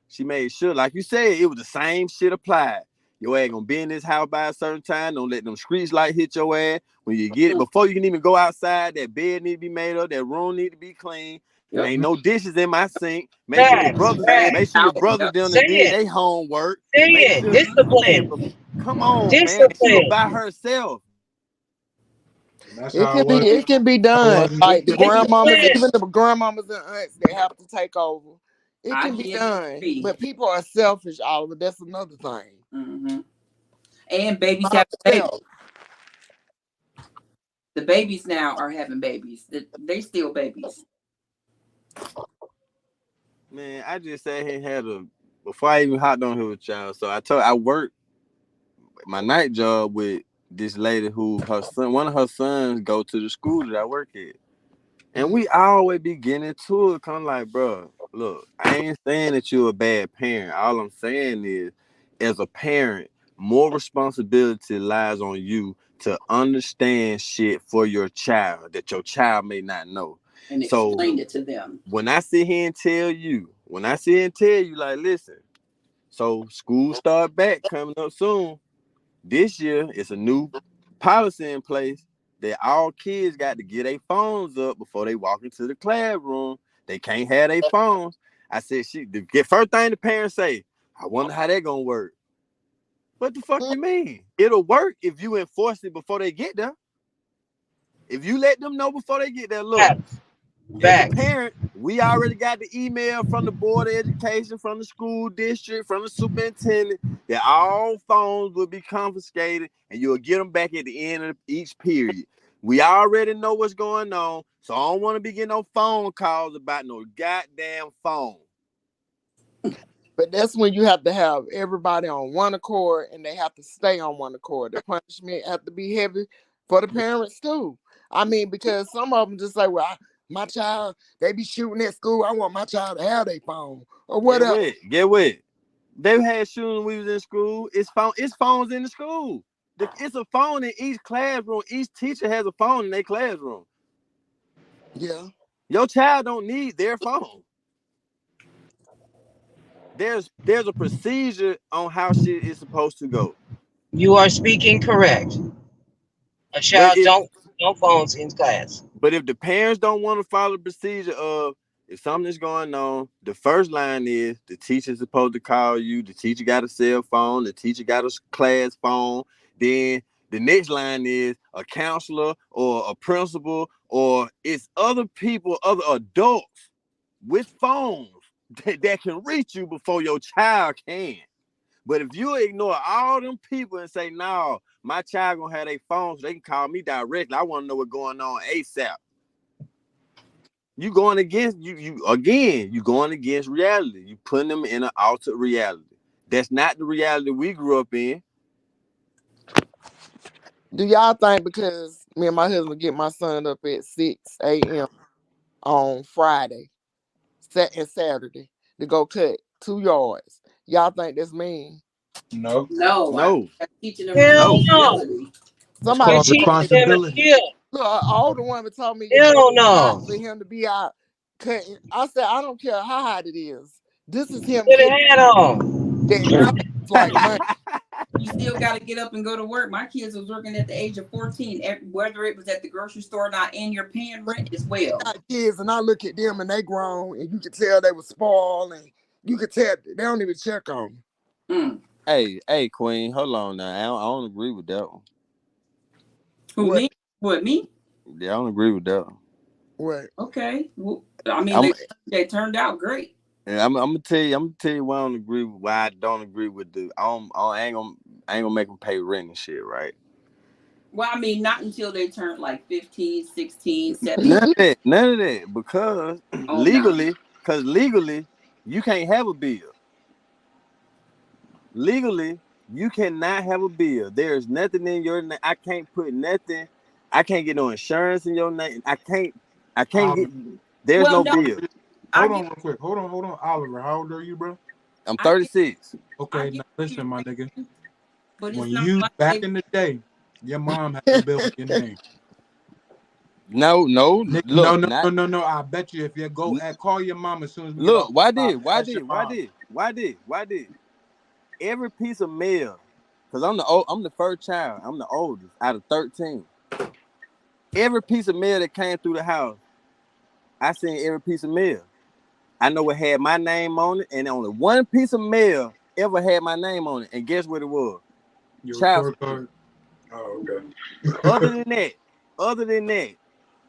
she made sure, like you said, it was the same shit applied. Your ass gonna be in this house by a certain time. Don't let them street light hit your ass. When you get it, before you can even go outside, that bed need to be made up. That room need to be clean. Yep. Ain't no dishes in my sink. Make sure your Facts, brothers, facts. make sure your brothers Yep. done Say and did it. their homework. Say Make it. sure, man, Discipline. come on, man. She was Discipline. by herself. And that's It how it can be was. it can be How it done. was in Like the grandmamas, Discipline. even the grandmamas and aunts that have to take over. It I can be did done. agree. But people are selfish, Oliver. That's another thing. Mm-hmm. And babies By have babies. themselves. The babies now are having babies. They still babies. Man, I just sat here and had before I even hopped on here with y'all. So I worked my night job with this lady who one of her sons go to the school that I work at. And we always be getting into it. Come like, bro, look, I ain't saying that you're a bad parent. All I'm saying is, as a parent, more responsibility lies on you to understand shit for your child that your child may not know. And So explain it to them. when I sit here and tell you, like, listen, so school start back coming up soon. This year, it's a new policy in place that all kids got to get their phones up before they walk into the classroom. They can't have their phones. I said, the first thing the parents say, I wonder how that gonna work. What the fuck you mean? It'll work if you enforce it before they get there. If you let them know before they get there, look. As a parent, we already got the email from the Board of Education, from the school district, from the superintendent that all phones will be confiscated and you'll get them back at the end of each period. We already know what's going on, so I don't want to be getting no phone calls about no goddamn phone. But that's when you have to have everybody on one accord and they have to stay on one accord. The punishment have to be heavy for the parents too. I mean, because some of them just say, well, my child, they be shooting at school. I want my child to have their phone or whatever. Get what? They've had shootings when we was in school. It's phones in the school. It's a phone in each classroom. Each teacher has a phone in their classroom. Yeah. Your child don't need their phone. There's a procedure on how shit is supposed to go. You are speaking correct. A child don't phones in class. But if the parents don't want to follow the procedure of if something's going on, the first line is the teacher's supposed to call you. The teacher got a cell phone. The teacher got a class phone. Then the next line is a counselor or a principal or it's other people, other adults with phones that can reach you before your child can. But if you ignore all them people and say, no, my child gonna have their phones, so they can call me directly. I want to know what's going on ASAP. You going against you going against reality. You putting them in an altered reality. That's not the reality we grew up in. Do y'all think because me and my husband get my son up at 6 a.m. on Friday and Saturday to go cut 2 yards, y'all think that's mean? No. No. Teaching them Hell no. responsibility. It's Somebody called You're teaching them a responsibility. skill. look, an older woman told me Hell it's hot no. for him to be out cutting. I said, I don't care how hot it is. This is him Put a cutting hat on. that costs like money. You still got to get up and go to work. My kids was working at the age of 14, whether it was at the grocery store or not, and you're paying rent as well. I got kids, and I look at them, and they grown, and you can tell they were spoiled, and you can tell they don't even check on them. Hey, Queen, hold on now. I don't agree with that one. Who, me? What, me? Yeah, I don't agree with that one. What? Okay. Well, I mean, they turned out great. And I'm gonna tell you why I don't agree with why I don't agree with the I ain't gonna make them pay rent and shit, right? Well, I mean, not until they turned like 15, 16, 17. None of that. Because legally, you can't have a bill. Legally, you cannot have a bill. There's nothing in your name. I can't put nothing. I can't get no insurance in your name. I can't get. There's no bill. Hold on real quick. Hold on. Oliver, how old are you, bro? I'm 36. Okay, now listen, my nigga. But when you back in the day, your mom had a bill in your name. No. Nigga, look, no. I bet you if you go call your mom as soon as we look. Why did? Why did? Every piece of mail Cause I'm the first child. I'm the oldest out of 13. Every piece of mail that came through the house, I seen every piece of mail. I know it had my name on it, and only one piece of mail ever had my name on it. And guess what it was? Your Child report support. card. Oh, okay. Other than that,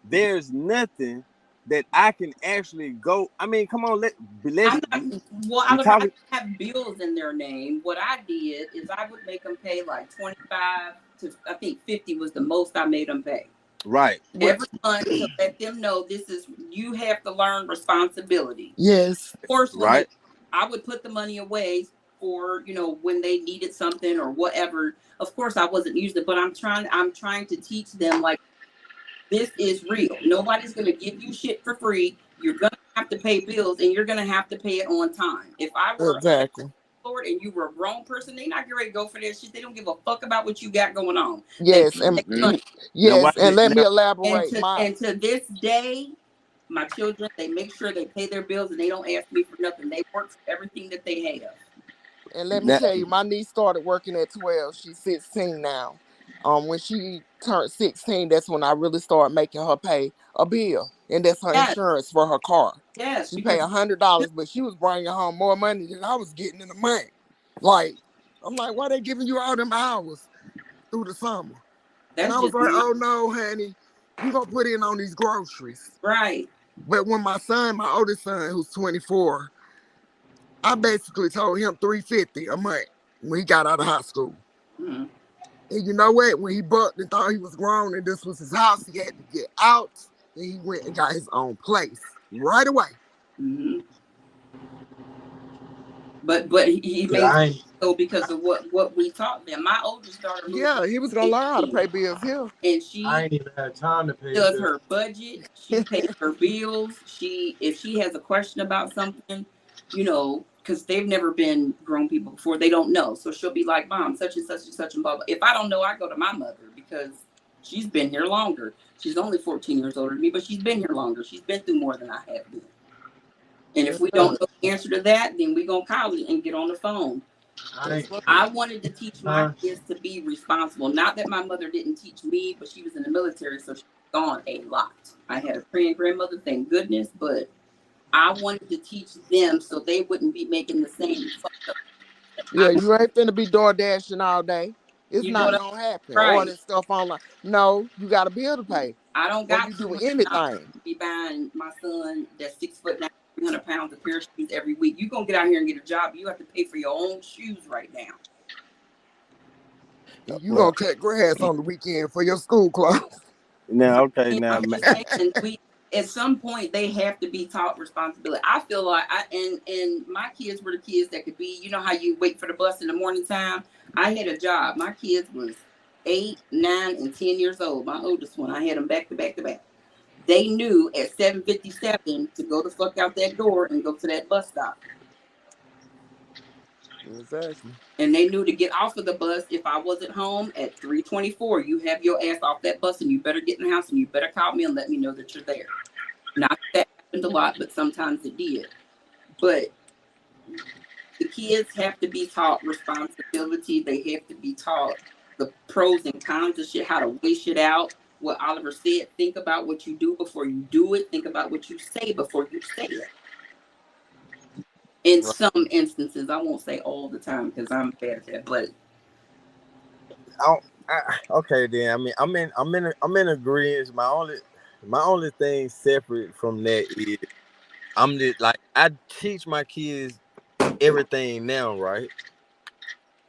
there's nothing that I can actually go. I mean, come on, let's. I don't have bills in their name. What I did is I would make them pay like 25 to I think 50 was the most I made them pay. Right. Every month to let them know you have to learn responsibility. Yes. Of course, right. I would put the money away for, when they needed something or whatever. Of course, I wasn't using it, but I'm trying to teach them, like, this is real. Nobody's going to give you shit for free. You're going to have to pay bills, and you're going to have to pay it on time. If I were exactly Lord and you were a grown person, they're not ready to go for that shit. They don't give a fuck about what you got going on. Yes, and let me elaborate. And to this day, my children, they make sure they pay their bills and they don't ask me for nothing. They work for everything that they have. And let me tell you, my niece started working at 12. She's 16 now. When she turned 16, that's when I really started making her pay a bill, and that's her insurance for her car. Yes, she paid $100, but she was bringing home more money than I was getting in the month. Like, I'm like, why they giving you all them hours through the summer? And I was like, oh no, honey, you gonna put in on these groceries, right? But when my oldest son, who's 24, I basically told him $350 a month when he got out of high school. Mm-hmm. And you know what? When he bucked and thought he was grown and this was his house, he had to get out. And he went and got his own place right away. Mm-hmm. But he made so because of what we taught them. My oldest daughter, he was gonna learn how to pay bills here, and she I ain't even had time to pay. Does her budget. She pays her bills. If she has a question about something, because they've never been grown people before, they don't know. So she'll be like, "Mom, such and such and such and blah blah." If I don't know, I go to my mother because she's been here longer. She's only 14 years older than me, but she's been here longer. She's been through more than I have been. And if we don't know the answer to that, then we're going to call it and get on the phone. I wanted to teach my kids to be responsible. Not that my mother didn't teach me, but she was in the military, so she's gone a lot. I had a praying grandmother, thank goodness, but I wanted to teach them so they wouldn't be making the same fuck up. Yeah, you ain't finna be door dashing all day. It's not gonna happen. Right. Ordering stuff online. No, you got a bill to pay. I don't got you doing anything. Be buying my son that's 6 foot 9, 300 pounds, a pair of shoes every week. You gonna get out here and get a job. You have to pay for your own shoes right now. You gonna cut grass on the weekend for your school clothes. Now, okay, now. At some point, they have to be taught responsibility. I feel like and my kids were the kids that could be, you know how you wait for the bus in the morning time? I had a job. My kids was 8, 9, and 10 years old. My oldest one, I had them back to back to back. They knew at 7:57 to go the fuck out that door and go to that bus stop. Exactly. And they knew to get off of the bus if I wasn't home at 3:24. You have your ass off that bus and you better get in the house and you better call me and let me know that you're there. Not that happened a lot, but sometimes it did. But the kids have to be taught responsibility. They have to be taught the pros and cons of shit, how to weigh shit out. What Oliver said, think about what you do before you do it. Think about what you say before you say it. In some instances, I won't say all the time because I'm bad at that, but okay then. I mean, I'm in agreement. My only thing separate from that is I teach my kids everything now, right?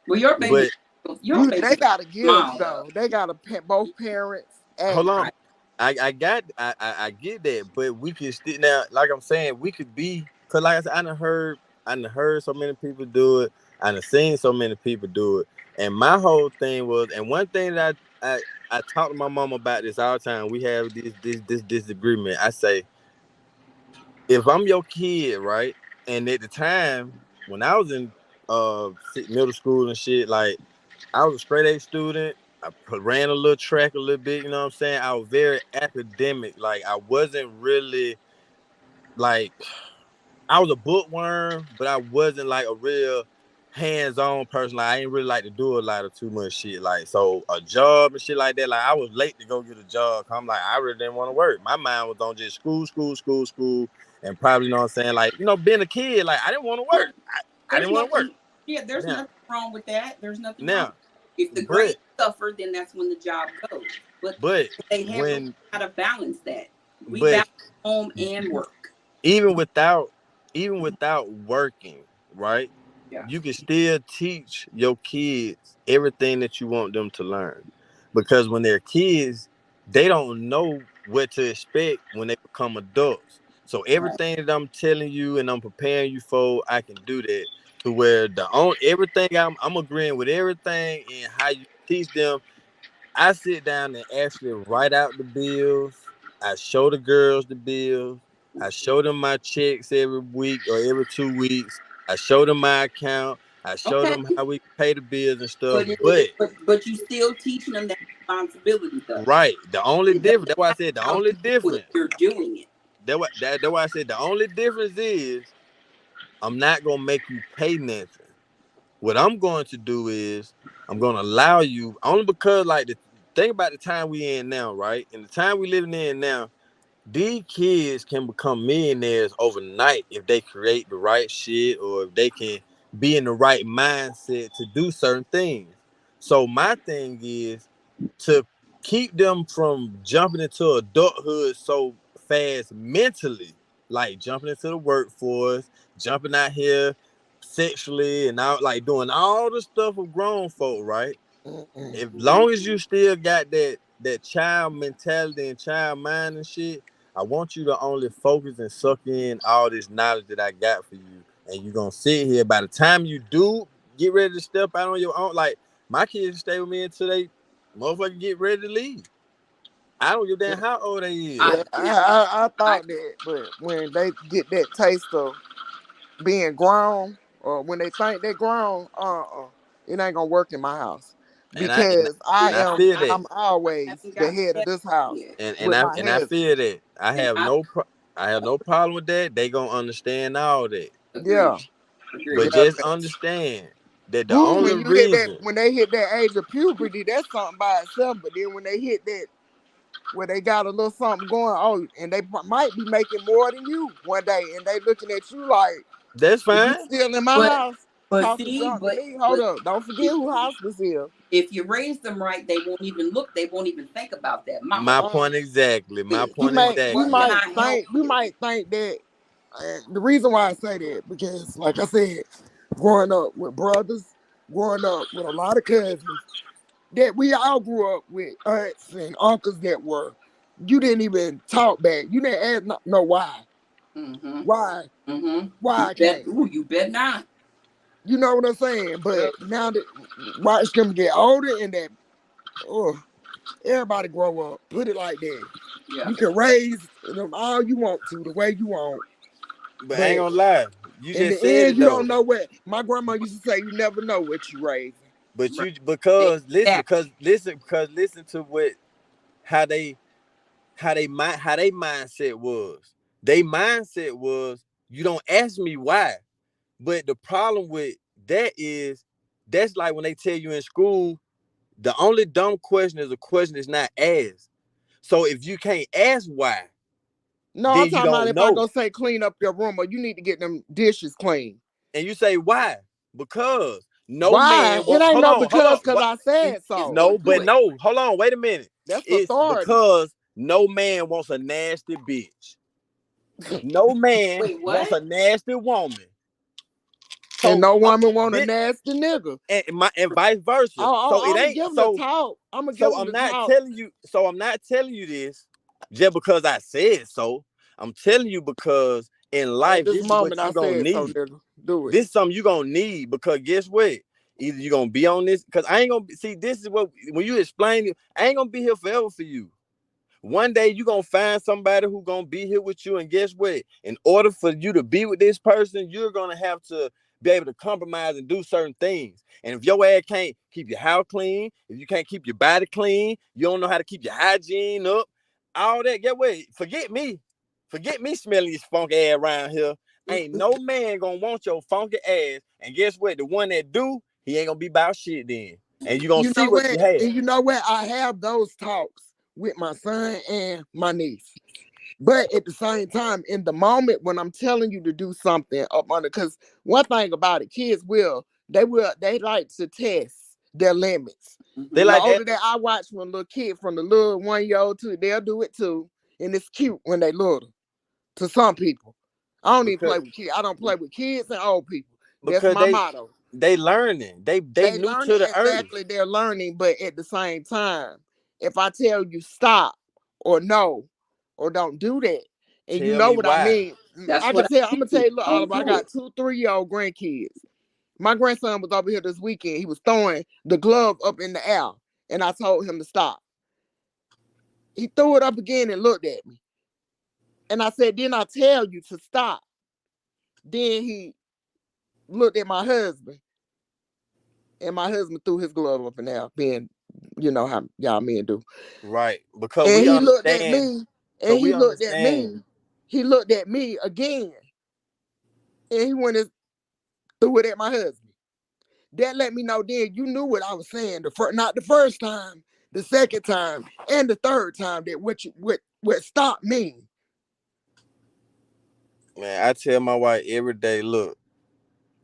Well, your baby, they gotta give though. They gotta both parents. Hold on. I get that, but we could still now, like I'm saying, we could be, cause like I said, I done heard so many people do it. I done seen so many people do it. And my whole thing was, and one thing that I talk to my mom about this all the time. We have this disagreement. I say, if I'm your kid, right, and at the time when I was in middle school and shit, like I was a straight A student. I ran a little track a little bit, you know what I'm saying? I was very academic. Like I wasn't really like, I was a bookworm, but I wasn't like a real hands-on person. Like, I ain't really like to do a lot of too much shit. Like, so a job and shit like that. Like, I was late to go get a job. I'm like, I really didn't want to work. My mind was on just school, and probably, you know what I'm saying, like, you know, being a kid, like, I didn't want to work. I There's didn't want to work. nothing. Yeah, there's Now, nothing wrong with that. There's nothing wrong. now, If the grades suffer, then that's when the job goes. But they have how to balance that. We balance home and work. Even without working, right? Yeah. You can still teach your kids everything that you want them to learn. Because when they're kids, they don't know what to expect when they become adults. So everything that I'm telling you and I'm preparing you for, I can do that. To where everything I'm agreeing with everything and how you teach them. I sit down and actually write out the bills. I show the girls the bills. I show them my checks every week or every 2 weeks. I show them my account. I show them how we pay the bills and stuff. But you still teaching them that responsibility, though. Right. The only difference. That's why I said the only difference. You're doing it. That's why I said the only difference is I'm not gonna make you pay nothing. What I'm going to do is I'm gonna allow you only because like the think about the time we in now, right? And the time we living in now, these kids can become millionaires overnight if they create the right shit or if they can be in the right mindset to do certain things. So my thing is to keep them from jumping into adulthood so fast mentally, like jumping into the workforce, jumping out here sexually and out like doing all the stuff of grown folk, right? As long as you still got that child mentality and child mind and shit, I want you to only focus and suck in all this knowledge that I got for you. And you're gonna sit here. By the time you do get ready to step out on your own, like my kids stay with me until they motherfucking get ready to leave. I don't give a damn how old they is. I thought that, but when they get that taste of being grown, or when they think they're grown, it ain't gonna work in my house because I'm always the head of this house. And I feel that I have no problem with that. They gonna understand all that. Yeah, but just understand that the only reason when they hit that age of puberty, that's something by itself. But then when they hit that where they got a little something going, and they might be making more than you one day, and they looking at you like, that's fine. You still in my house? Talking junk to me. Hold up, don't forget who house this is. If you raise them right, they won't even look. They won't even think about that. My point exactly. We might think that. The reason why I say that because, like I said, growing up with brothers, growing up with a lot of cousins, that we all grew up with aunts and uncles that were, you didn't even talk back. You didn't ask no why. Mm-hmm. Why? Mm-hmm. Why can't? You bet not. You know what I'm saying? But now that watch them get older and that, everybody grow up. Put it like that. Yeah. You can raise them all you want to, the way you want. But I ain't gonna lie. You in just the said end, you don't know what. My grandma used to say, you never know what you raising. But you listen to what how they mindset was. They mindset was you don't ask me why. But the problem with that is that's like when they tell you in school, the only dumb question is a question that's not asked. So if you can't ask why, no, I'm talking about if I go say clean up your room or you need to get them dishes clean. And you say why? Because man. It ain't no because I said so. No, but no. Hold on. Wait a minute. That's authority. Because no man wants a nasty bitch. No man wants a nasty woman. So, and no woman want a nasty nigga. And vice versa. So it ain't so. I'm gonna give I'm not telling you. So I'm not telling you this just because I said so. I'm telling you because in life, this is what you're gonna need. Do it. This is something you're gonna need because guess what? Either you're gonna be on this because I ain't gonna see. This is what when you explain it, I ain't gonna be here forever for you. One day you're gonna find somebody who's gonna be here with you, and guess what? In order for you to be with this person, you're gonna have to be able to compromise and do certain things. And if your ass can't keep your house clean, if you can't keep your body clean, you don't know how to keep your hygiene up, all that, get what? Forget me smelling this funk ass around here. Ain't no man gonna want your funky ass. And guess what? The one that do, he ain't gonna be about shit then. And you gonna see what you have. And you know what? I have those talks with my son and my niece. But at the same time, in the moment when I'm telling you to do something up under, because one thing about it, kids they like to test their limits. They The like older that. that I watch from a little kid, from the little 1-year-old to, they'll do it too. And it's cute when they little. To some people. I don't even play with kids. I don't play with kids and old people. That's Because my motto. they learning. They new learning to the earth. exactly. They're learning, but at the same time, if I tell you stop or no or don't do that, and you Tell know me what I why. mean, I'm gonna tell you, look, Oliver, I got 2 3-year-old grandkids. My grandson was over here this weekend. He was throwing the glove up in the air, and I told him to stop. He threw it up again and looked at me. And I said, didn't I tell you to stop? Then he looked at my husband, and my husband threw his glove up in the air, being, you know how y'all men do. Right. Because And we he looked at understand. me, Cause and we understand. he looked at me again, and he went and threw it at my husband. That let me know then you knew what I was saying. Not the first time, the second time, and the third time, that what stop mean. Man, I tell my wife every day, look,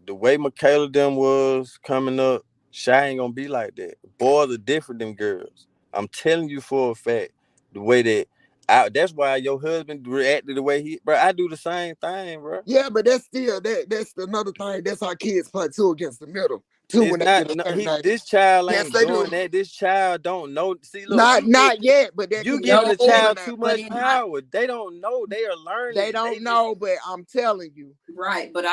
the way Michaela them was coming up, Shy ain't gonna be like that. Boys are different than girls. I'm telling you for a fact. The way that's why your husband reacted the way he, bro. I do the same thing, bro. Yeah, but that's still that's another thing. That's how kids play two against the middle. Two It's when they not get a certain age. this child Yes, ain't they do. doing that. This child don't know. See, look, Not yet, but that you can giving get the older child now. too much power. They don't know. They are They learning. don't know, but I'm telling you. Right, but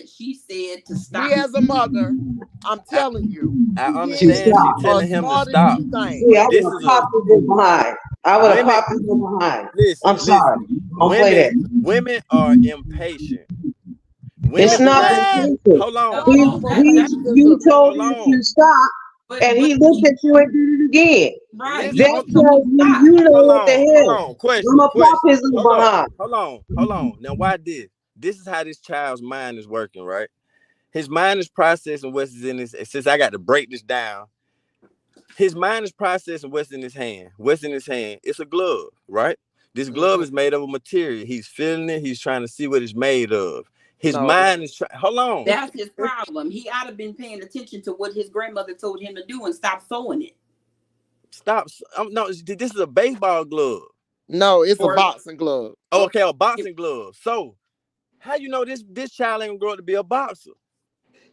she said to stop. Me as a mother, I'm telling you. I To Kids understand she stop. are telling him to smarter than stop, you think. See, I but would this have is popped his behind. I would have women. popped his behind. I'm Listen. sorry. Don't play that. Women are impatient. It's Women do not not. impatient. Hold on. No, no, but patience is You told Hold him on. to stop, and he looked at you and did it again. Right. Listen. That tells me you know Hold what the on. Hold hell. on. I'm gonna pop his little behind. Hold on. Now, why this? This is how this child's mind is working, right? His mind is processing what's in his. Since I got to break this down, his mind is processing what's in his hand. What's in his hand? It's a glove, right? This glove is made of a material. He's feeling it. He's trying to see what it's made of. His mind is trying. Hold on. That's his problem. He ought to been paying attention to what his grandmother told him to do and stop sewing it. Stop. No, this is a baseball glove. No, it's a boxing glove. Oh, okay, a boxing glove. So, how you know this child ain't gonna grow up to be a boxer?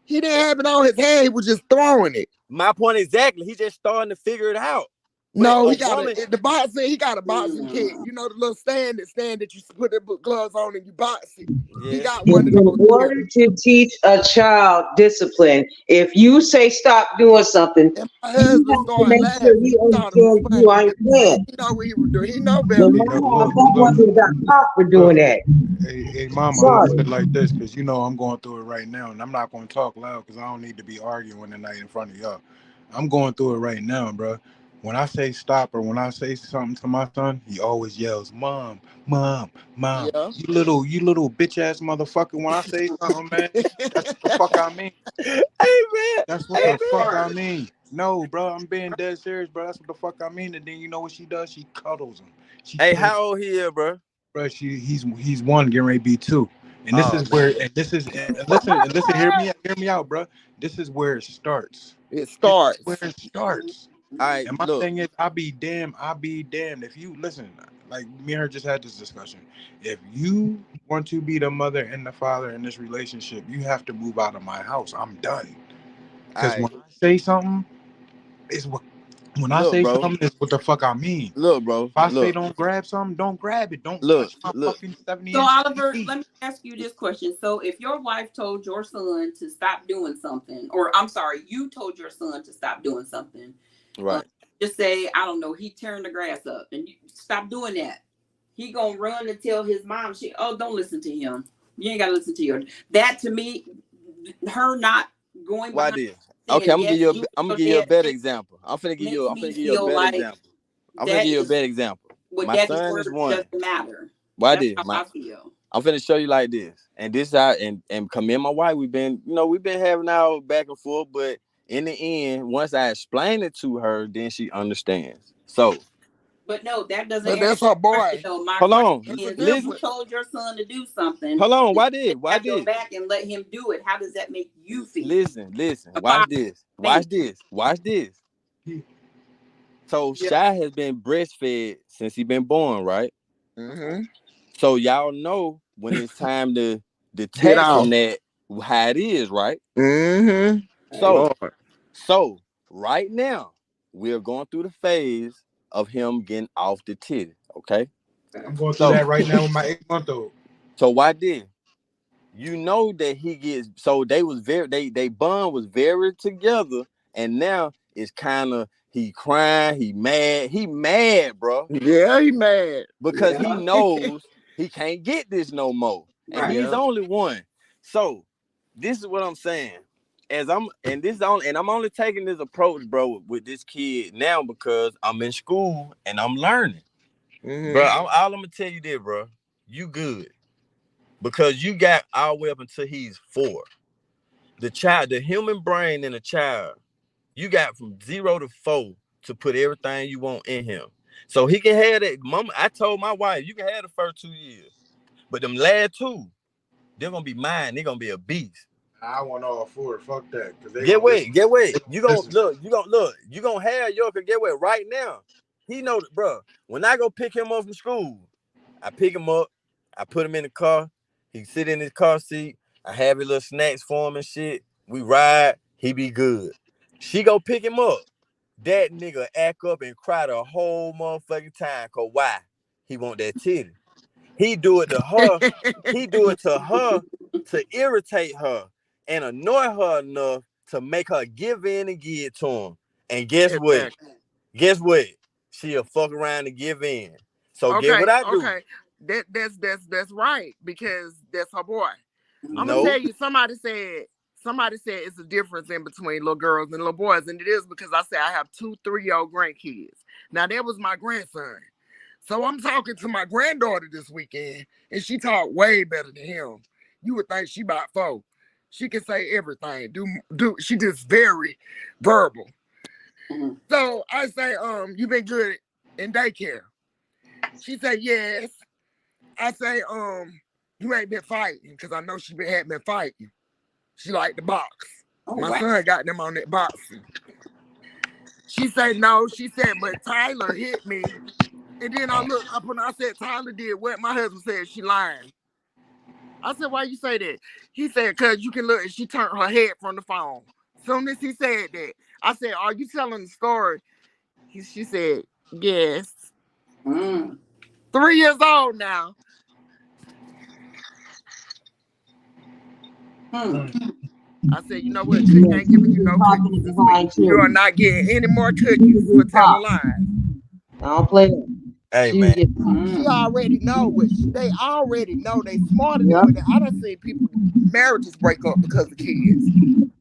He didn't have it on his hand. He was just throwing it. My point exactly. He's just starting to figure it out. No, he got the boxing. He got a boxing kit. You know the little stand that you put the gloves on and you box it. Yeah. He got one of In those. order to teach a child discipline, if you say stop doing something, and my you husband have to started make sure laughing. he He thought it was understands funny. you ain't playing. He know what he was doing. He know better. In my house, that wasn't got caught for doing that. Hey, mama, I'm Sorry. gonna put it like this because you know I'm going through it right now, and I'm not gonna talk loud because I don't need to be arguing tonight in front of y'all. I'm going through it right now, bro. When I say stop or when I say something to my son, he always yells, "Mom, mom, mom." Yeah. You little bitch ass motherfucker. When I say something, man, that's what the fuck I mean. Hey man. That's what the fuck I mean. No, bro, I'm being dead serious, bro. That's what the fuck I mean. And then you know what she does? She cuddles him. Hey, how old he is, bro? Bro, he's one, getting ready to be two. And this Oh, is where, and this is, and listen, hear me out, bro. This is where it starts. It starts. This is where it starts. All right, And my look. thing is, I'll be damned if you listen. Like me and her just had this discussion. If you want to be the mother and the father in this relationship, you have to move out of my house. I'm done. Because when I say something, it's what. When I say something, it's what the fuck I mean. Look, bro. If I say don't grab something, don't grab it. Don't touch my fucking 70 So inch Oliver, TV. let me ask you this question. So if your wife told your son to stop doing something, or I'm sorry, you told your son to stop doing something, right? Just say, I don't know, he turned the grass up and you stop doing that. He gonna run and tell his mom, don't listen to him. You ain't gotta listen to her. That to me, her not going Why behind. did? Okay, I'm gonna give you a better example. I'm finna give you a better example. I'm gonna give you a better example. My son is one. Doesn't matter. Why That's did how I feel. I'm finna show you like this. And this how and come in my wife, we've been having our back and forth, but in the end, once I explain it to her, then she understands. So But no, that doesn't But answer that's her my question boy. though. My hold question on. That's the is if you Listen. difference. told your son to do something Hold on. and Why you did? Why have your did? back and let him do it, how does that make you feel? Listen. A Watch father, this. man. Watch this. So Yeah. Shy has been breastfed since he been born, right? Mm-hmm. So y'all know when it's time to Get detach off. from that, how it is, right? Mm-hmm. So, Lord. right now, we're going through the phase of him getting off the titty, okay? I'm going through So, that right now with my 8-month-old. so why did you know that he gets? So they was they bond was very together, and now it's kind of he crying, he mad, bro, Yeah, he mad. because he Yeah. knows he can't get this no more, and Right. he's Yeah. only one. So this is what I'm saying. I'm only taking this approach, bro, with this kid now because I'm in school and I'm learning, bro. Mm-hmm. All I'm gonna tell you this, bro. You good because you got all the way up until he's 4. The human brain in a child, you got from 0 to 4 to put everything you want in him. So he can have that. Mama, I told my wife, you can have the first 2 years, but them last 2, they're gonna be mine. They're gonna be a beast. I want all 4. Fuck that, because they Get gonna what? listen. Get what? They You gonna gonna listen. look. You gonna have Yorker. Get what? Right now, he know that, bro. When I go pick him up from school, I pick him up. I put him in the car. He sit in his car seat. I have his little snacks for him and shit. We ride. He be good. She go pick him up. That nigga act up and cry the whole motherfucking time. Cause why? He want that titty. He do it to her. He do it to her to irritate her and annoy her enough to make her give in and give it to him. And guess what? Exactly. Guess what? She'll fuck around and give in. So get what Okay, I do. okay. That's right because that's her boy. I'm gonna No. tell you. Somebody said it's a difference in between little girls and little boys, and it is because I say I have 2 3-year-old grandkids. Now that was my grandson, so I'm talking to my granddaughter this weekend, and she talked way better than him. You would think she about 4. She can say everything. She just very verbal. Mhm. So I say, you been good in daycare? She said yes. I say, you ain't been fighting because I know had been fighting. She like the box. Oh My wow. son got them on that boxing. She said no. She said, but Tyler hit me. And then I looked up and I said, Tyler did what? My husband said she lying. I said, why you say that? He said, cause you can look. And she turned her head from the phone. Soon as he said that, I said, are you telling the story? She said, yes. Mm. 3 years old now. Hmm. I said, you know what? Cookie ain't giving you no cookies this week. You are not getting any more cookies for telling lies. I don't play that. Hey She man. get She Mm. already know what they already know. They smarter than yep, what I done seen people marriages break up because of kids.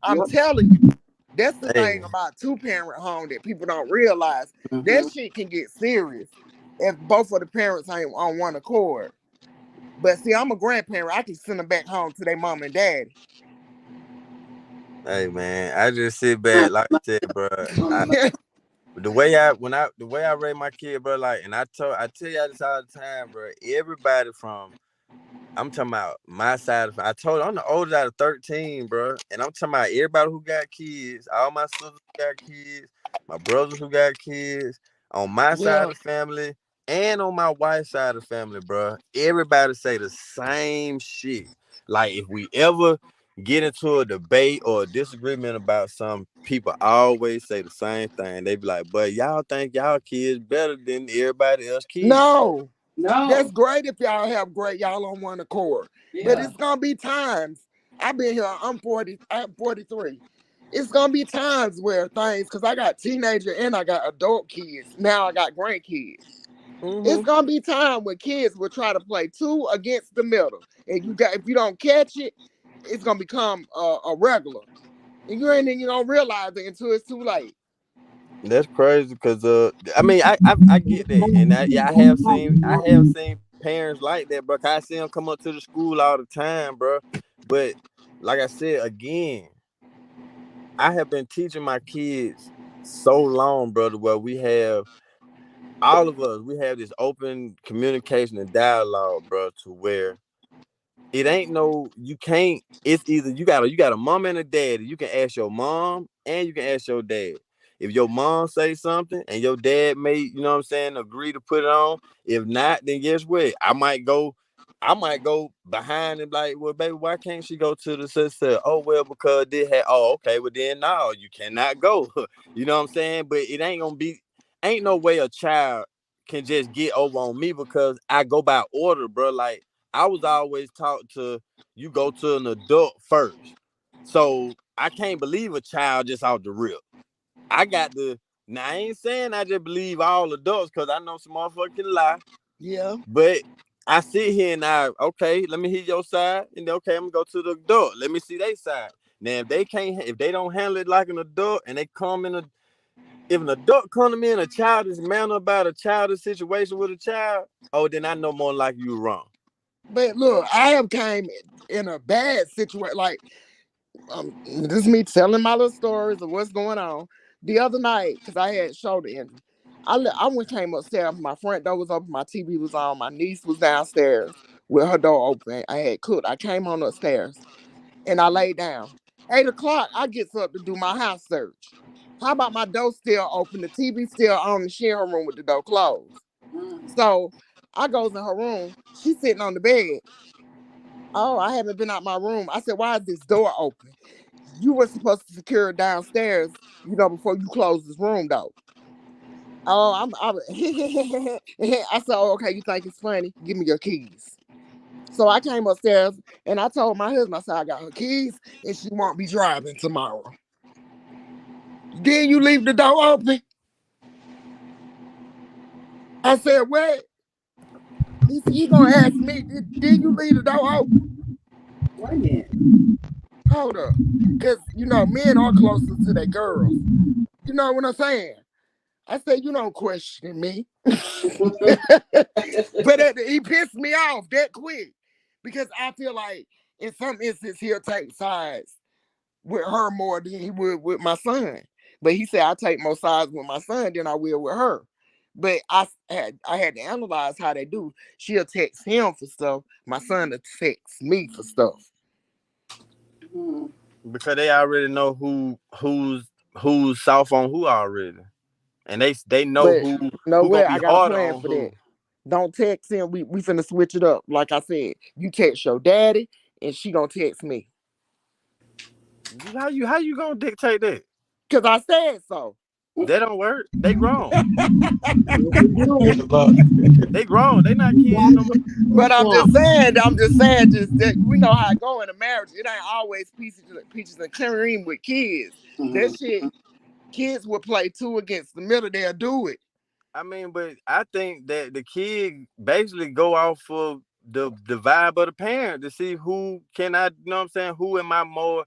I'm yep. telling you. That's the Hey. thing about 2-parent home that people don't realize. That Mhm. shit can get serious if both of the parents ain't on one accord. But see, I'm a grandparent. I can send them back home to their mom and daddy. Hey man. I just sit back, like I said, bro. The way I raise my kid, bro, like, and I tell y'all this all the time, bro. Everybody from I'm talking about my side of I told you, I'm the oldest out of 13, bro. And I'm talking about everybody who got kids, all my sisters who got kids, my brothers who got kids, on my side of Well, the family, and on my wife's side of the family, bro. Everybody say the same shit. Like if we ever get into a debate or a disagreement about something, people always say the same thing. They be like, but y'all think y'all kids better than everybody else kids. no. That's No. great if y'all have great y'all on one accord. But Yeah. it's gonna be times. I've been here, I'm 43. It's gonna be times where things, because I got teenager and I got adult kids. Now I got grandkids. It's Mm-hmm. gonna be time when kids will try to play 2 against the middle. And if you don't catch it, it's gonna become a regular. And you ain't even gonna realize it until it's too late. That's crazy because I mean I get that and I have seen parents like that, bro. I see them come up to the school all the time, bro. But like I said again, I have been teaching my kids so long, brother, where we have all of us, we have this open communication and dialogue, bro, to where it ain't no, you can't, it's either you got a mom and a daddy. You can ask your mom and you can ask your dad. If your mom say something and your dad may, you know what I'm saying, agree to put it on. If not, then guess what? I might go behind and like, well, baby, why can't she go to the sister? Oh, well, because they had, oh, okay, well then no, you cannot go. You know what I'm saying? But it ain't no way a child can just get over on me because I go by order, bro. Like I was always taught to you go to an adult first. So I can't believe a child just off the rip. I ain't saying I just believe all adults because I know some motherfuckers can lie. Yeah. But I sit here and okay, let me hear your side. And then, okay, I'm gonna go to the adult. Let me see their side. Now, if they don't handle it like an adult and they come if an adult come to me in a childish manner about a childish situation with a child, oh, then I know more like you wrong. But look, I have came in a bad situation. Like, this is me telling my little stories of what's going on. The other night, because I had shoulder injury, came upstairs. My front door was open. My TV was on. My niece was downstairs with her door open. I had cooked. I came on upstairs and I laid down. 8 o'clock, I gets up to do my house search. How about my door still open? The TV still on. She in her room with the door closed. So I goes in her room. She's sitting on the bed. Oh, I haven't been out my room. I said, why is this door open? You were supposed to secure it downstairs, before you close this room, though. Oh, I said, oh, okay, you think it's funny? Give me your keys. So I came upstairs and I told my husband, I said, I got her keys and she won't be driving tomorrow. Then you leave the door open? I said, what? He gonna ask me, did you leave the door open? Wait a minute. Hold up. Because, men are closer to their girls. You know what I'm saying? I said, you don't question me. But he pissed me off that quick. Because I feel like in some instances he'll take sides with her more than he would with my son. But he said I take more sides with my son than I will with her. But I had to analyze how they do. She'll text him for stuff. My son will text me for stuff. Because they already know who's soft on who already. And they know But who gonna I be got a hard plan on for who. that. Don't text him. We finna switch it up. Like I said, you text your daddy and she gonna text me. How you gonna dictate that? Cause I said so. That don't work. They grown. Good luck. They grown. They not kids no more. But I'm just saying, just that we know how it go in a marriage. It ain't always peaches and cream with kids. That shit, kids will play two against the middle. They'll do it. I mean, but I think that the kid basically go off of the vibe of the parent to see who can I, you know what I'm saying? Who am I more